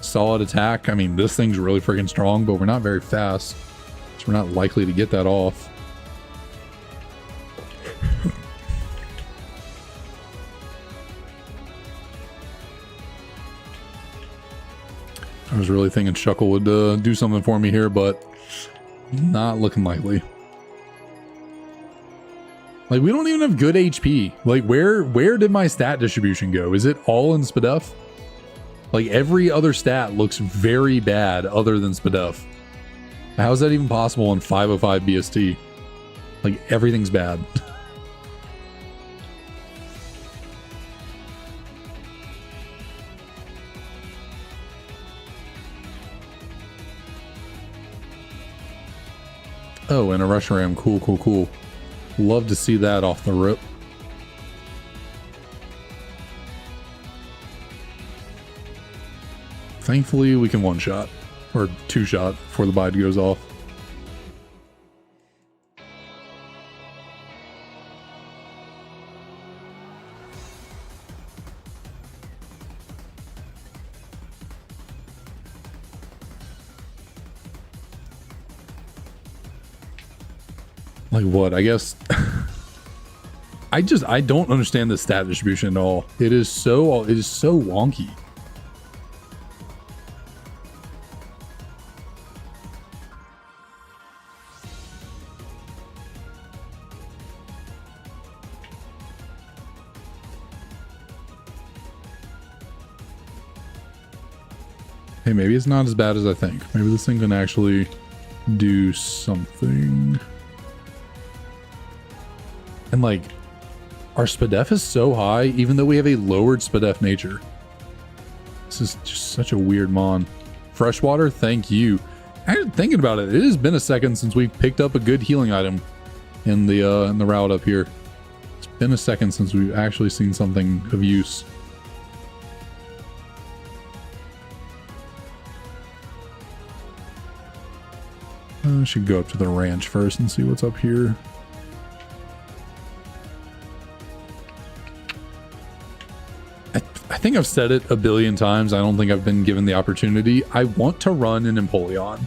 [SPEAKER 1] solid attack. I mean, this thing's really freaking strong, but we're not very fast, so we're not likely to get that off. I was really thinking Shuckle would do something for me here, but not looking likely. Like, we don't even have good HP. Like, where did my stat distribution go? Is it all in SpDef? Like, every other stat looks very bad other than SpDef. How is that even possible in 505 BST? Like, everything's bad. Oh, and a Reshiram. Cool, cool, cool. Love to see that off the rip. Thankfully, we can one-shot. Or two-shot before the bide goes off. Like what? I guess I don't understand the stat distribution at all. It is so wonky. Hey, maybe it's not as bad as I think. Maybe this thing can actually do something. And like, our SpDef is so high, even though we have a lowered SpDef nature. This is just such a weird mon. Freshwater, thank you. Actually, thinking about it, it has been a second since we picked up a good healing item in the route up here. It's been a second since we've actually seen something of use. I should go up to the ranch first and see what's up here. I think I've said it a billion times. I don't think I've been given the opportunity. I want to run an Empoleon.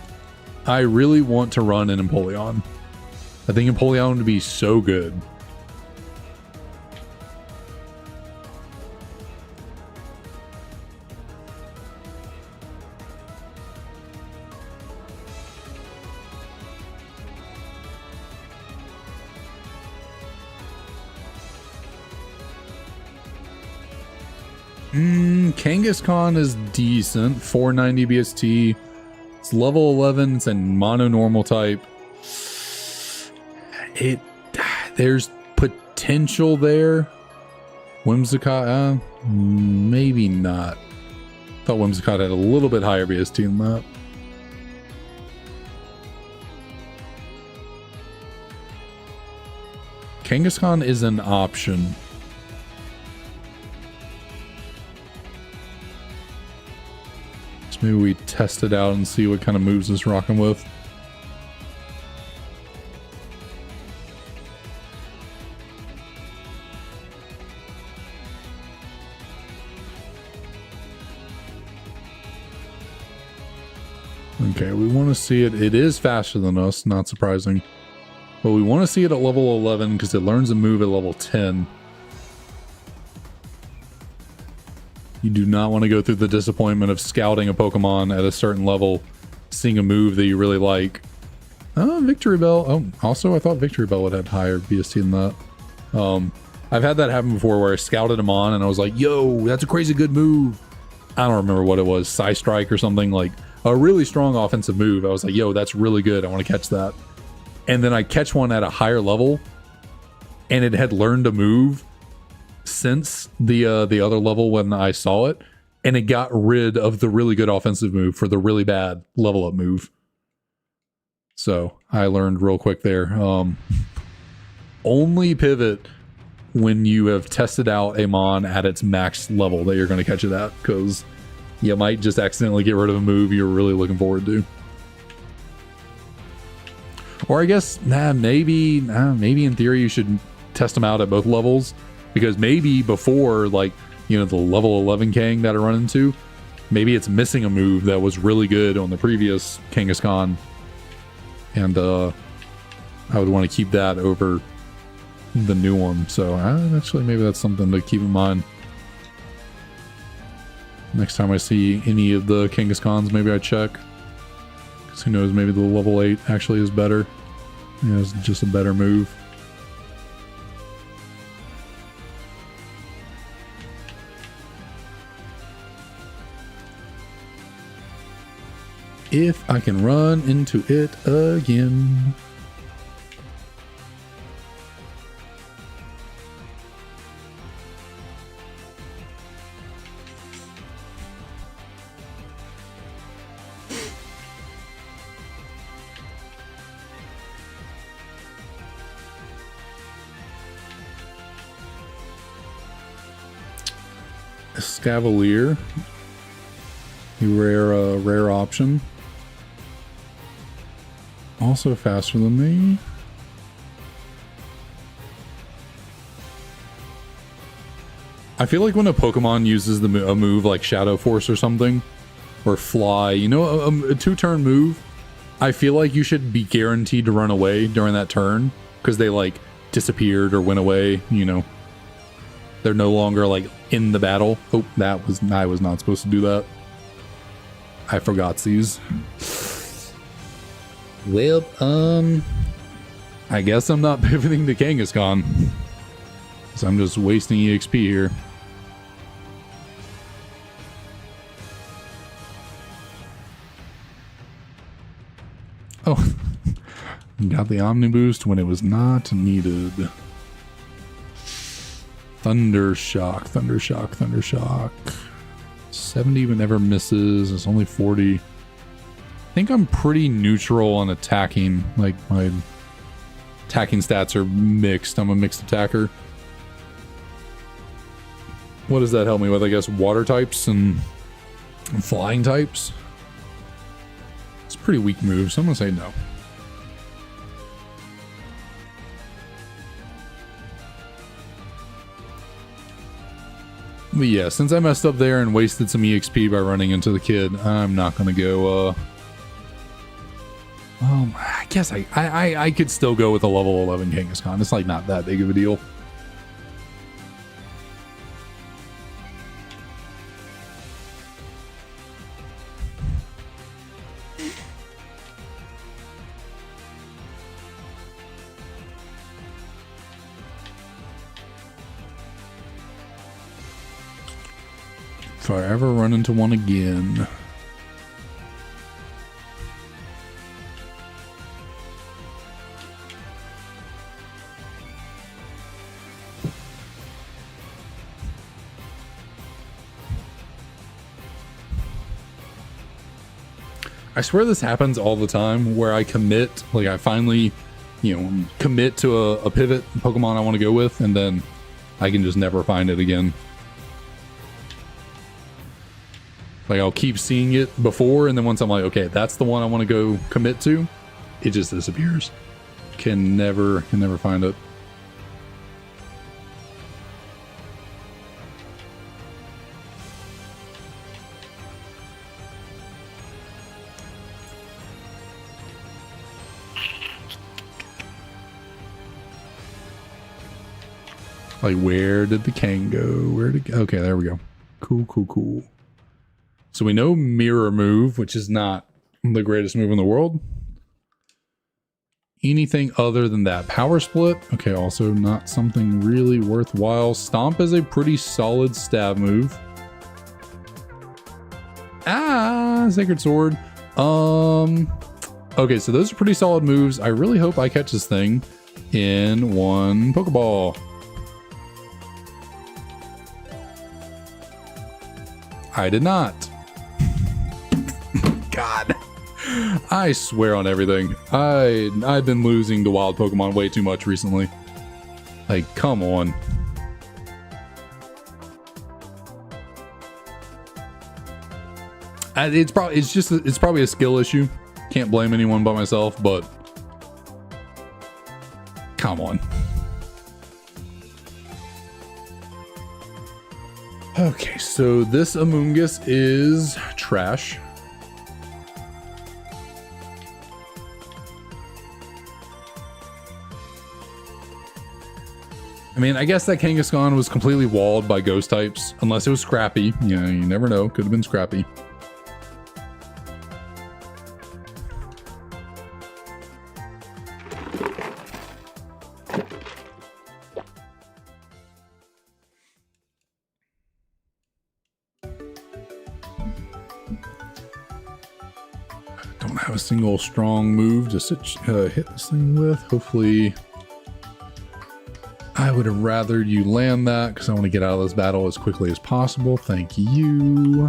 [SPEAKER 1] I really want to run an Empoleon. I think Empoleon would be so good. Kangaskhan is decent, 490 BST. It's level 11. It's a mono normal type. There's potential there. Whimsicott, maybe not. Thought Whimsicott had a little bit higher BST than that. Kangaskhan is an option. Maybe we test it out and see what kind of moves it's rocking with. Okay, we want to see it. It is faster than us, not surprising. But we want to see it at level 11 because it learns a move at level 10. You do not want to go through the disappointment of scouting a Pokemon at a certain level, seeing a move that you really like. Oh, Victory Bell. Oh, also I thought Victory Bell would have higher BST than that. I've had that happen before where I scouted him on and I was like, yo, that's a crazy good move. I don't remember what it was, Psy Strike or something, like a really strong offensive move. I was like, yo, that's really good. I want to catch that. And then I catch one at a higher level and it had learned a move since the other level when I saw it, and it got rid of the really good offensive move for the really bad level up move. So I learned real quick there. Only pivot when you have tested out a Mon at its max level that you're going to catch it at, because you might just accidentally get rid of a move you're really looking forward to. Or I guess, maybe in theory you should test them out at both levels, because maybe before, like, you know, the level 11 Kang that I run into, maybe it's missing a move that was really good on the previous Kangaskhan, and I would want to keep that over the new one. So actually, maybe that's something to keep in mind. Next time I see any of the Kangaskhan's, maybe I check. Because who knows, maybe the level 8 actually is better. You know, it's just a better move. If I can run into it again. Scavalier, rare option. Also faster than me. I feel like when a Pokemon uses a move like Shadow Force or something, or Fly, you know, a 2-turn move, I feel like you should be guaranteed to run away during that turn, because they like disappeared or went away, you know. They're no longer like in the battle. Oh, I was not supposed to do that. I forgot these. Well, I guess I'm not pivoting to Kangaskhan, so I'm just wasting EXP here. Oh, got the Omni Boost when it was not needed. Thundershock, Thundershock, Thundershock. 70 but never misses. It's only 40. I think I'm pretty neutral on attacking. Like, my attacking stats are mixed. I'm a mixed attacker. What does that help me with? I guess water types and flying types. It's a pretty weak move, so I'm gonna say no. But yeah, since I messed up there and wasted some EXP by running into the kid, I'm not gonna go, I guess I could still go with a level 11 Kangaskhan. It's like not that big of a deal. If I ever run into one again. I swear this happens all the time where I commit, like I finally, you know, commit to a pivot Pokemon I want to go with, and then I can just never find it again. Like, I'll keep seeing it before, and then once I'm like, okay, that's the one I want to go commit to, it just disappears. Can never find it. Like, where did the Kang go? Okay, there we go. Cool, cool, cool. So we know Mirror Move, which is not the greatest move in the world. Anything other than that? Power Split? Okay, also not something really worthwhile. Stomp is a pretty solid stab move. Ah, Sacred Sword. Okay, so those are pretty solid moves. I really hope I catch this thing in one Pokeball. I did not. God. I swear on everything. I've been losing to wild Pokemon way too much recently. Like, come on. It's probably a skill issue. Can't blame anyone but myself, but come on. Okay, so this Amoonguss is trash. I mean, I guess that Kangaskhan was completely walled by ghost types, unless it was Scrappy. Yeah, you never know. Could have been Scrappy. Don't have a single strong move to hit this thing with. Hopefully, I would have rathered you land that because I want to get out of this battle as quickly as possible. Thank you.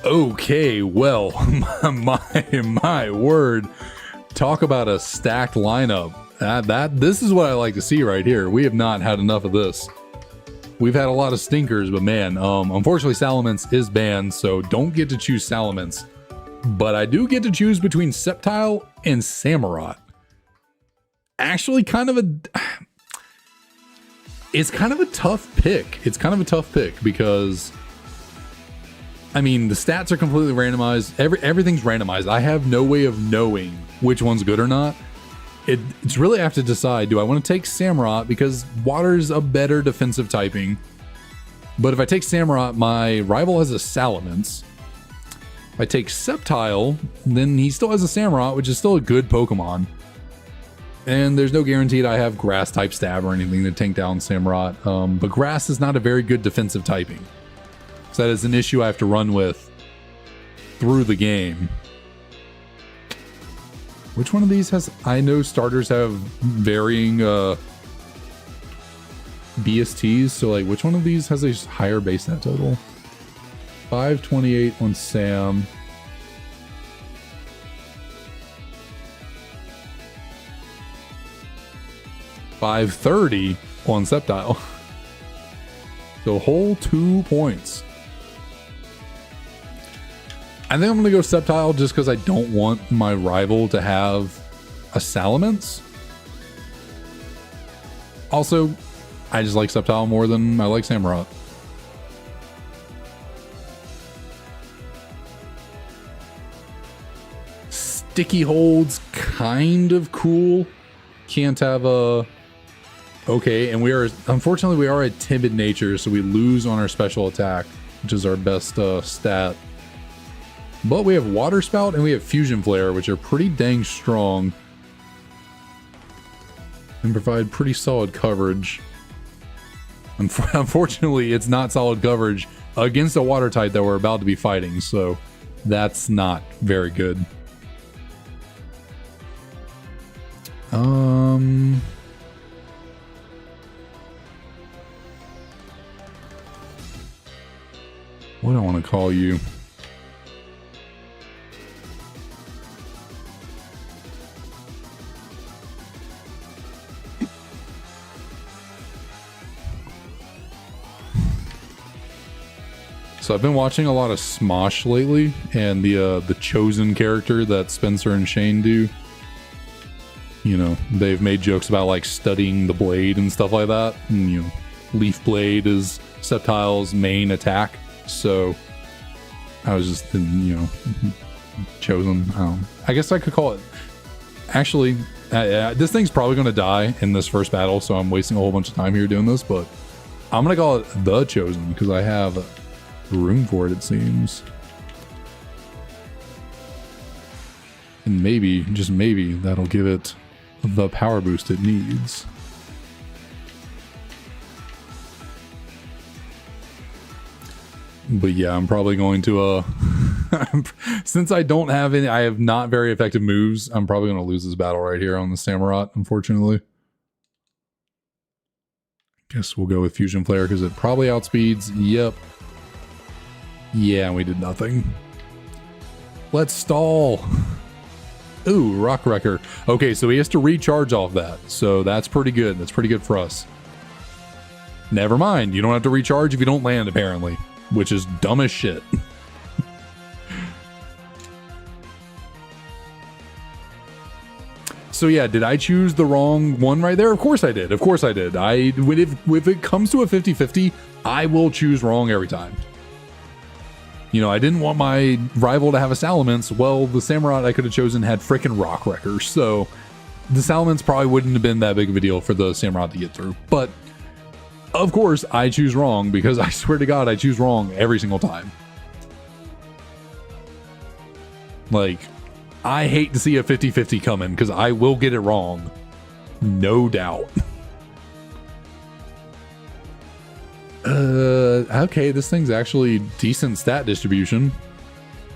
[SPEAKER 1] Okay, well, my word. Talk about a stacked lineup. This is what I like to see right here. We have not had enough of this. We've had a lot of stinkers, but man, unfortunately Salamence is banned, so don't get to choose Salamence. But I do get to choose between Sceptile and Samurott. Actually, it's kind of a tough pick. It's kind of a tough pick because, I mean, the stats are completely randomized. Everything's randomized. I have no way of knowing which one's good or not. It's really I have to decide, do I want to take Samurott because water's a better defensive typing? But if I take Samurott, my rival has a Salamence. If I take Sceptile, then he still has a Samurott, which is still a good Pokemon. And there's no guarantee that I have Grass type stab or anything to tank down Samurott. But Grass is not a very good defensive typing. So that is an issue I have to run with through the game. Which one of these has... I know starters have varying BSTs, so like which one of these has a higher base net total? 528 on Sam. $530 on Sceptile. So whole 2 points. I think I'm going to go Sceptile just because I don't want my rival to have a Salamence. Also, I just like Sceptile more than I like Samurott. Sticky Hold's kind of cool. Can't have a... Okay, and unfortunately we are a timid nature, so we lose on our special attack, which is our best stat. But we have Water Spout and we have Fusion Flare, which are pretty dang strong and provide pretty solid coverage. Unfortunately, it's not solid coverage against a water type that we're about to be fighting, so that's not very good. What do I want to call you? So I've been watching a lot of Smosh lately, and the Chosen character that Spencer and Shane do. you know, they've made jokes about like studying the blade and stuff like that. And, you know, Leaf Blade is Sceptile's main attack. So I was just, you know, chosen. I guess I could call it. Actually, this thing's probably going to die in this first battle, so I'm wasting a whole bunch of time here doing this, but I'm going to call it the Chosen because I have room for it, it seems. And maybe, just maybe, that'll give it the power boost it needs. But yeah, I'm probably going to, since I don't have any, I have not very effective moves, I'm probably going to lose this battle right here on the Samurott, unfortunately. Guess we'll go with Fusion Flare because it probably outspeeds. Yep. Yeah, we did nothing. Let's stall. Ooh, Rock Wrecker. Okay, so he has to recharge off that. So that's pretty good. That's pretty good for us. Never mind. You don't have to recharge if you don't land, apparently. Which is dumb as shit. So yeah, did I choose the wrong one right there? Of course I did. Of course I did. If it comes to a 50-50, I will choose wrong every time. You know, I didn't want my rival to have a Salamence. Well, the Samurott I could have chosen had frickin' Rock Wrecker, so the Salamence probably wouldn't have been that big of a deal for the Samurott to get through. But of course, I choose wrong because I swear to God, I choose wrong every single time. Like, I hate to see a 50-50 coming because I will get it wrong. No doubt. Okay, this thing's actually decent stat distribution.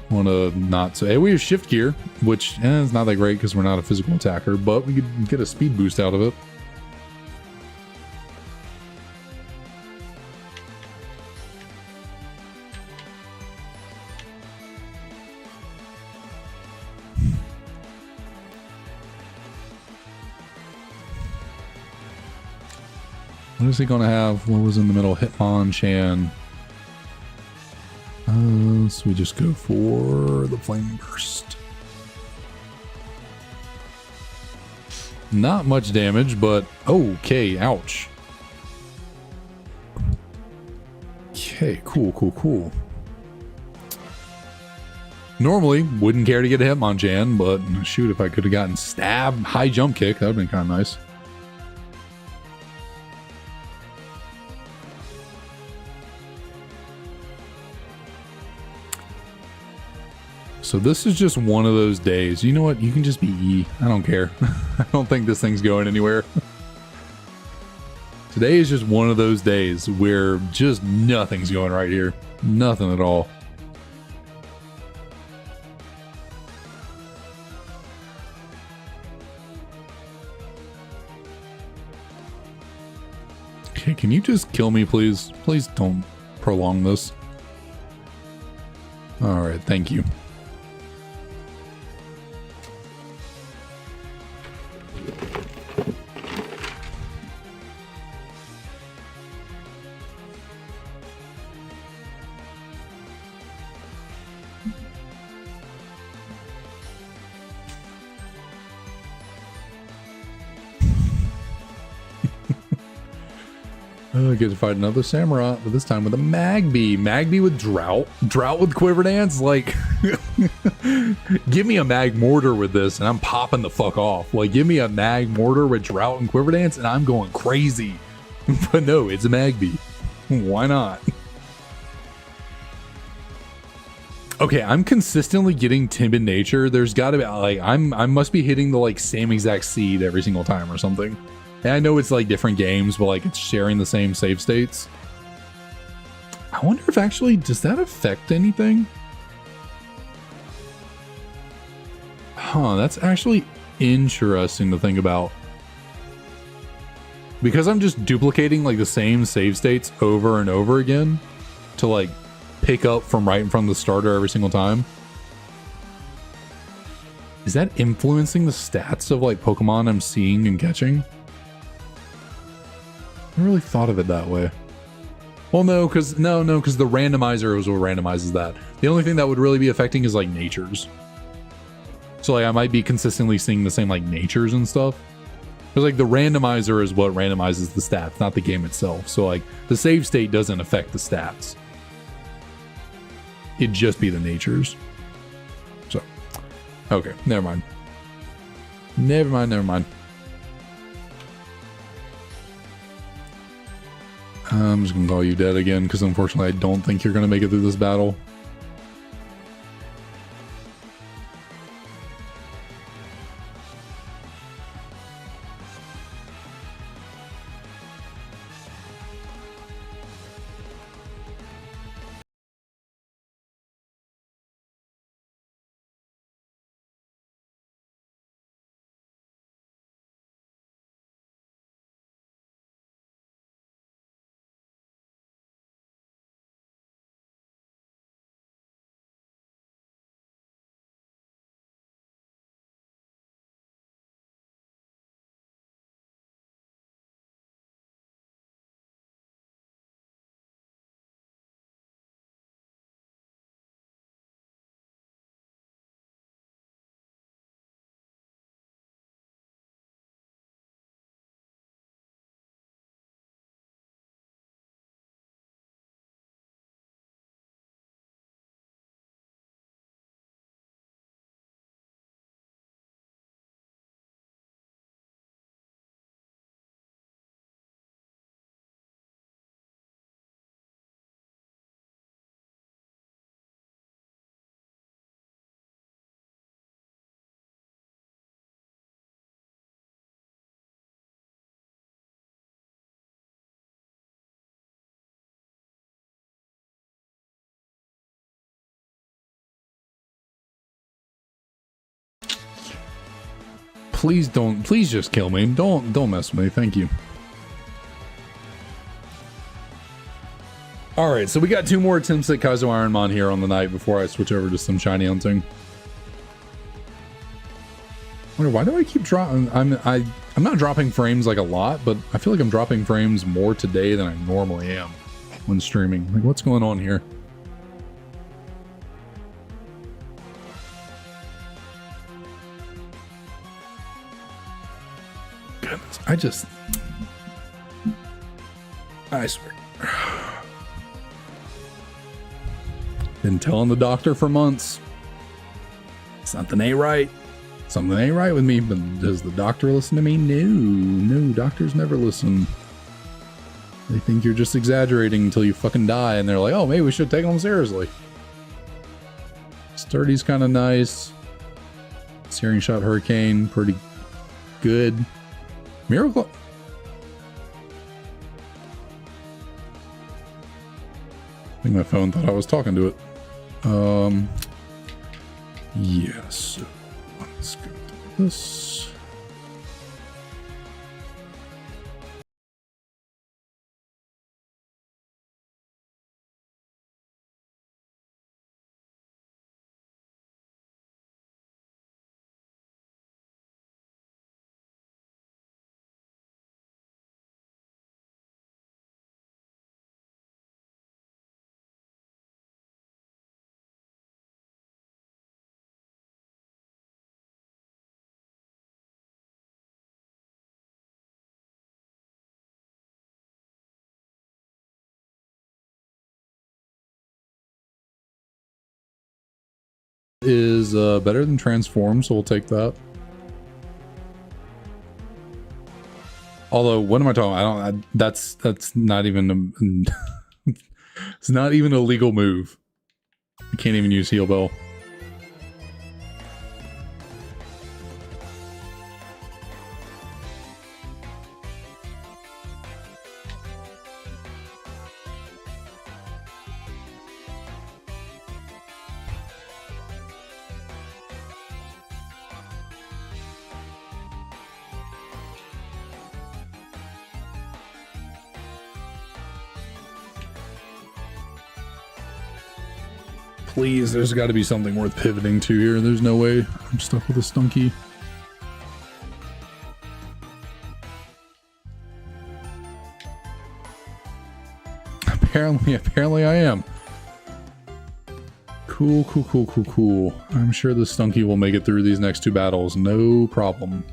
[SPEAKER 1] Wanna not say we have Shift Gear, which is not that great because we're not a physical attacker, but we could get a speed boost out of it. What is he gonna have? What was in the middle? Hitmonchan. So we just go for the Flame Burst. Not much damage, but okay, ouch. Okay, cool. Normally, wouldn't care to get a Hitmonchan, but shoot, if I could have gotten Stab, High Jump Kick, that would have been kind of nice. So this is just one of those days. You know what? You can just be E. I don't care. I don't think this thing's going anywhere. Today is just one of those days where just nothing's going right here. Nothing at all. Okay, can you just kill me, please? Please don't prolong this. All right, thank you. I get to fight another Samurott, but this time with a Magby. Magby with Drought. Drought with Quiver Dance? Like, give me a Mag Mortar with this and I'm popping the fuck off. Like, give me a Mag Mortar with Drought and Quiver Dance and I'm going crazy. But no, it's a Magby. Why not? Okay, I'm consistently getting Timid Nature. There's gotta be, like, I must be hitting the, like, same exact seed every single time or something. And I know it's like different games, but like it's sharing the same save states. I wonder if actually, does that affect anything? Huh, that's actually interesting to think about. Because I'm just duplicating like the same save states over and over again to like pick up from right in front of the starter every single time. Is that influencing the stats of like Pokemon I'm seeing and catching? I never really thought of it that way. Well, no, because the randomizer is what randomizes that. The only thing that would really be affecting is like natures. So like I might be consistently seeing the same like natures and stuff. Because like the randomizer is what randomizes the stats, not the game itself. So like the save state doesn't affect the stats. It'd just be the natures. So, okay, never mind. Never mind, never mind. I'm just gonna call you dead again because unfortunately I don't think you're gonna make it through this battle. Please don't, please just kill me. Don't mess with me. Thank you. All right, so we got 2 more attempts at Kaizo IronMon here on the night before I switch over to some shiny hunting. Why do I keep dropping? I'm not dropping frames like a lot, but I feel like I'm dropping frames more today than I normally am when streaming. Like, what's going on here? Goodness, I swear. Been telling the doctor for months. Something ain't right. Something ain't right with me, but does the doctor listen to me? No, doctors never listen. They think you're just exaggerating until you fucking die, and they're like, oh, maybe we should take them seriously. Sturdy's kind of nice. Searing Shot Hurricane, pretty good. Miracle. I think my phone thought I was talking to it. Yes. Let's go to this. Is better than transform, so we'll take that. Although, what am I talking about? That's not even it's not even a legal move. I can't even use Heal Bell. Please, there's got to be something worth pivoting to here. There's no way I'm stuck with a Stunky. Apparently I am. Cool, cool, cool, cool, cool. I'm sure the Stunky will make it through these next 2 battles. No problem.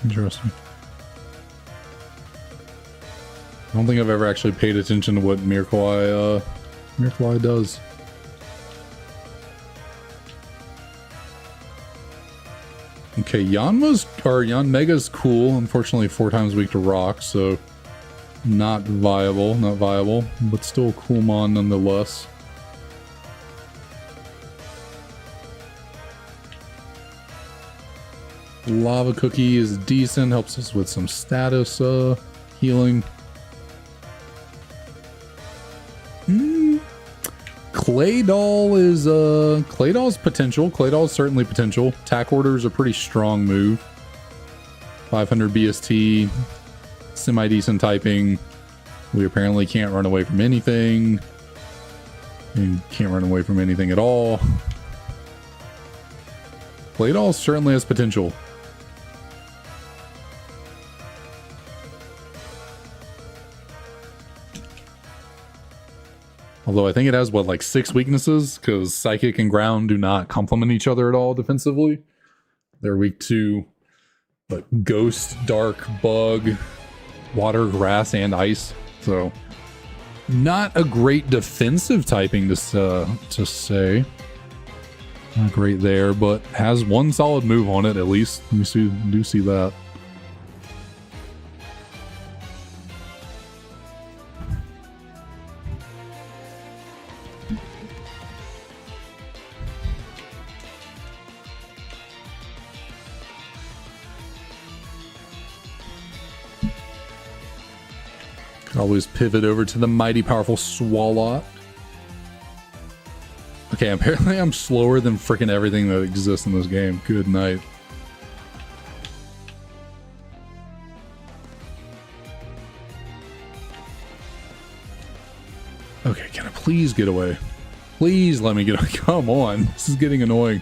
[SPEAKER 1] Interesting. I don't think I've ever actually paid attention to what Miracle Eye does. Okay, Yanmega's cool. Unfortunately, 4 times weak to rock, so not viable, but still a cool mon nonetheless. Lava Cookie is decent, helps us with some status healing. Claydol's potential. Claydol's certainly potential. Tack Order is a pretty strong move. 500 BST, semi-decent typing. We apparently can't run away from anything. And can't run away from anything at all. Claydol certainly has potential. Although I think it has, what, like 6 weaknesses? Because Psychic and Ground do not complement each other at all defensively. They're weak to like Ghost, Dark, Bug, Water, Grass, and Ice. So not a great defensive typing to say. Not great there, but has 1 solid move on it at least. We do see that. Always pivot over to the mighty powerful Swalot. Okay, apparently I'm slower than freaking everything that exists in this game. Good night. Okay, can I please get away? Please let me get away. Come on, this is getting annoying.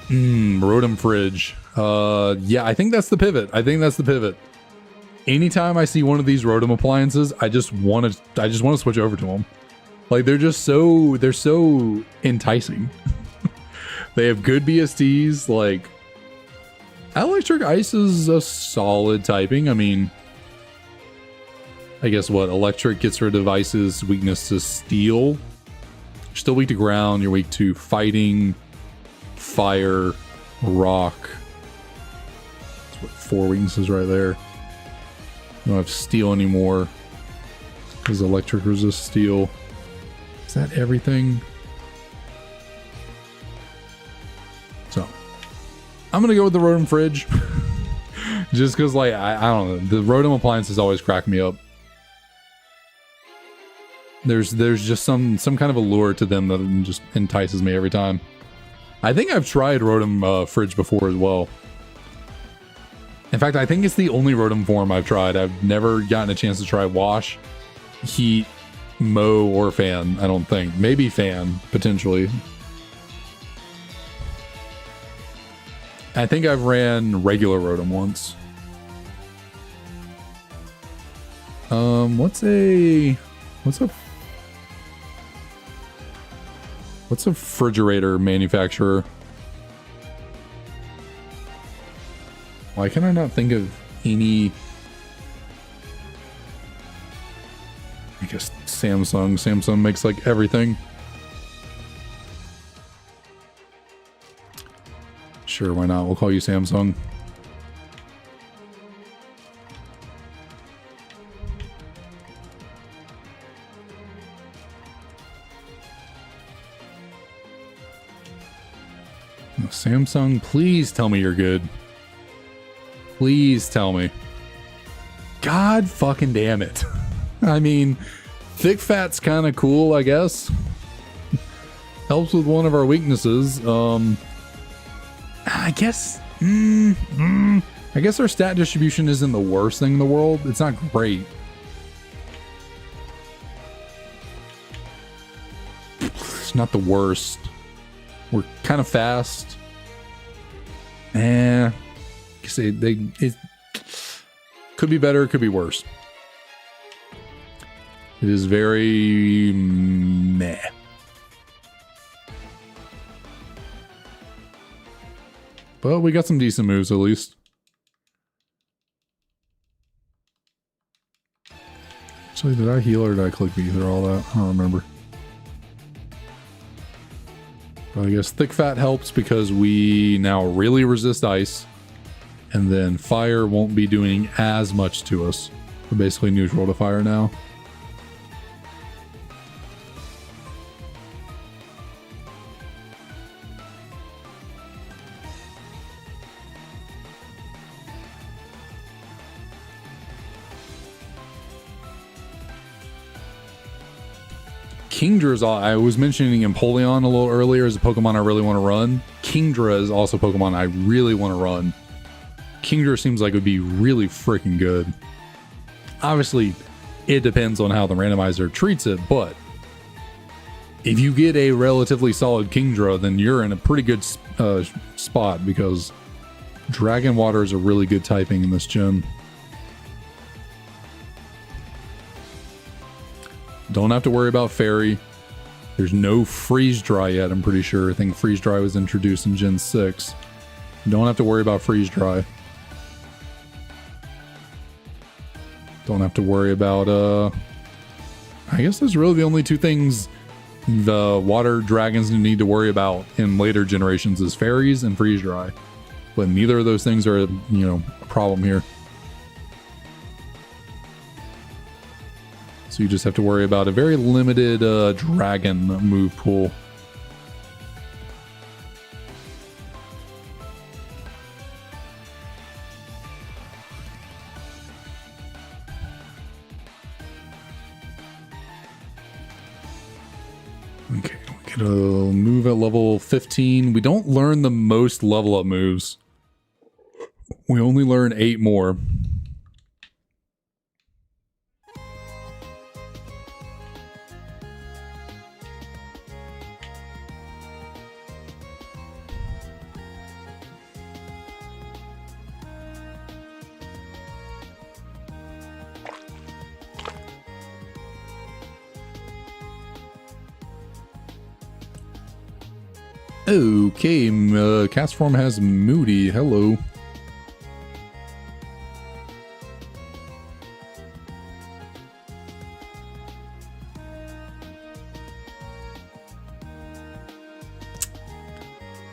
[SPEAKER 1] Rotom Fridge. Yeah, I think that's the pivot. Anytime I see one of these Rotom appliances, I just want to switch over to them. Like they're so enticing. They have good BSTs. Like Electric Ice is a solid typing. I mean, I guess what Electric gets rid of Ice's weakness to Steel. You're still weak to Ground. You're weak to Fighting, Fire, Rock. That's what 4 weaknesses right there. Don't have Steel anymore because Electric resists Steel. Is that everything? So I'm gonna go with the Rotom Fridge. Just because, like, I don't know, the Rotom appliances always crack me up. There's just some kind of allure to them that just entices me every time. I think I've tried Rotom Fridge before as well. In fact, I think it's the only Rotom form I've tried. I've never gotten a chance to try Wash, Heat, Mow, or Fan, I don't think. Maybe Fan, potentially. I think I've ran regular Rotom once. What's a refrigerator manufacturer? Why can I not think of any? I guess Samsung. Samsung makes like everything. Sure, why not? We'll call you Samsung. Samsung, please tell me you're good. Please tell me. God fucking damn it. I mean, thick fat's kind of cool, I guess. Helps with one of our weaknesses. I guess our stat distribution isn't the worst thing in the world. It's not great. It's not the worst. We're kind of fast. It could be better, it could be worse. It is very meh. But we got some decent moves at least. Actually, did I heal or did I click B through all that? I don't remember. But I guess thick fat helps because we now really resist ice. And then fire won't be doing as much to us. We're basically neutral to fire now. Kingdra is all, I was mentioning Empoleon a little earlier as a Pokemon I really want to run. Kingdra is also a Pokemon I really want to run. Kingdra seems like it would be really freaking good. Obviously, it depends on how the randomizer treats it, but if you get a relatively solid Kingdra, then you're in a pretty good spot because Dragon Water is a really good typing in this gen. Don't have to worry about Fairy. There's no Freeze Dry yet, I'm pretty sure. I think Freeze Dry was introduced in Gen 6. Don't have to worry about Freeze Dry. Don't have to worry about, I guess that's really the only two things the water dragons need to worry about in later generations is Fairies and Freeze Dry. But neither of those things are, you know, a problem here. So you just have to worry about a very limited dragon move pool. Okay, we get a move at level 15. We don't learn the most level up moves. We only learn 8 more. Okay, cast form has Moody. Hello.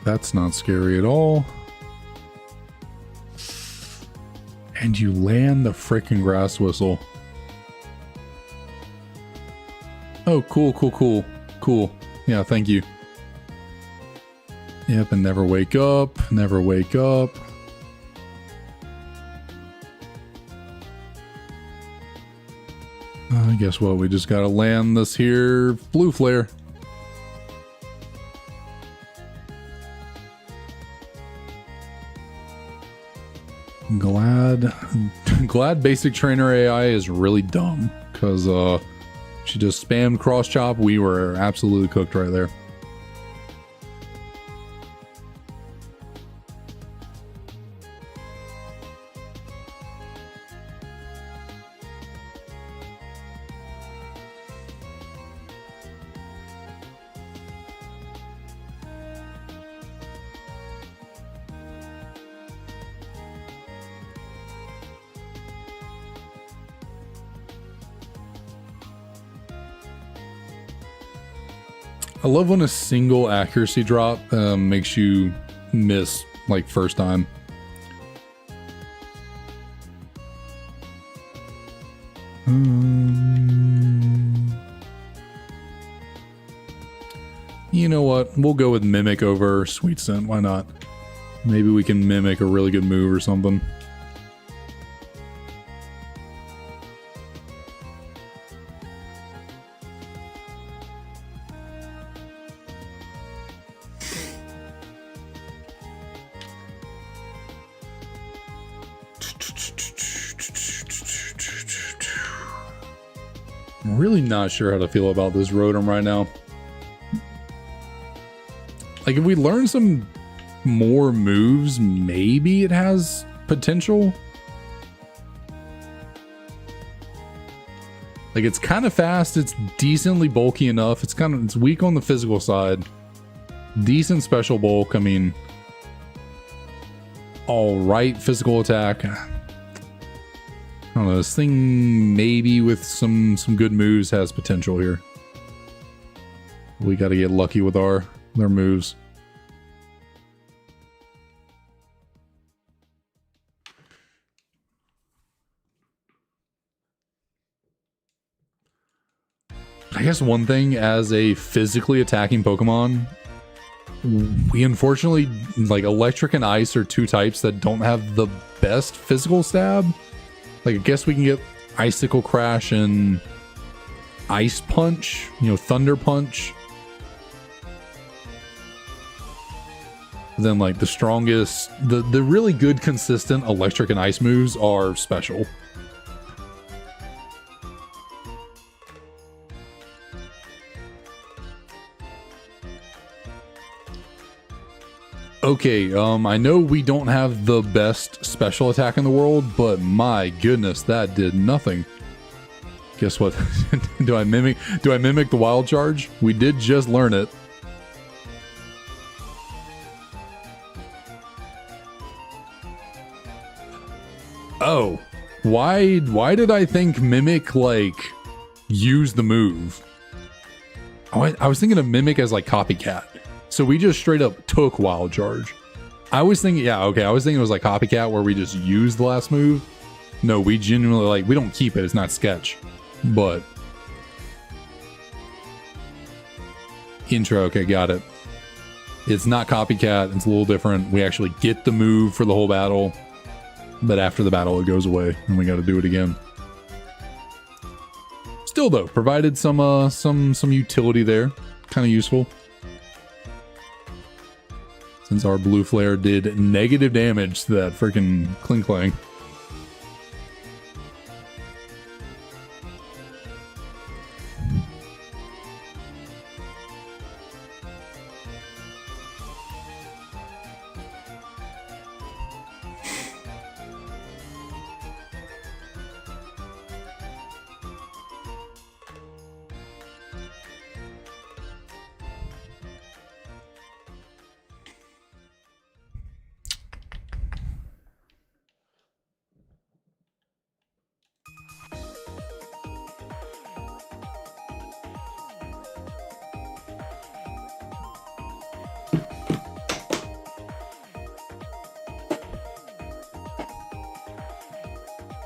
[SPEAKER 1] That's not scary at all. And you land the frickin' Grass Whistle. Oh, cool, cool, cool. Cool. Yeah, thank you. Yep, and never wake up, never wake up. Guess what? We just gotta land this here Blue Flare. Glad basic trainer AI is really dumb, because she just spammed cross chop. We were absolutely cooked right there. I love when a single accuracy drop makes you miss like first time. You know what? We'll go with Mimic over Sweet Scent. Why not? Maybe we can mimic a really good move or something. I'm really not sure how to feel about this Rotom right now. Like, if we learn some more moves, maybe it has potential. Like, it's kind of fast, it's decently bulky enough, it's weak on the physical side. Decent special bulk, I mean, alright physical attack. I don't know, this thing maybe with some good moves has potential here. We gotta get lucky with their moves. I guess one thing, as a physically attacking Pokemon, we unfortunately, like, Electric and Ice are two types that don't have the best physical stab. Like, I guess we can get Icicle Crash and Ice Punch, you know, Thunder Punch. Then, like, the strongest, the really good consistent Electric and Ice moves are special. Okay, I know we don't have the best special attack in the world, but my goodness, that did nothing. Guess what? Do I mimic the Wild Charge? We did just learn it. Oh, why did I think Mimic, like, use the move? Oh, I was thinking of Mimic as, like, Copycat. So we just straight up took Wild Charge. I was thinking, yeah, okay, I was thinking it was like Copycat where we just used the last move. No, we genuinely, like, we don't keep it, it's not sketch. But intro, okay, got it. It's not Copycat, it's a little different. We actually get the move for the whole battle, but after the battle it goes away and we gotta do it again. Still though, provided some utility there. Kind of useful. Since our Blue Flare did negative damage to that freaking Klinklang.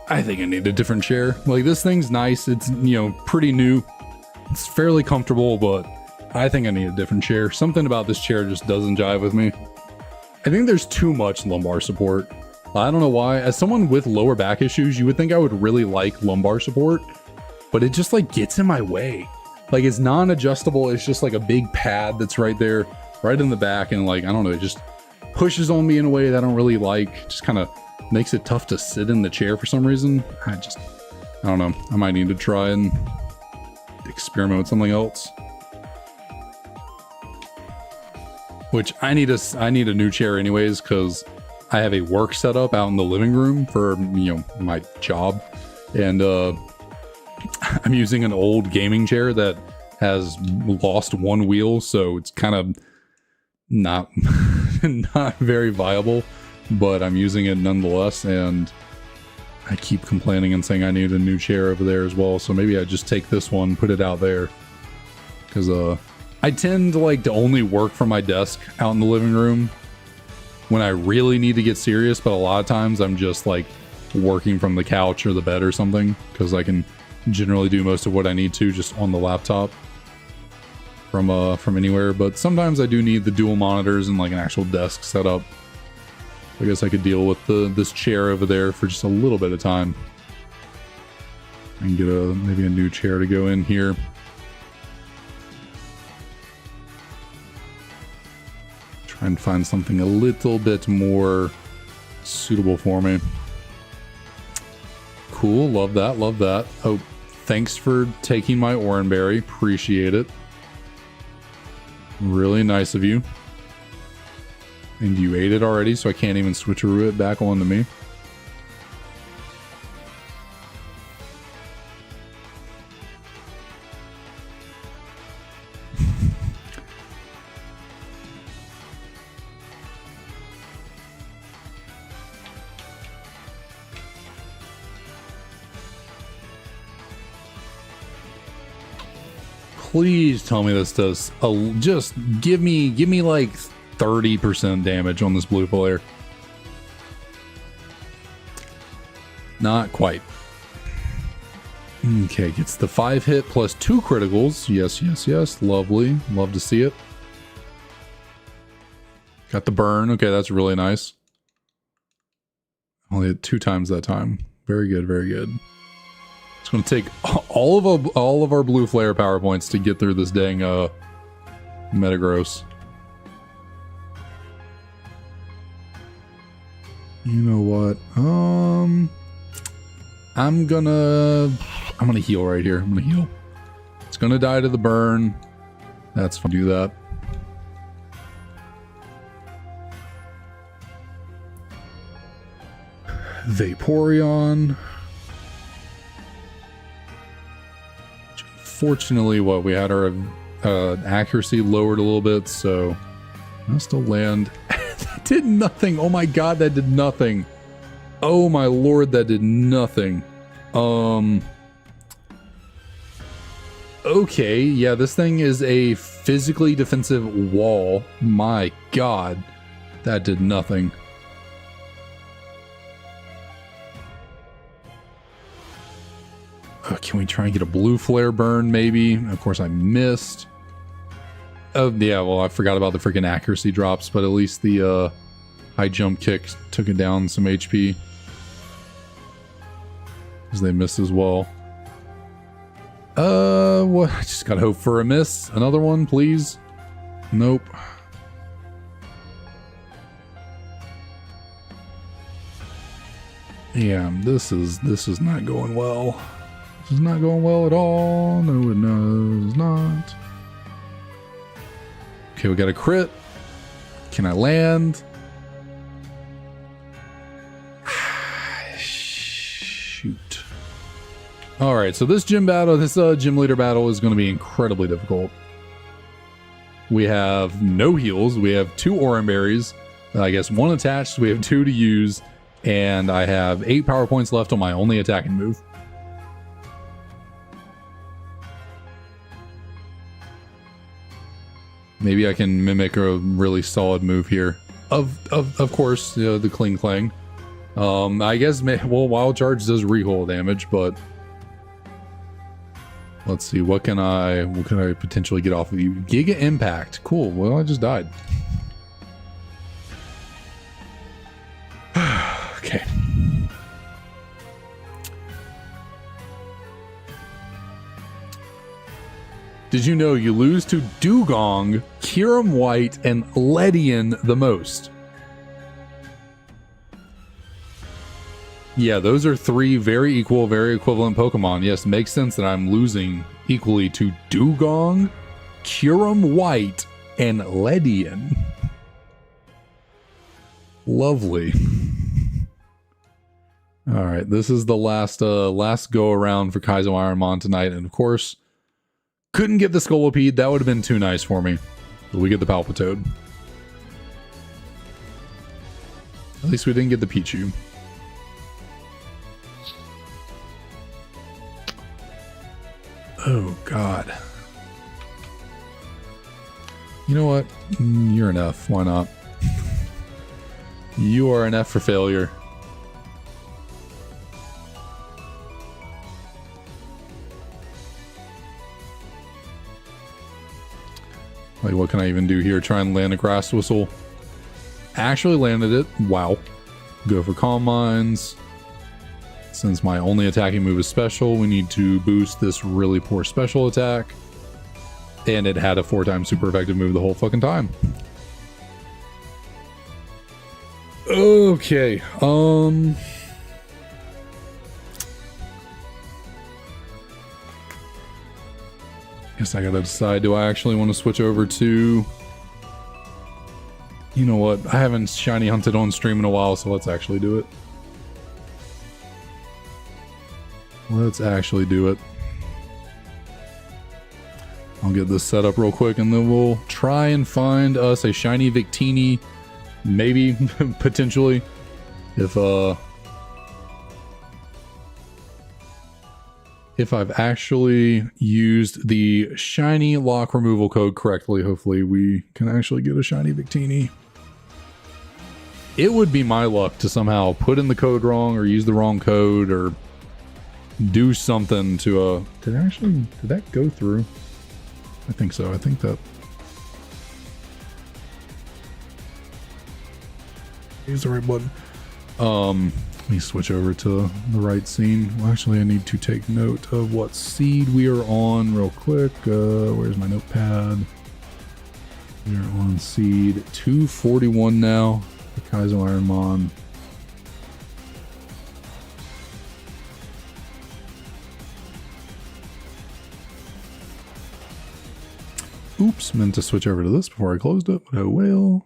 [SPEAKER 1] I think I need a different chair. Like, this thing's nice. It's, you know, pretty new. It's fairly comfortable, but I think I need a different chair. Something about this chair just doesn't jive with me. I think there's too much lumbar support. I don't know why. As someone with lower back issues, you would think I would really like lumbar support, but it just, like, gets in my way. Like, it's non-adjustable. It's just like a big pad that's right there, right in the back, and, like, I don't know, it just pushes on me in a way that I don't really like. Just kind of makes it tough to sit in the chair for some reason. I don't know. I might need to try and experiment with something else. Which I need a new chair anyways, because I have a work setup out in the living room for, you know, my job. And I'm using an old gaming chair that has lost one wheel, so it's kind of not not very viable, but I'm using it nonetheless, and I keep complaining and saying I need a new chair over there as well, so maybe I just take this one, put it out there, because I tend to like to only work from my desk out in the living room when I really need to get serious, but a lot of times I'm just like working from the couch or the bed or something, because I can generally do most of what I need to just on the laptop from anywhere. But sometimes I do need the dual monitors and like an actual desk setup. I guess I could deal with this chair over there for just a little bit of time. I can get maybe a new chair to go in here. Try and find something a little bit more suitable for me. Cool, love that, love that. Oh, thanks for taking my Oranberry, appreciate it. Really nice of you. And you ate it already, so I can't even switcheroo it back onto me. Please tell me this does just give me like 30% damage on this blue player. Not quite. Okay, gets the 5 hit plus 2 criticals. Yes, yes, yes. Lovely. Love to see it. Got the burn. Okay, that's really nice. Only hit 2 times that time. Very good, very good. It's going to take all of our blue flare power points to get through this dang Metagross. You know what? I'm gonna heal right here. I'm gonna heal. It's gonna die to the burn. That's fine. Do that. Vaporeon. Fortunately, we had our accuracy lowered a little bit, so I'll still land. That did nothing. Oh my god, that did nothing. Oh my lord, that did nothing. Okay, yeah, this thing is a physically defensive wall. My god, that did nothing. Can we try and get a blue flare burn, maybe? Of course, I missed. Oh, yeah, well, I forgot about the freaking accuracy drops, but at least the high jump kick took it down some HP. Because they missed as well. What? I just gotta hope for a miss. Another one, please. Nope. Yeah, this is not going well. This is not going well at all. No, it is not. Okay, we got a crit. Can I land? Shoot. Alright, so this gym leader battle is going to be incredibly difficult. We have no heals. We have 2 Oranberries. I guess 1 attached. So we have 2 to use. And I have 8 power points left on my only attacking move. Maybe I can mimic a really solid move here. Of course, you know, the Kling Clang. I guess, well, Wild Charge does recoil damage, but let's see, what can I potentially get off of you? Giga Impact. Cool. Well, I just died. Okay. Did you know you lose to Dugong, Kyurem White, and Ledian the most? Yeah, those are three very equal, very equivalent Pokemon. Yes, it makes sense that I'm losing equally to Dugong, Kyurem White, and Ledian. Lovely. All right, this is the last go around for Kaizo IronMon tonight, and of course, couldn't get the Scolipede. That would have been too nice for me. But we get the Palpitoad. At least we didn't get the Pichu. Oh, God. You know what? You're an F. Why not? You are an F for failure. Like, what can I even do here? Try and land a Grass Whistle. Actually landed it. Wow. Go for Calm Minds. Since my only attacking move is special, we need to boost this really poor special attack. And it had a 4-time super effective move the whole fucking time. Okay. Guess I gotta decide, do I actually want to switch over to... You know what? I haven't shiny hunted on stream in a while, so let's actually do it. Let's actually do it. I'll get this set up real quick, and then we'll try and find us a Shiny Victini, maybe, potentially, if I've actually used the Shiny lock removal code correctly. Hopefully we can actually get a Shiny Victini. It would be my luck to somehow put in the code wrong or use the wrong code or do something to did that go through? I think so. I think that is the right button. Let me switch over to the right scene. Well, actually, I need to take note of what seed we are on real quick. Where's my notepad? We are on seed 241 now. The Kaizo IronMon. Oops, meant to switch over to this before I closed it, but oh well.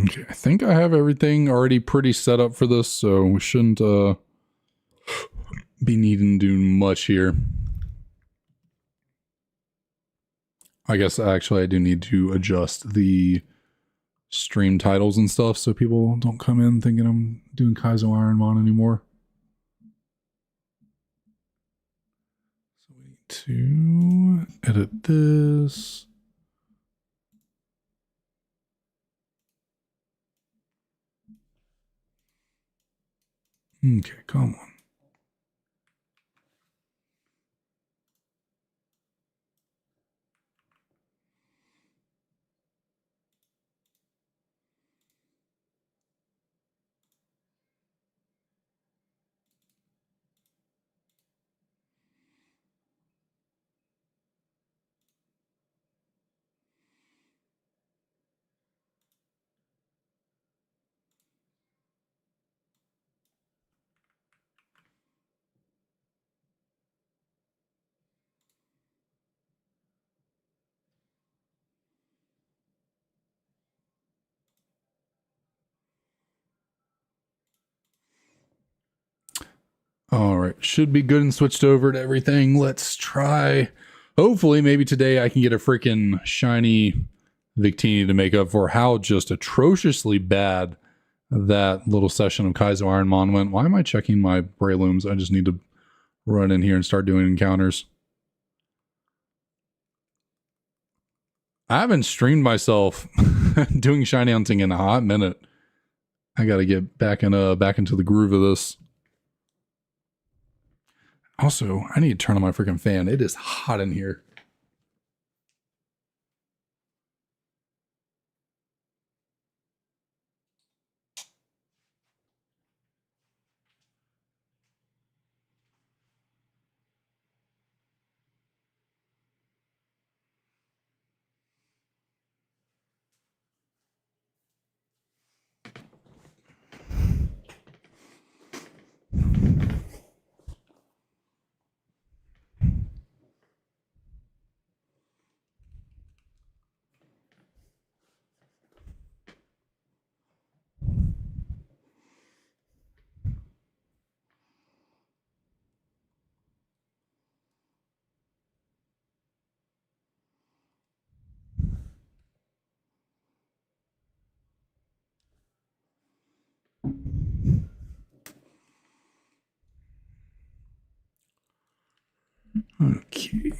[SPEAKER 1] Okay, I think I have everything already pretty set up for this, so we shouldn't be needing to do much here. I guess actually I do need to adjust the stream titles and stuff so people don't come in thinking I'm doing Kaizo IronMon anymore. So we need to edit this. Okay, come on. All right, should be good and switched over to everything. Let's try. Hopefully, maybe today I can get a freaking Shiny Victini to make up for how just atrociously bad that little session of Kaizo IronMon went. Why am I checking my Breilooms? I just need to run in here and start doing encounters. I haven't streamed myself doing shiny hunting in a hot minute. I gotta get back into the groove of this. Also, I need to turn on my freaking fan. It is hot in here. Okay.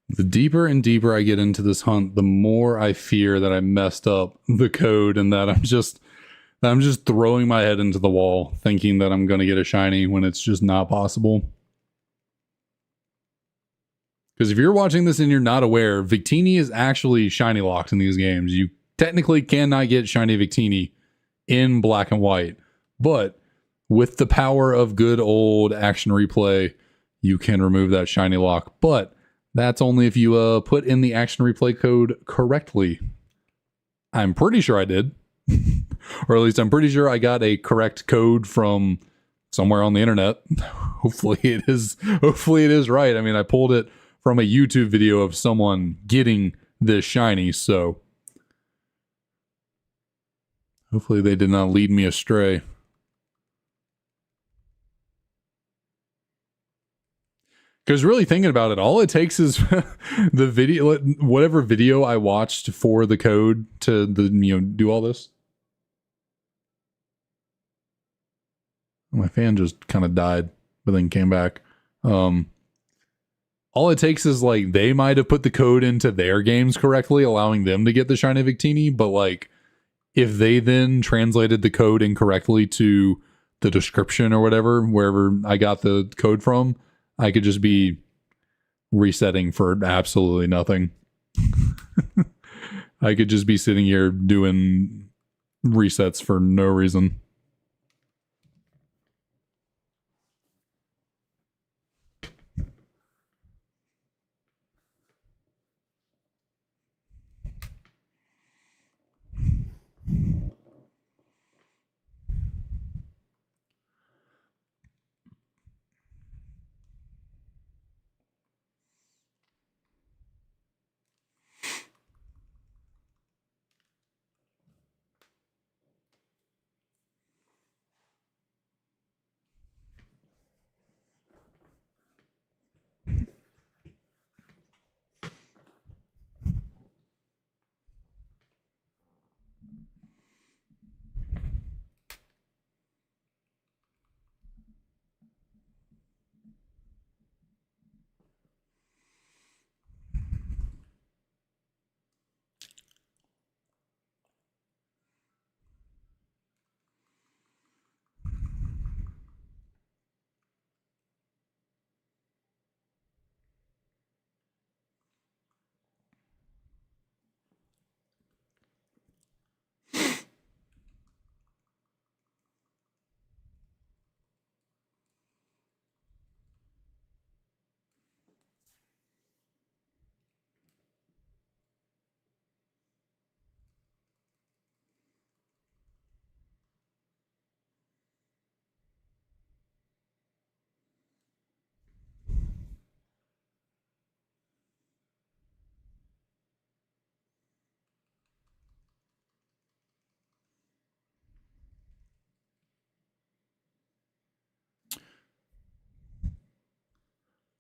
[SPEAKER 1] The deeper and deeper I get into this hunt, the more I fear that I messed up the code and that I'm just throwing my head into the wall thinking that I'm going to get a shiny when it's just not possible. Because if you're watching this and you're not aware, Victini is actually shiny locked in these games. You technically cannot get Shiny Victini in black and white, but with the power of good old action replay, you can remove that shiny lock. But that's only if you put in the action replay code correctly. I'm pretty sure I did. Or at least I'm pretty sure I got a correct code from somewhere on the internet. Hopefully it is right. I mean, I pulled it from a YouTube video of someone getting this shiny, so hopefully they did not lead me astray. Because really thinking about it, all it takes is the video, whatever video I watched for the code to do all this. My fan just kind of died, but then came back. All it takes is like they might have put the code into their games correctly, allowing them to get the Shiny Victini, but like if they then translated the code incorrectly to the description or whatever, wherever I got the code from, I could just be resetting for absolutely nothing. I could just be sitting here doing resets for no reason.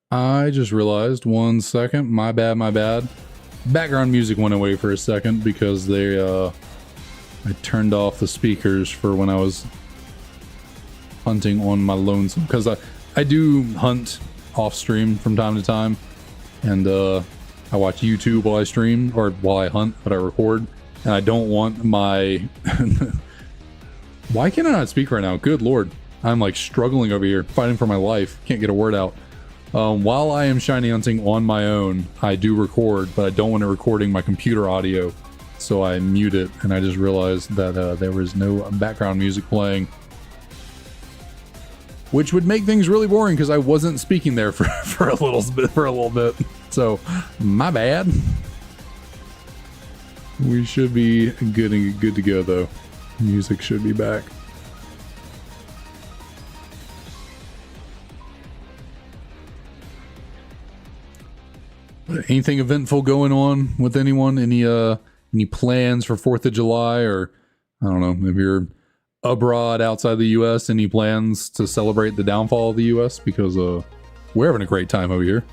[SPEAKER 1] I just realized, 1 second, my bad. Background music went away for a second because I turned off the speakers for when I was hunting on my lonesome, because I do hunt off stream from time to time, and I watch YouTube while I stream, or while I hunt, but I record, and I don't want my why can't I not speak right now? Good lord, I'm like struggling over here, fighting for my life, can't get a word out. While I am shiny hunting on my own, I do record, but I don't want it recording my computer audio, so I mute it, and I just realized that there was no background music playing, which would make things really boring because I wasn't speaking there for a little bit. So my bad. We should be good to go though. Music should be back. Anything eventful going on with anyone? Any plans for 4th of July, or I don't know, if you're abroad outside the US, any plans to celebrate the downfall of the US? Because we're having a great time over here.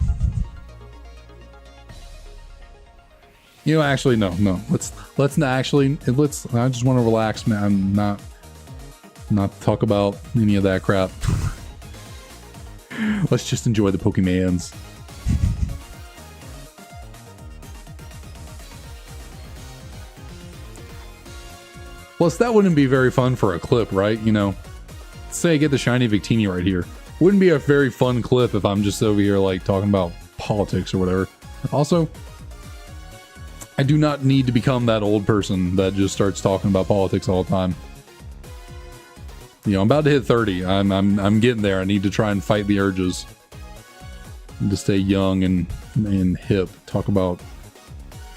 [SPEAKER 1] You know, actually, no. Let's not actually. I just want to relax, man. I'm not talk about any of that crap. Let's just enjoy the Pokemons. Plus, that wouldn't be very fun for a clip, right? You know, say I get the Shiny Victini right here. Wouldn't be a very fun clip if I'm just over here like talking about politics or whatever. Also, I do not need to become that old person that just starts talking about politics all the time. You know, I'm about to hit 30. I'm getting there. I need to try and fight the urges to stay young and hip. Talk about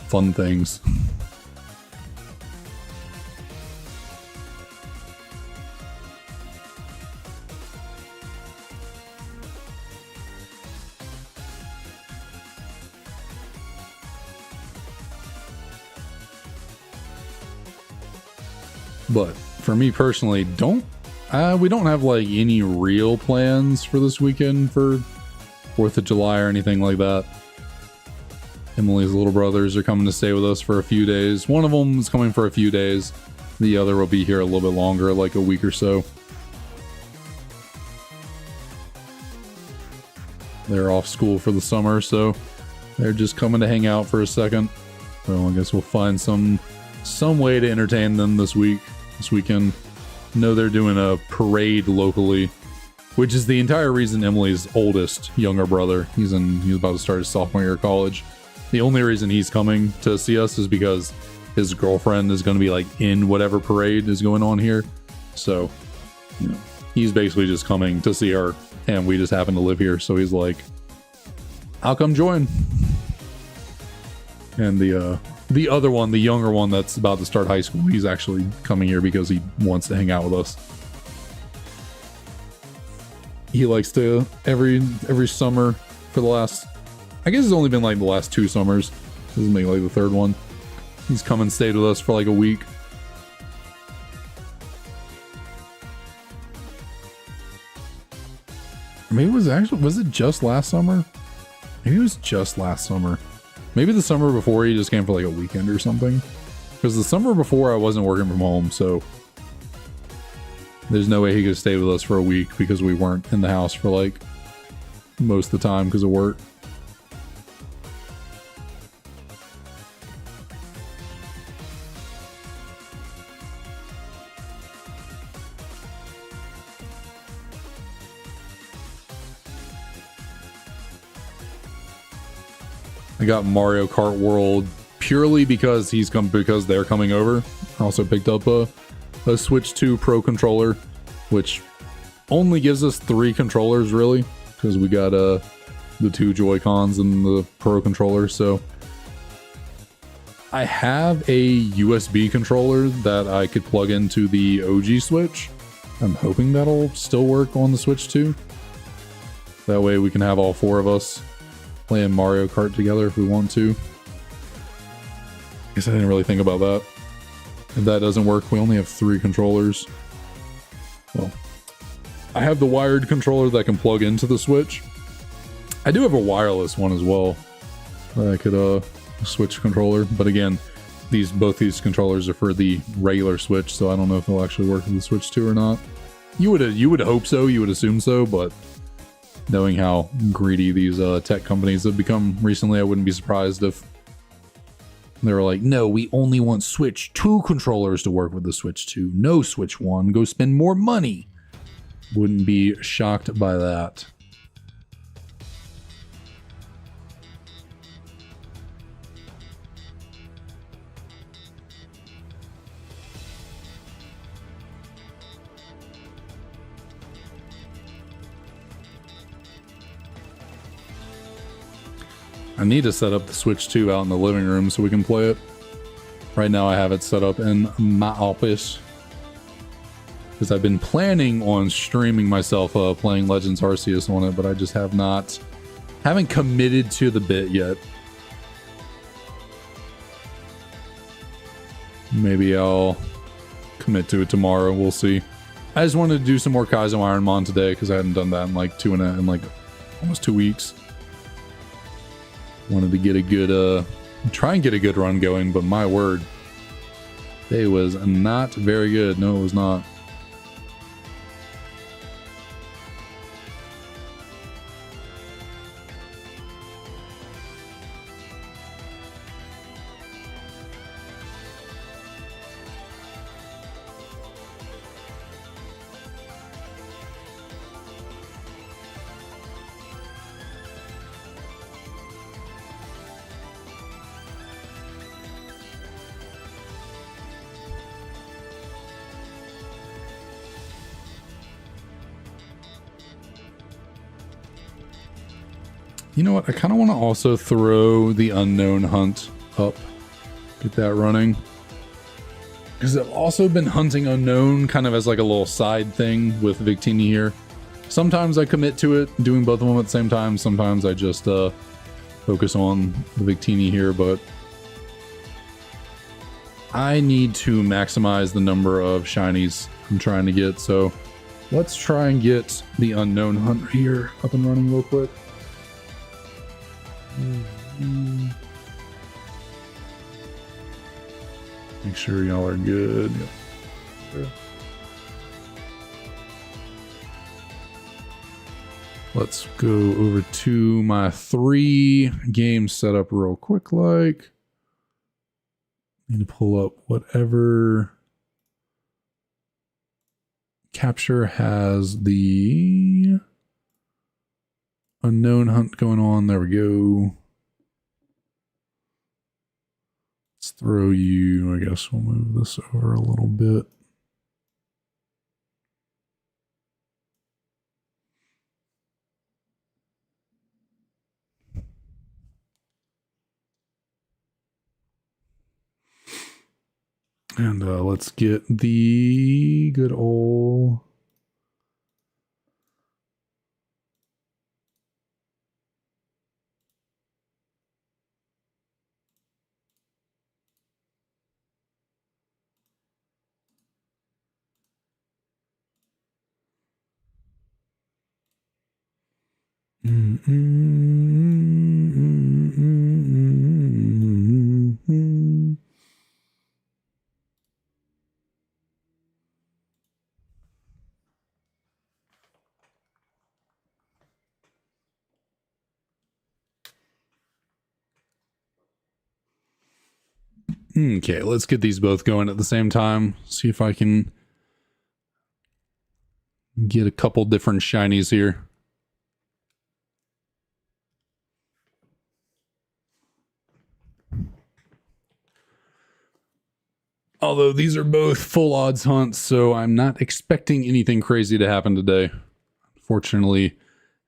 [SPEAKER 1] fun things. But for me personally, we don't have like any real plans for this weekend for 4th of July or anything like that. Emily's little brothers are coming to stay with us for a few days. One of them is coming for a few days. The other will be here a little bit longer, like a week or so. They're off school for the summer, so they're just coming to hang out for a second. Well, I guess we'll find some way to entertain them this weekend. No, they're doing a parade locally, which is the entire reason Emily's oldest younger brother, he's about to start his sophomore year of college. The only reason he's coming to see us is because his girlfriend is going to be like in whatever parade is going on here. So, you know, he's basically just coming to see her, and we just happen to live here. So he's like, I'll come join. And the other one, the younger one that's about to start high school, he's actually coming here because he wants to hang out with us. He likes to every summer for the last, I guess it's only been like the last 2 summers. This is maybe like the 3rd one. He's come and stayed with us for like a week. Maybe was it just last summer? Maybe it was just last summer. Maybe the summer before he just came for like a weekend or something. Because the summer before I wasn't working from home, so there's no way he could stay with us for a week because we weren't in the house for like most of the time because of work. I got Mario Kart World purely because they're coming over. I also picked up a Switch 2 Pro controller, which only gives us 3 controllers really, because we got the 2 Joy-Cons and the Pro controller. So I have a USB controller that I could plug into the OG Switch. I'm hoping that'll still work on the Switch 2. That way we can have all 4 of us playing Mario Kart together if we want to. Guess I didn't really think about that. If that doesn't work, we only have 3 controllers. Well, I have the wired controller that can plug into the Switch. I do have a wireless one as well that I could switch controller, but again, both these controllers are for the regular Switch, so I don't know if they'll actually work with the Switch 2 or not. You would hope so, you would assume so, but knowing how greedy these tech companies have become recently, I wouldn't be surprised if they were like, no, we only want Switch 2 controllers to work with the Switch 2. No Switch 1. Go spend more money. Wouldn't be shocked by that. I need to set up the Switch 2 out in the living room so we can play it. Right now I have it set up in my office because I've been planning on streaming myself playing Legends Arceus on it, but I just haven't committed to the bit yet. Maybe I'll commit to it tomorrow. We'll see. I just wanted to do some more Kaizo IronMon today because I hadn't done that in like almost 2 weeks. Wanted to get a good, try and get a good run going, but my word, it was not very good. No, it was not. You know what? I kind of want to also throw the unknown hunt up. Get that running. Because I've also been hunting unknown kind of as like a little side thing with Victini here. Sometimes I commit to it, doing both of them at the same time. Sometimes I just focus on the Victini here, but I need to maximize the number of shinies I'm trying to get. So let's try and get the unknown hunt here up and running real quick. Make sure y'all are good. Yep. Let's go over to my 3 game setup real quick. Like, need to pull up whatever capture has the unknown hunt going on. There we go. Let's throw you, I guess we'll move this over a little bit. And let's get the good old Okay, let's get these both going at the same time. See if I can get a couple different shinies here. Although these are both full odds hunts, so I'm not expecting anything crazy to happen today. Fortunately,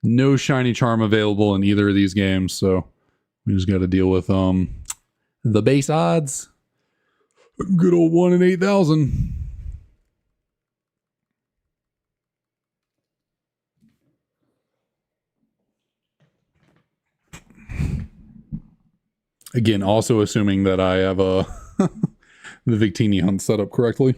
[SPEAKER 1] no shiny charm available in either of these games, so we just got to deal with the base odds. Good old 1 in 8,000. Again, also assuming that I have the Victini hunt set up correctly.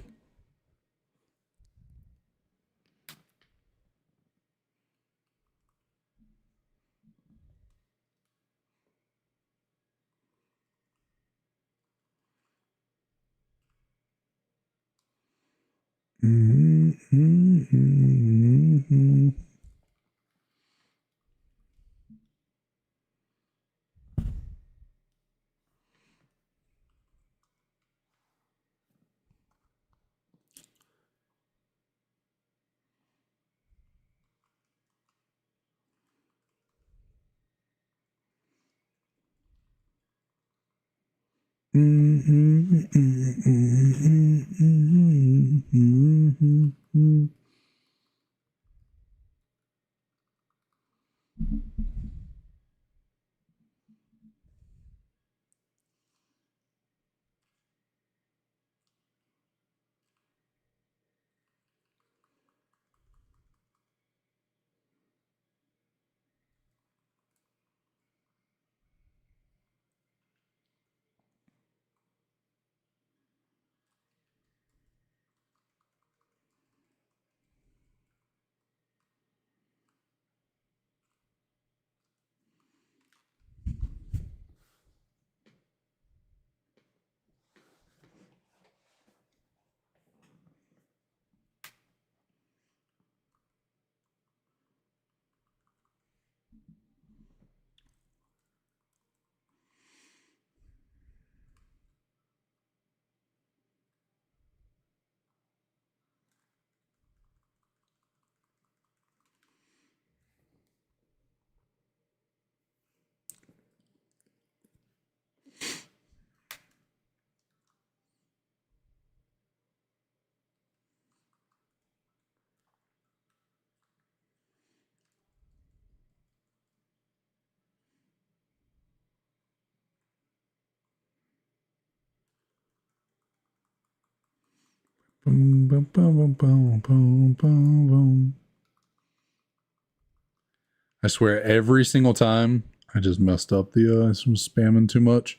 [SPEAKER 1] Boom, boom, boom, boom, boom, boom, boom. I swear every single time I just messed up the from spamming too much.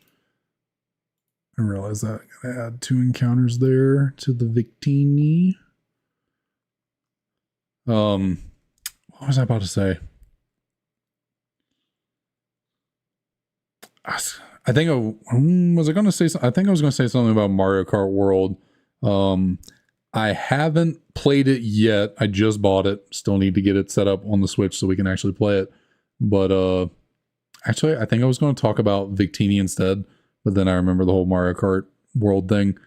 [SPEAKER 1] I realized that I gotta add 2 encounters there to the Victini. What was I about to say? I think was I going to say? I think I was going to say something about Mario Kart World. I haven't played it yet. I just bought it. Still need to get it set up on the Switch so we can actually play it. But actually, I think I was going to talk about Victini instead. But then I remember the whole Mario Kart World thing.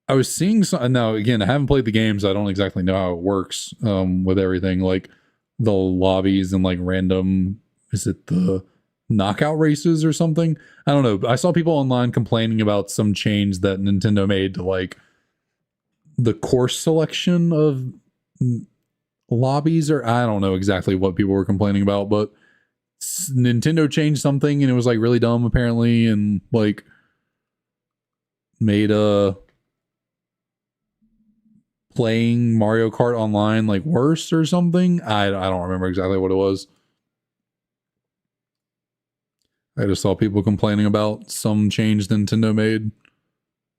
[SPEAKER 1] I was seeing some. Now again, I haven't played the games. I don't exactly know how it works with everything, like the lobbies and like random. Is it the knockout races or something? I don't know. I saw people online complaining about some change that Nintendo made to like the course selection of lobbies, or I don't know exactly what people were complaining about, but Nintendo changed something and it was like really dumb apparently, and like made playing Mario Kart online like worse or something. I don't remember exactly what it was. I just saw people complaining about some change Nintendo made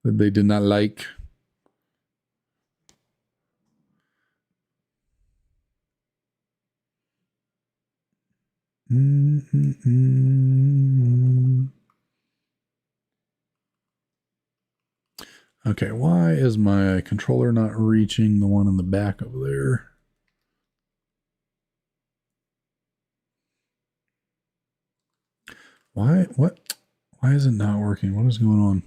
[SPEAKER 1] that they did not like. Okay, why is my controller not reaching the one in the back over there? Why? What? Why is it not working? What is going on?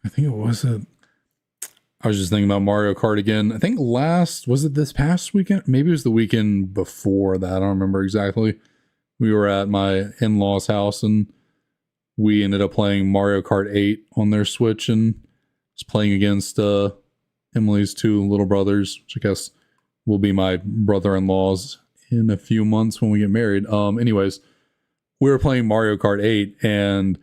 [SPEAKER 1] I think it was a. I was just thinking about Mario Kart again. I think was it this past weekend? Maybe it was the weekend before that. I don't remember exactly. We were at my in-laws' house and we ended up playing Mario Kart 8 on their Switch and was playing against Emily's two little brothers, which I guess will be my brother-in-laws in a few months when we get married. Anyways, we were playing Mario Kart 8 and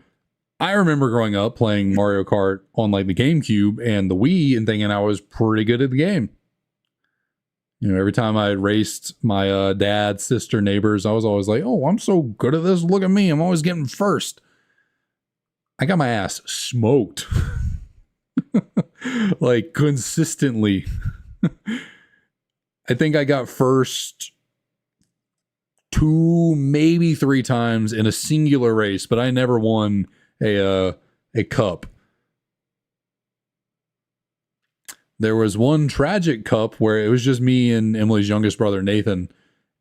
[SPEAKER 1] I remember growing up playing Mario Kart on like the GameCube and the Wii and thinking I was pretty good at the game. You know, every time I raced my dad, sister, neighbors, I was always like, oh, I'm so good at this. Look at me. I'm always getting first. I got my ass smoked. Like consistently. I think I got first 2, maybe 3 times in a singular race, but I never won a cup. There was one tragic cup where it was just me and Emily's youngest brother, Nathan,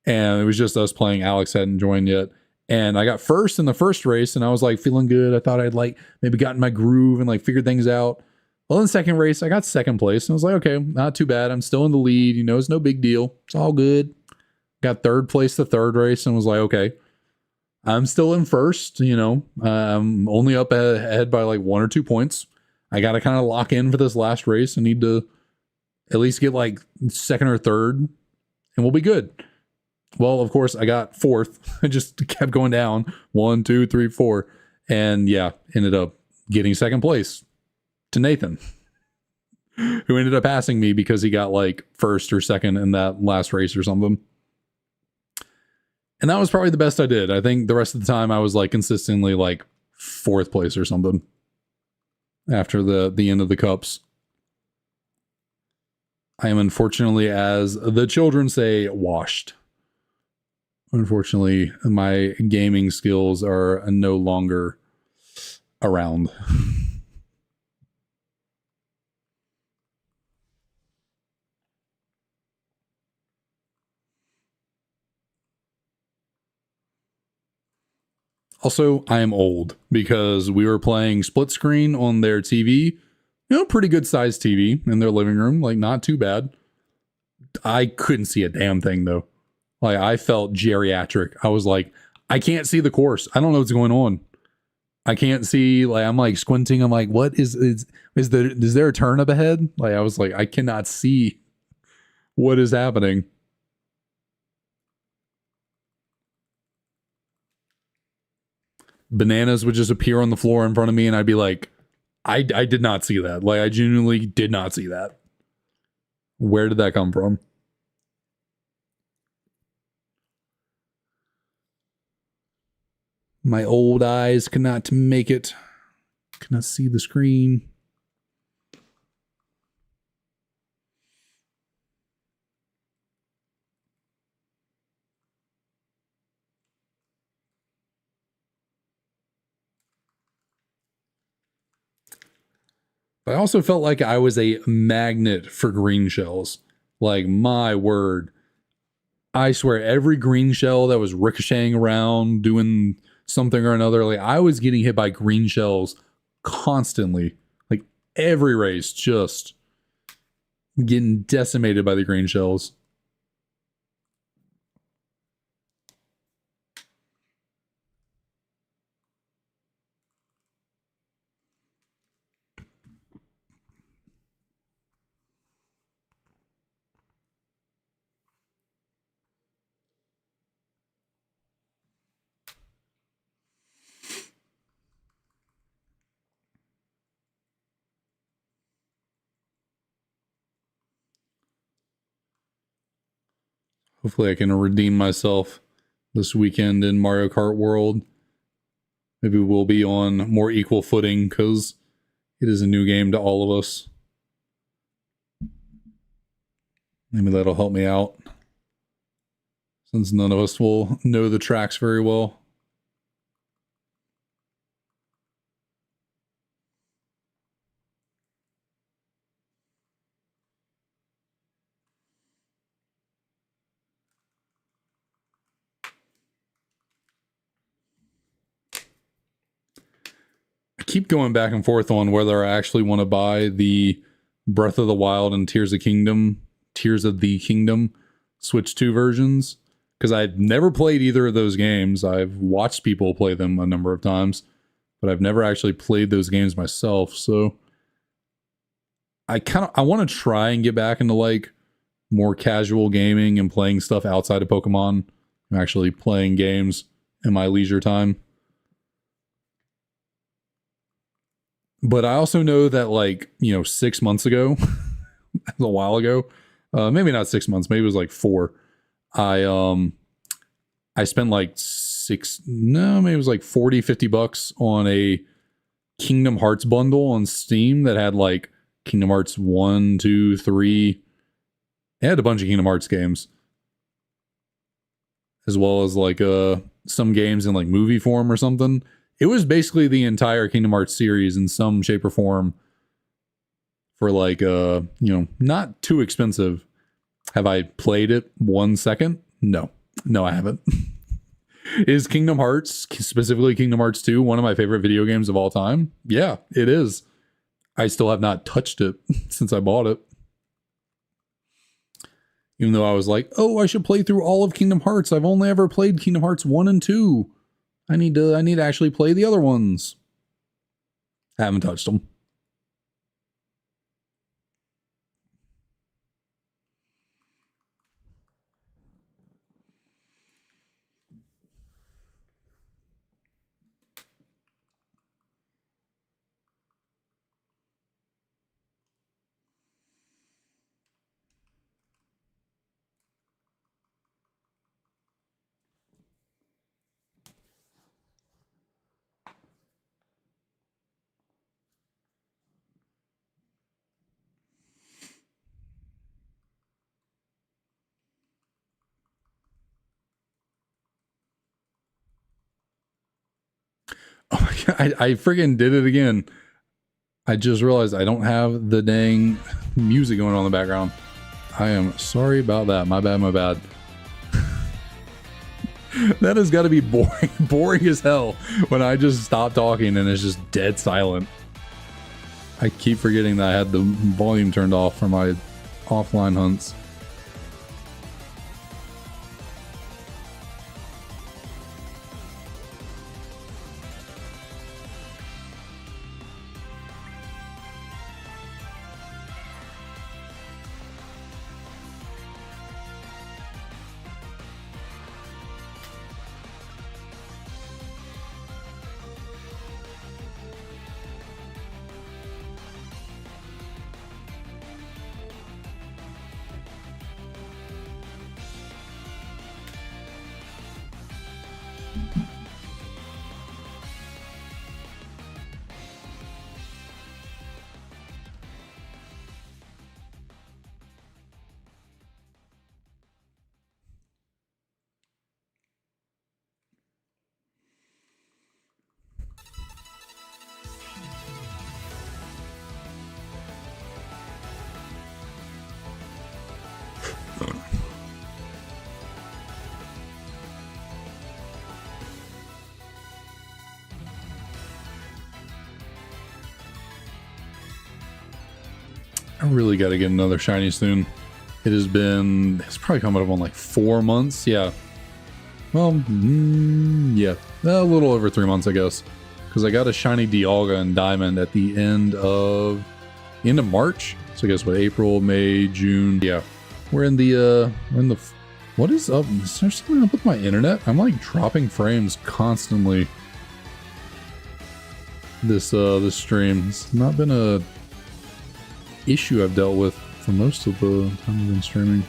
[SPEAKER 1] and it was just us playing. Alex hadn't joined yet. And I got first in the first race, and I was like feeling good. I thought I'd like maybe gotten my groove and like figured things out. Well, in the second race, I got second place, and I was like, okay, not too bad. I'm still in the lead. You know, it's no big deal. It's all good. Got third place the third race, and was like, okay, I'm still in first. You know, I'm only up ahead by like 1 or 2 points. I got to kind of lock in for this last race. I need to at least get like second or third, and we'll be good. Well, of course, I got fourth. I just kept going down 1, 2, 3, 4. And yeah, ended up getting second place to Nathan, who ended up passing me because he got like first or second in that last race or something. And that was probably the best I did. I think the rest of the time I was like consistently like fourth place or something after the end of the cups. I am unfortunately, as the children say, washed. Unfortunately, my gaming skills are no longer around. Also, I am old because we were playing split screen on their TV. You know, pretty good sized TV in their living room, like not too bad. I couldn't see a damn thing though. Like I felt geriatric. I was like, I can't see the course. I don't know what's going on. I can't see. Like I'm like squinting. I'm like, what is there a turn up ahead? Like I was like, I cannot see what is happening. Bananas would just appear on the floor in front of me, and I'd be like, I did not see that. Like I genuinely did not see that. Where did that come from? My old eyes cannot make it. Cannot see the screen. But I also felt like I was a magnet for green shells. Like my word. I swear every green shell that was ricocheting around doing something or another, like I was getting hit by green shells constantly. Like every race, just getting decimated by the green shells. Hopefully I can redeem myself this weekend in Mario Kart World. Maybe we'll be on more equal footing because it is a new game to all of us. Maybe that'll help me out, since none of us will know the tracks very well. keep going back and forth on whether I actually want to buy the Breath of the Wild and Tears of the Kingdom Switch 2 versions, because I've never played either of those games. I've watched people play them a number of times, but I've never actually played those games myself. So I want to try and get back into like more casual gaming and playing stuff outside of Pokemon. I'm actually playing games in my leisure time. But I also know that, like, 6 months ago, a while ago, maybe not 6 months, maybe it was like 4. I spent like maybe it was like 40, 50 bucks on a Kingdom Hearts bundle on Steam that had like Kingdom Hearts 1, 2, 3. It had a bunch of Kingdom Hearts games, as well as like some games in like movie form or something. It was basically the entire Kingdom Hearts series in some shape or form for like, not too expensive. Have I played it 1 second? No, I haven't. Is Kingdom Hearts, specifically Kingdom Hearts 2, one of my favorite video games of all time? Yeah, it is. I still have not touched it since I bought it. Even though I was like, oh, I should play through all of Kingdom Hearts. I've only ever played Kingdom Hearts 1 and 2. I need to actually play the other ones. Haven't touched them. Oh my God, I friggin' did it again. I just realized I don't have the dang music going on in the background. I am sorry about that. My bad. That has got to be boring as hell when I just stop talking and it's just dead silent. I keep forgetting that I had the volume turned off for my offline hunts. I really got to get another shiny soon. It's probably coming up on like 4 months. Yeah. Well, yeah, a little over 3 months, I guess. Because I got a shiny Dialga and Diamond at the end of March. So I guess what, April, May, June. Yeah. We're in the, what is up? Is there something up with my internet? I'm like dropping frames constantly. This stream. It's not been a issue I've dealt with for most of the time I've been streaming.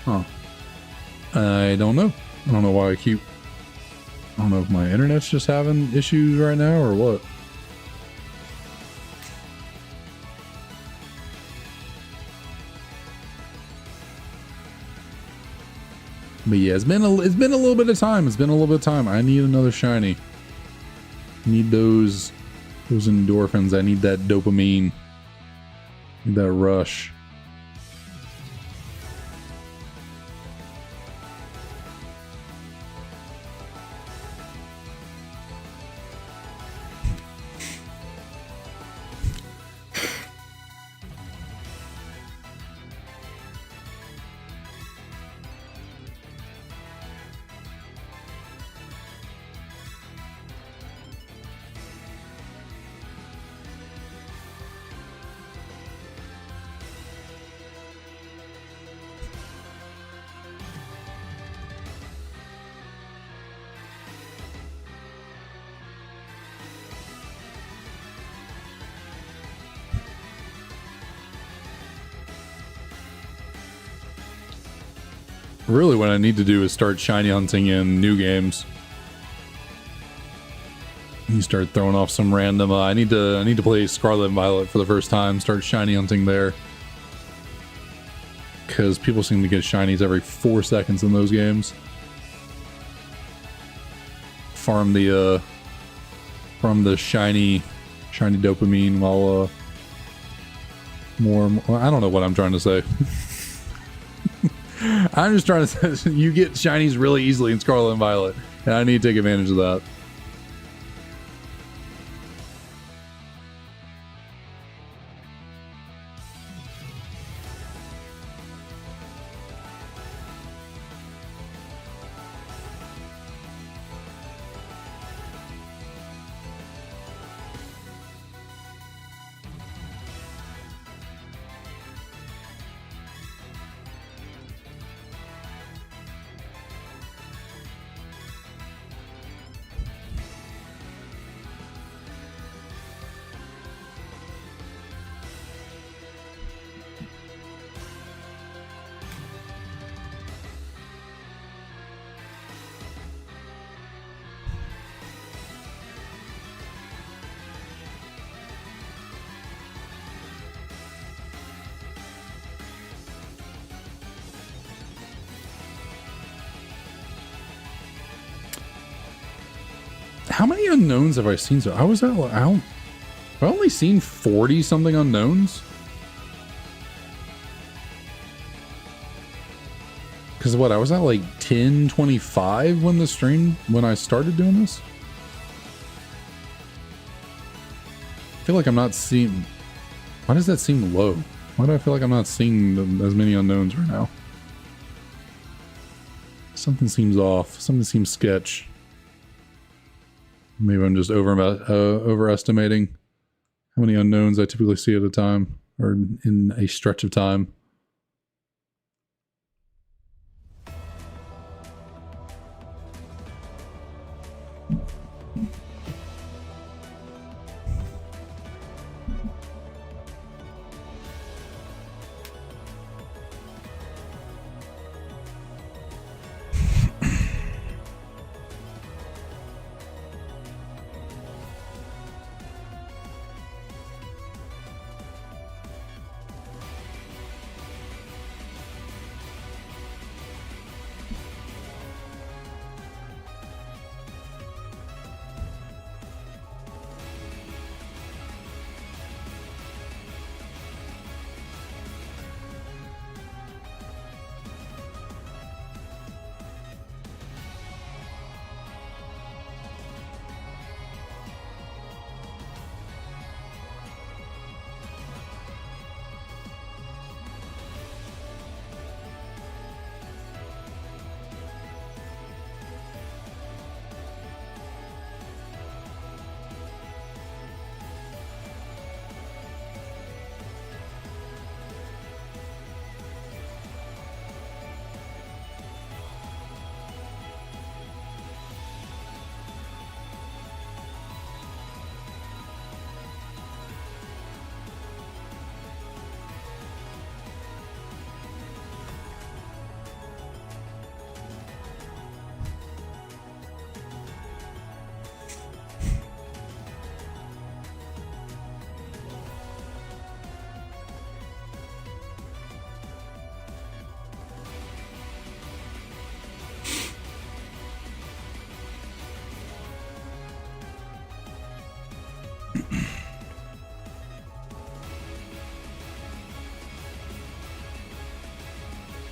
[SPEAKER 1] Huh. I don't know. I don't know why I don't know if my internet's just having issues right now or what. But yeah, it's been a little bit of time. I need another shiny. I need those endorphins. I need that dopamine. I need that rush. Really what I need to do is start shiny hunting in new games. You start throwing off some random I need to play Scarlet and Violet for the first time, start shiny hunting there. Because people seem to get shinies every 4 seconds in those games. Farm the shiny dopamine while more I don't know what I'm trying to say. I'm just trying to say you get shinies really easily in Scarlet and Violet, and I need to take advantage of that. How many unknowns have I seen? So I was at, I've only seen 40 something unknowns. Because what, I was at like 1025 when I started doing this. I feel like I'm not seeing, why does that seem low? Why do I feel like I'm not seeing as many unknowns right now? Something seems off, something seems sketch. Maybe I'm just overestimating how many unknowns I typically see at a time, or in a stretch of time.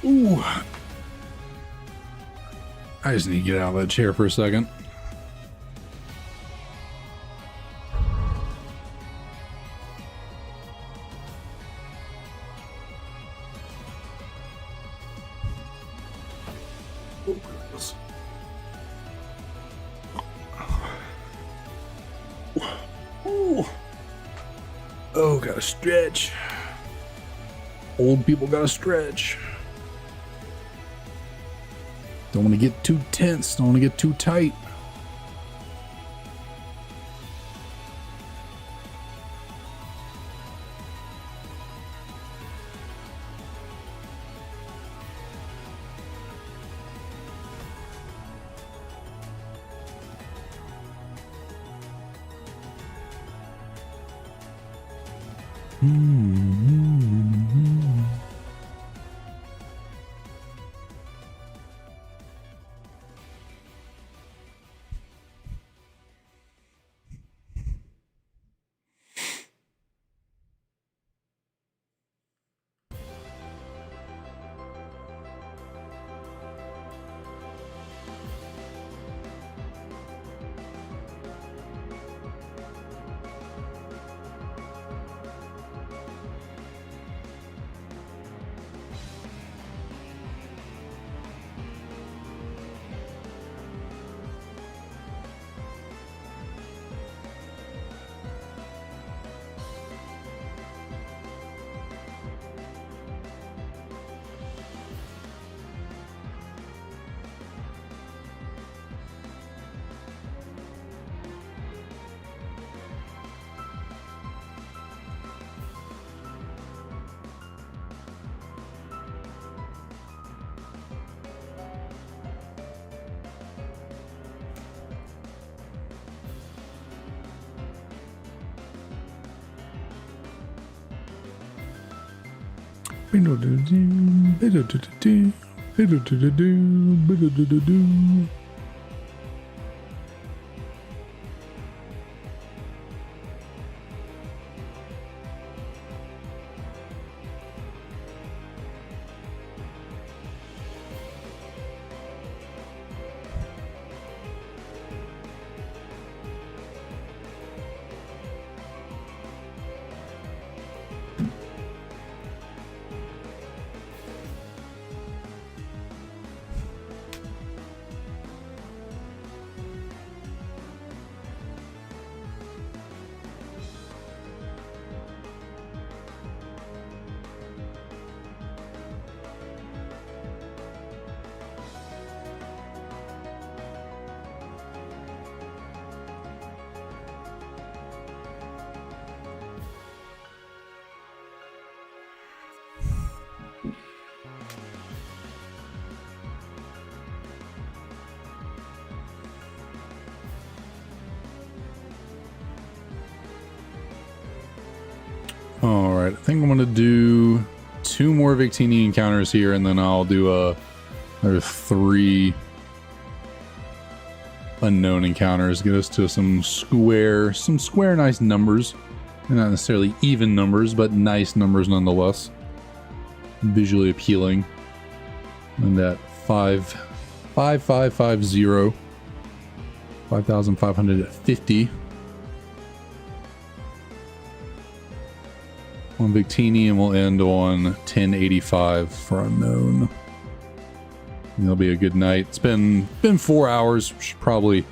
[SPEAKER 1] Ooh. I just need to get out of that chair for a second. Oh, gotta stretch. Old people gotta stretch. Don't want to get too tense. Don't want to get too tight. All right, I think I'm gonna do 2 more Victini encounters here, and then I'll do there's 3 unknown encounters. Get us to some square nice numbers. They're not necessarily even numbers, but nice numbers nonetheless. Visually appealing. And that 5550, 5,550. On Victini, and we'll end on 1085 for unknown. And it'll be a good night. It's been 4 hours. Should probably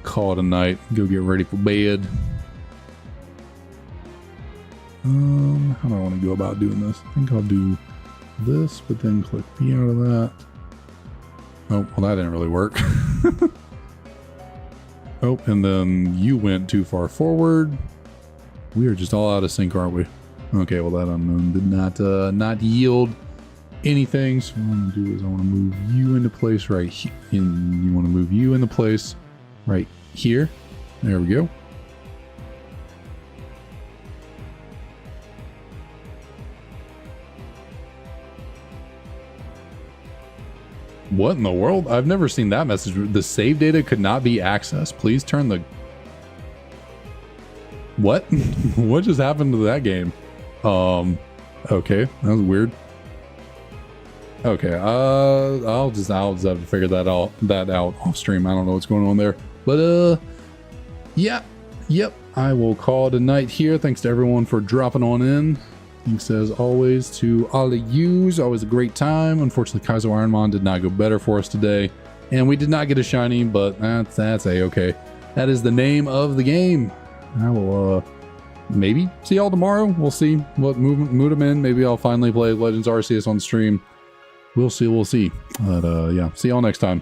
[SPEAKER 1] call it a night. Go get ready for bed. How do I want to go about doing this? I think I'll do this, but then click B out of that. Oh, well, that didn't really work. Oh, and then you went too far forward. We are just all out of sync, aren't we? Okay, well, that unknown did not yield anything. So what I want to do is I want to move you into place right here. And you want to move you into place right here. There we go. What in the world? I've never seen that message. The save data could not be accessed. Please turn the... What? What just happened to that game? Okay, that was weird. Okay, I'll just have to figure that out off stream. I don't know what's going on there, but yep, I will call it a night here. Thanks to everyone for dropping on in. Thanks as always to all of yous. Always a great time. Unfortunately, Kaizo IronMon did not go better for us today, and we did not get a shiny, but that's a-okay. That is the name of the game. I will maybe see y'all tomorrow. We'll see what mood I'm in. Maybe I'll finally play Legends Arceus on stream. We'll see. But yeah, see y'all next time.